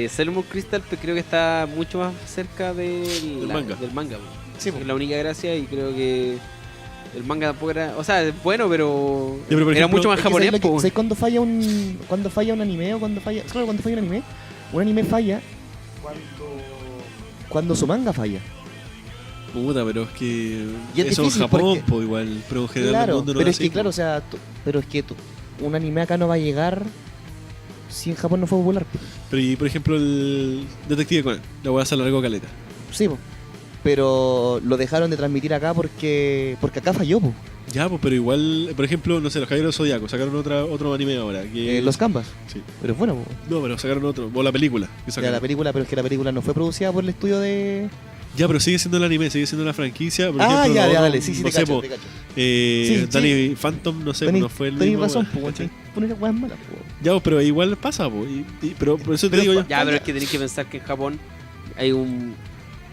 Po? Sailor Moon Crystal pues, creo que está mucho más cerca del manga. Del manga po. Sí, po. Es la única gracia y creo que El manga tampoco era... O sea, es bueno, pero... pero por era ejemplo, mucho más Es que japonés, ¿sabes po. ¿sabes cuando falla un anime o cuando falla? Claro, cuando falla un anime. Un anime falla cuando su manga falla. Puta, pero es que Y es eso en difícil Japón, porque- pues igual, pero en general Claro, el mundo no pero es es que así, claro, o sea, pero es que un anime acá no va a llegar si en Japón no fue popular. Pero y por ejemplo el Detective Conan, la weá se alargó caleta. Sí, po. Pero lo dejaron de transmitir acá porque acá falló, po. Ya, pues, pero igual, por ejemplo, no sé, los Caballeros del Zodiaco sacaron otro anime ahora. Que... Los Canvas. Sí. Pero es bueno, po. No, pero sacaron otro, o la película. Que Ya, sacaron. la película, pero es que la película no fue producida por el estudio de... Ya, pero sigue siendo el anime, sigue siendo la franquicia. Por Ah, ejemplo, ya, los ya, otros, dale, sí, sí, no te sé, cacho, po, te cacho. Danny Phantom, no sé, no fue el Tenés mismo. razón, weón, po, ¿cachai? poner weas malas, po. Ya, pues, pero igual pasa, pues. Pero por eso te Pero digo yo. Ya, pero es que tenéis que pensar que en Japón hay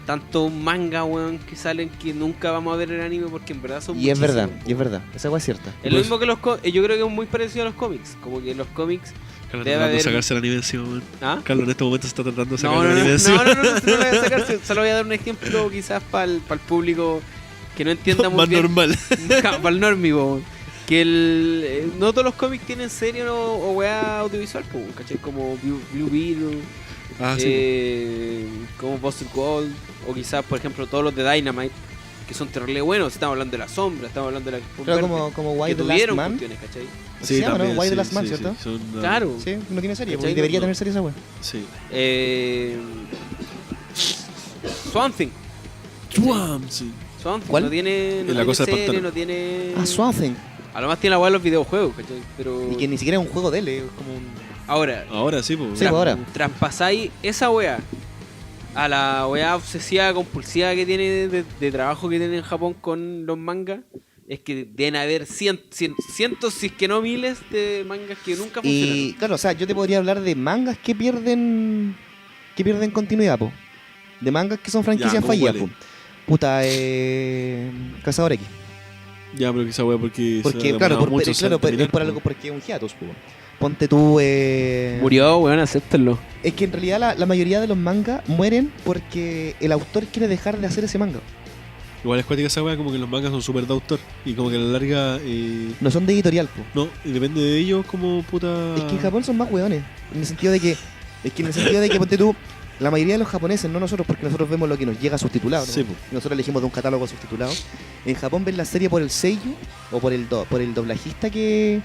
tanto manga, weón, que salen que nunca vamos a ver el anime porque en verdad son Y es verdad, muchísimos, y es verdad. Esa wea es cierta. Es lo mismo que los cómics. Yo creo que es muy parecido a los cómics. Como que los cómics. Carlos debe tratando de haber- sacarse el anime encima, weón. ¿Ah? Carlos en este momento está tratando de sacar No, no, el no, anime no, encima. no, lo voy a sacar. Solo voy a dar un ejemplo quizás para el público que no entienda muy Más bien. normal. Para el normie, po, que no todos los cómics tienen serie o weá audiovisual, po, ¿cachai? Como Blue Beetle, Ah, sí. como Buster Gold, o quizás, por ejemplo, todos los de Dynamite, que son terrible buenos. Estamos hablando de la sombra, estamos hablando de la Claro, Verde, como que Why the Last tuvieron Man. cuestiones, ¿cachai? Se llama, ¿no? también, Why the sí, Last Man, sí, ¿cierto? sí, son, Claro. Sí, no tiene serie, ¿Cachai? porque debería No. tener serie esa wea. Sí. Swamp Thing. Sí. Swamp Thing ¿Cuál? no tiene, En la cosa del serie, pantano. no tiene... Ah, Swamp Thing. A lo más tiene la weá de los videojuegos, ¿cachai? Pero... Y que ni siquiera es un juego de él, es como un... Ahora, Ahora sí, pues. Sí, pues ahora. traspasáis esa weá a la weá obsesiva, compulsiva que tiene de trabajo que tiene en Japón con los mangas. Es que deben haber cientos, si es que no miles, de mangas que nunca funcionaron. Y claro, o sea, yo te podría hablar de mangas que pierden continuidad, po. De mangas que son franquicias Ya, ¿cómo fallidas, cuáles? po. Puta, Cazador X. Ya, pero quizá weá porque. Porque, claro, es por algo, porque es un hiatus, po. Ponte tú, Murió, weón, acéptenlo. Es que en realidad la mayoría de los mangas mueren porque el autor quiere dejar de hacer ese manga. Igual es cuática esa weá, como que los mangas son súper de autor. Y como que a la larga. No son de editorial, po. No, y depende de ellos como puta. Es que en Japón son más hueones. En el sentido de que. Ponte tú. La mayoría de los japoneses, no nosotros, porque nosotros vemos lo que nos llega subtitulado, ¿no? Sí, po. Nosotros elegimos de un catálogo subtitulado. En Japón ven la serie por el sello o por el doblajista que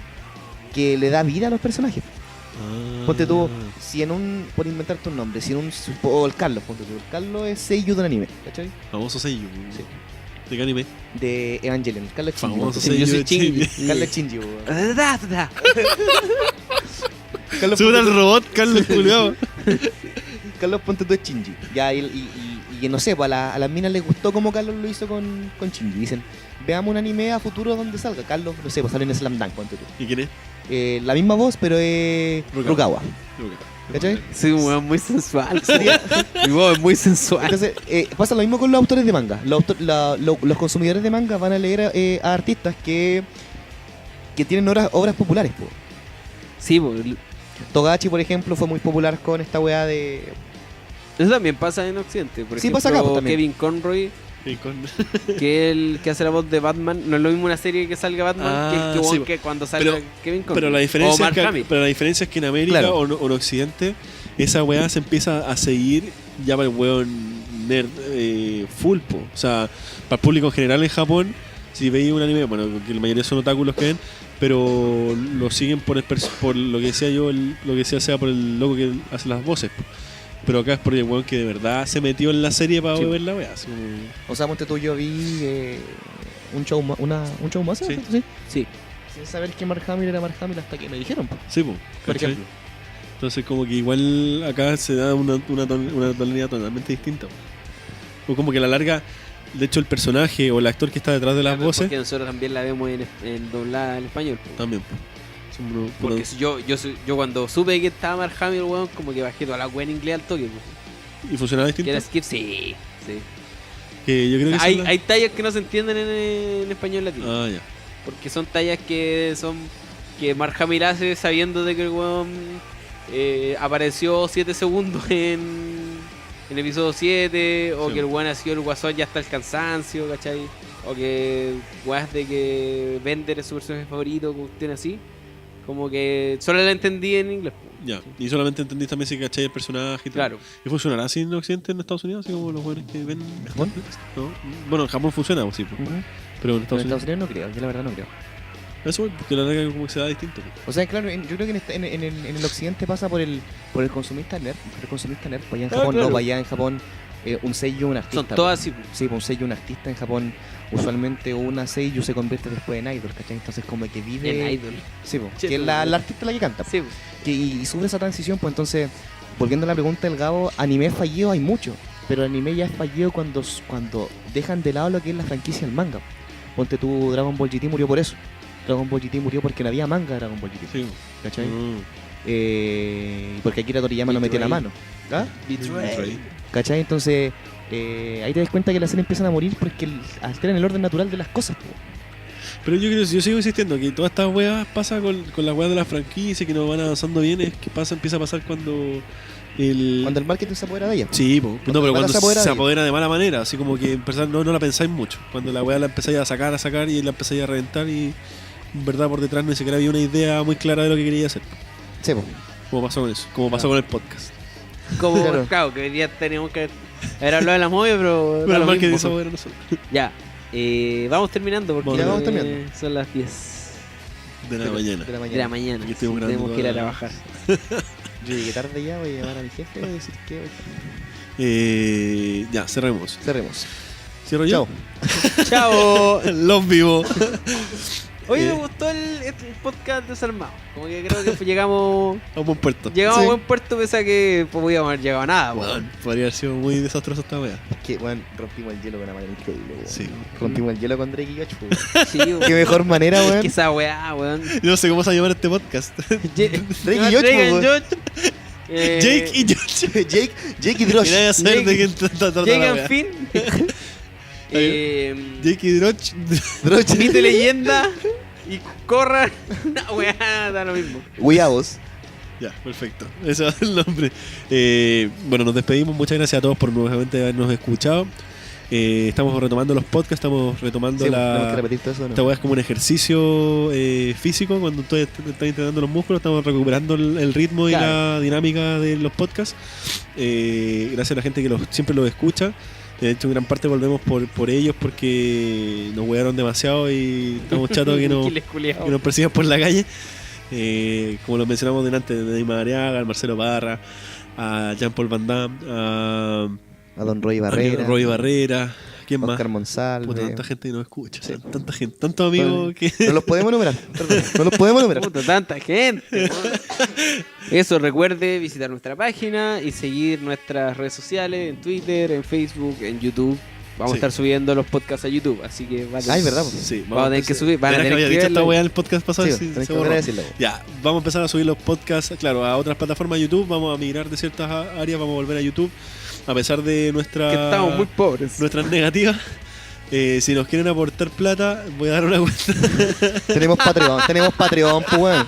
le da vida a los personajes. Ah. Ponte tú, si en un. Por inventarte un nombre, si en un. O el Carlos, ponte tú. El Carlos es sello de un anime, ¿cachai? Famoso sello. Sí. ¿De qué anime? De Evangelion. El Carlos es Shinji. Famoso ponte tú. yo sello soy de Shinji. Shinji. Carlos es Shinji, weón. Carlos, Sube ponte al tú- robot, Carlos, culiao. Carlos ponte tú es Shinji. Ya, y no sé, pues a las minas les gustó como Carlos lo hizo con Shinji. Dicen, veamos un anime a futuro donde salga. Carlos, no sé, pues sale en Slam Dunk, ponte tú. ¿Y quién es? La misma voz, pero es Rukawa. ¿Cachai? Sí, un weón muy sensual. Mi voz es muy sensual. Entonces, pasa lo mismo con los autores de manga. Los consumidores de manga van a leer a artistas que tienen obras populares. Po. Sí, pues, Togashi, por ejemplo, fue muy popular con esta weá de... eso también pasa en Occidente. Por Sí, ejemplo, pasa acá, pues, también. Kevin Conroy, Y con... que es el que hace la voz de Batman. No es lo mismo una serie que salga Batman Ah, que, sí, que cuando salga pero- Kevin Conroy. Pero la diferencia, o Mark Hamill. pero la diferencia es que en América Claro. o en Occidente, esa weá se empieza a seguir ya para el weón nerd full, po. O sea, para el público en general en Japón, si veis un anime, bueno, que la mayoría son otakus los que ven, pero lo siguen por lo que decía yo, lo que decía sea por el loco que hace las voces, po. Pero acá es por el weón que de verdad se metió en la serie para Sí. ver la weá. así como- O sea, ponte tú, yo vi un show más, Sí. ¿sí? Sí. Sin saber que Mark Hamill era Mark Hamill hasta que me dijeron. Po. Sí, po, Por ¿cachai? ejemplo. Entonces como que igual acá se da una tonalidad totalmente distinta. O como que a la larga, de hecho el personaje o el actor que está detrás de las Porque voces, nosotros también la vemos en doblada en español. po. también. po. Son unos- Porque unos- si yo cuando supe que estaba Mark Hamill, weón, como que bajé toda la weá en inglés al toque. po. ¿Y funcionaba distinto? ¿Quieres skip? Sí. Sí. Que yo creo que Hay, son las- hay tallas que no se entienden en español latino. Ah, ya. Porque son tallas que Mark Hamill hace sabiendo de que el weón apareció 7 segundos en episodio 7, o Sí. que el weón ha sido el guasón ya hasta el cansancio, ¿cachai? O que weas de que Bender es su personaje favorito, cuestiones así. Como que solo la entendí en inglés. Ya. Y solamente entendí también si cachai el personaje y tal. Claro. ¿Y funcionará así en Occidente, en Estados Unidos? Así como los buenos que ven. ¿En Japón? ¿No? Bueno, en Japón funciona, pues, sí. Pues. Ujú. Pero en En Estados Estados Unidos. Unidos no creo, yo la verdad no creo. Eso, porque la verdad que como que se da distinto. Pues. O sea, claro, yo creo que en el occidente pasa por el consumista nerd. El consumista nerd, pues allá en Japón claro. no, pues allá en Japón un seiyuu, un artista. Son pues. todas así. Sí, pues un seiyuu, un artista en Japón. Usualmente una seiyuu se convierte después en idol, ¿cachai? Entonces como que vive... En idol. Sí, pues, Che, que es la artista la que canta. Sí, Y sufre esa transición, pues entonces, volviendo a la pregunta del Gabo, anime fallido hay mucho, pero el anime ya es fallido cuando dejan de lado lo que es la franquicia del manga. Ponte tú, Dragon Ball GT murió por eso. Dragon Ball GT murió porque no había manga de Dragon Ball GT. Sí. ¿Cachai? Mm. Porque Akira Toriyama no metió la mano. ¿Ah? Betray. ¿Cachai? Entonces, ahí te das cuenta que las series empiezan a morir porque alteran el orden natural de las cosas. Po. Pero yo sigo insistiendo que todas estas weas pasa con las weas de la franquicia que no van avanzando bien. Es que empieza a pasar cuando Cuando el marketing se apodera de ella. Sí, no, pero la cuando se apodera se de apodera de mala manera, así como que empezar, no la pensáis mucho. Cuando la weá la empezáis a sacar y la empezáis a reventar y en verdad por detrás ni siquiera había una idea muy clara de lo que quería hacer. Sí, po. Como pasó con eso, como pasó con el podcast. Como, Claro. claro, que hoy día tenemos que haber hablado de la movie, pero. da Pero lo mal que mismo. esa weá era nosotros. Ya. Vamos terminando porque Ya vamos terminando. son las 10 De la mañana. De la de mañana. la mañana. Aquí estoy Sí, grabando tenemos que ir a toda la- trabajar. Yo llegué tarde ya, voy a llamar a mi jefe y voy a decir que Ya, cerremos. cerremos. ¿Cierro yo? ¡Chao! Los vivo. Hoy me gustó el podcast desarmado. Como que creo que llegamos A un buen puerto. a Sí. buen puerto, pese a que podíamos haber llegado a nada. po. Weón, podría haber sido muy desastroso esta weá. Que, bueno, rompimos el hielo de una manera increíble, weón. Sí. Rompimos el hielo con Drake y Josh, weón. Sí, po. Qué mejor manera, weón. Que esa weá, weón. No sé cómo se va a llamar este podcast. Drake y Josh, Drake po, and weón. Josh. Jake y Josh. Jake y Drosh. Mira a saber Jake- de quién trata Jake la and weá. Finn. Jake y Drosh. Drosh. Mite leyenda. Y corra. Una weá, da lo mismo. Weavos. Ya, perfecto. Ese es el nombre. Bueno, nos despedimos. Muchas gracias a todos por nuevamente habernos escuchado. Estamos retomando los podcasts, estamos retomando Sí, tenemos que la... repetir todo eso, ¿no? Esta weá es como un ejercicio físico. Cuando tú estás entrenando los músculos, estamos recuperando el ritmo y Claro. la dinámica de los podcasts. Gracias a la gente que siempre los escucha. De hecho, en gran parte volvemos por ellos porque nos wearon demasiado y estamos chatos que nos Giles culiao. que nos persigan por la calle. Como lo mencionamos delante, de Neymar Ariaga, al Marcelo Parra, a Jean-Paul Van Damme, a A Don Roy Barrera. Roy Barrera, ¿quién más? Oscar Monsalve. Puta, tanta gente que nos escucha, Sí. tanta gente, tantos amigos que... No los podemos numerar. Perdón, no los podemos numerar. Puta, tanta gente. weón. Eso, recuerde visitar nuestra página y seguir nuestras redes sociales en Twitter, en Facebook, en YouTube. Vamos Sí. a estar subiendo los podcasts a YouTube, así que va a tener- Ay, ¿verdad? po? Sí, Vamos a tener que subir, van a Verás tener había que dicho esta verlo. weá en el podcast pasado. Sí, sí, tenés se que volver a borró. decirlo. po. Ya, vamos a empezar a subir los podcasts, claro, a otras plataformas de YouTube, vamos a migrar de ciertas áreas, vamos a volver a YouTube, a pesar de Que estamos muy pobres. nuestras negativas. Si nos quieren aportar plata, voy a dar una cuenta. Tenemos Patreon, pues, weón.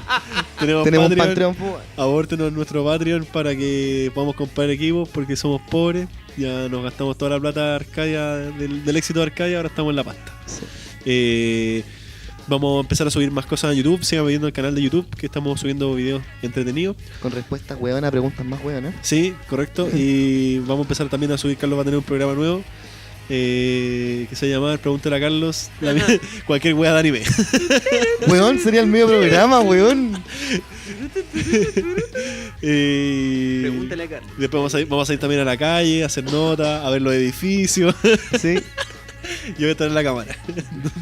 Tenemos Tenemos Patreon. Patreon, pues, weón. Abórtenos en nuestro Patreon para que podamos comprar equipos porque somos pobres. Ya nos gastamos toda la plata de Arcadia, del éxito de Arcadia, ahora estamos en la pasta. Vamos a empezar a subir más cosas a YouTube. Sigan viendo el canal de YouTube que estamos subiendo videos entretenidos. Con respuestas weón a preguntas más weón, ¿eh? Sí, correcto. Y vamos a empezar también a subir. Carlos va a tener un programa nuevo que se llama Pregúntale a Carlos cualquier wea de anime. Weón, sería el medio programa, weón. Pregúntale a Carlos. Después vamos a ir también a la calle, a hacer notas, a ver los edificios. Sí. Yo voy a estar en la cámara.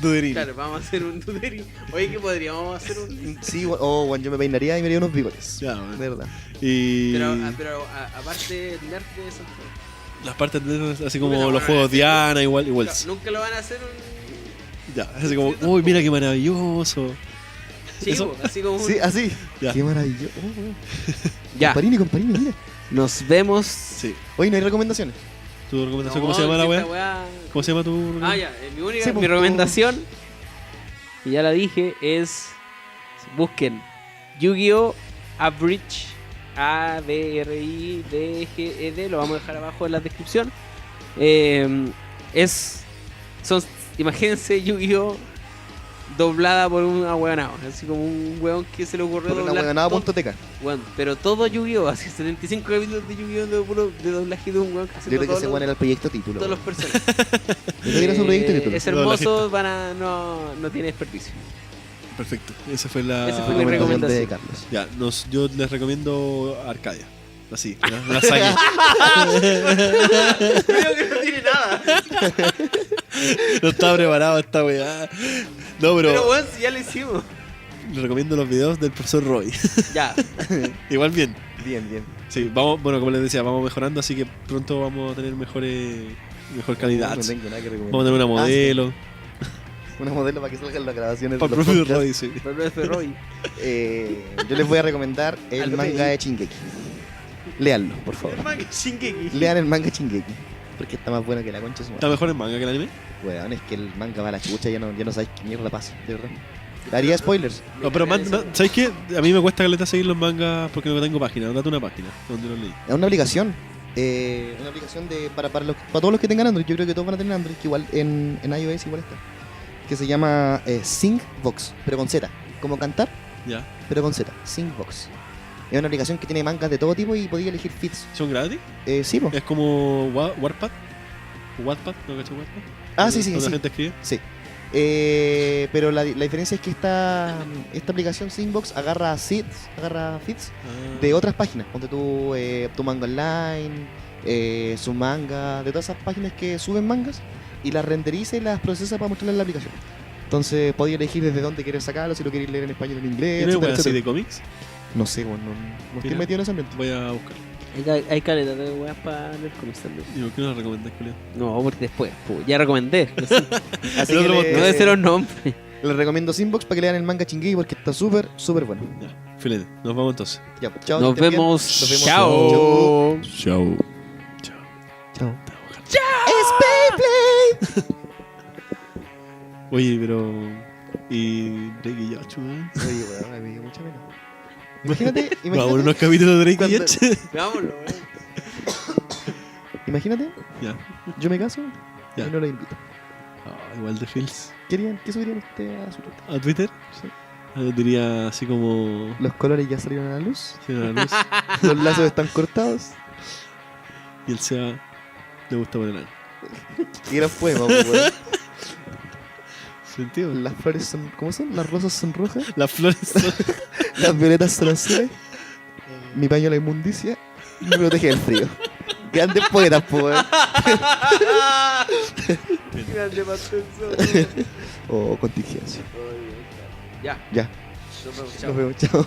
Duderino. Claro, vamos a hacer un tutorial. Oye, ¿qué podríamos hacer un...? Sí, weón, yo me peinaría y me haría unos bigotes. Ya, weón. De verdad. Y Pero aparte, nerd de eso. las partes de así como Puta, los bueno, juegos sí. Diana, igual. Claro, nunca lo van a hacer un... Ya, así como, uy, mira qué maravilloso. Sí, Eso- po, así como un... Sí, así. Ya. Qué maravilloso. Oh, weón. Ya, Comparini, mira. nos vemos... Sí. Hoy no hay recomendaciones. ¿Tu recomendación No, cómo se llama la que weá? esta weá- ¿Cómo se llama tu Ah, ya, mi única, Sí, mi pues, recomendación, y ya la dije, es busquen Yu-Gi-Oh! Abridge, A-B-R-I-D-G-E-D, lo vamos a dejar abajo en la descripción. Son imagínense Yu-Gi-Oh! Doblada por un ahueonado, así como un weón que se le ocurrió Por una doblar huevonada.tk. weón, pero todo Yu-Gi-Oh! Así 75 capítulos de Yu-Gi-Oh! De doblaje de un weón que Yo hace creo que ese weón era el proyecto título. todos los weón. personajes. Yo creo que era su proyecto título. Es hermoso, no tiene desperdicio. Perfecto. Esa fue la. Esa fue mi Recomendación de recomendación. Carlos. Ya, yo les recomiendo Arcadia. Así, la saga. Creo que no tiene nada. No estaba preparado esta weá. No, Pero pero weón, si ya lo hicimos. les recomiendo los videos del profesor Roy. Ya. Igual bien. Bien, bien. Sí, vamos, bueno, como les decía, vamos mejorando, así que pronto vamos a tener mejor calidad. No tengo nada que recomendar. Vamos a tener una modelo. Una modelo para que salgan las grabaciones Para de el los profesor podcasts. Roy, sí. Pero no es de Roy. Yo les voy a recomendar el Al manga BPI. de Shingeki. Léanlo, por favor. El manga Shingeki. Lean el manga Shingeki. Porque está más bueno que la concha de su ¿Está madre. mejor en manga que el anime? Weón, es que el manga va a la chucha, ya no sabéis qué mierda pasa, de verdad. Haría spoilers. No, pero ¿sabes qué? A mí me cuesta caleta seguir los mangas porque no tengo página. Date una página donde los leí. Es una aplicación. Para todos los que tengan Android. Yo creo que todos van a tener Android, que igual en iOS igual está. Que se llama Singbox, pero con Z. Como cantar, Ya. pero con Z. Singbox. Es una aplicación que tiene mangas de todo tipo y podía elegir feeds. ¿Son gratis? Sí, po. Es como Warpad. Wattpad, ¿no cachai Wattpad? Ah, sí, sí, Donde sí. la gente escribe. Sí. Pero la diferencia es que esta aplicación Singbox agarra feeds Ah. de otras páginas. Ponte tú tu manga online, su manga, de todas esas páginas que suben mangas y las renderiza y las procesa para mostrarlas en la aplicación. Entonces podía elegir desde dónde quieres sacarlo, si lo quieres leer en español o en inglés, ¿Tiene etcétera, weas así etcétera. de cómics? No sé, bueno, no estoy Mira. metido en ese ambiente. Voy a buscar. Hay caleta de weas para leer cómics también. ¿Y por qué no la recomendás, Julián? No, porque después. Ya recomendé. No sé. Así El que otro No voy a decir los nombres. les recomiendo Singbox para que lean el manga Shingeki porque está súper, súper bueno. Ya, filete. Nos vamos entonces. Ya, pues, chao. Nos que estén bien. vemos. Nos vemos. Chao. Chao. Chao. Chao. Oye, pero. Y Drake y Josh, weón. Oye, weón, me dio mucha pena. Imagínate, Vamos, unos capítulos de Drake y cuando- Josh. Vámonos, imagínate, Ya. yo me caso Ya. y no lo invito. Ah, igual de Fields. ¿Qué subirían ustedes a su Twitter? ¿A Twitter? Sí. Yo diría así como. Los colores ya salieron a la luz, Sí, a la luz. los lazos están cortados. Y el SEA le gusta poner algo. Y gran poema, pues, weón. ¿Sentido? Las flores son, ¿cómo son? Las rosas son rojas, Las flores son. las violetas son azules, mi paño la inmundicia y me protege del frío. Grandes poetas, pues, weón. Grande Patenzo. O contingencia. Ya. Ya, Nos vemos. nos vemos, chao.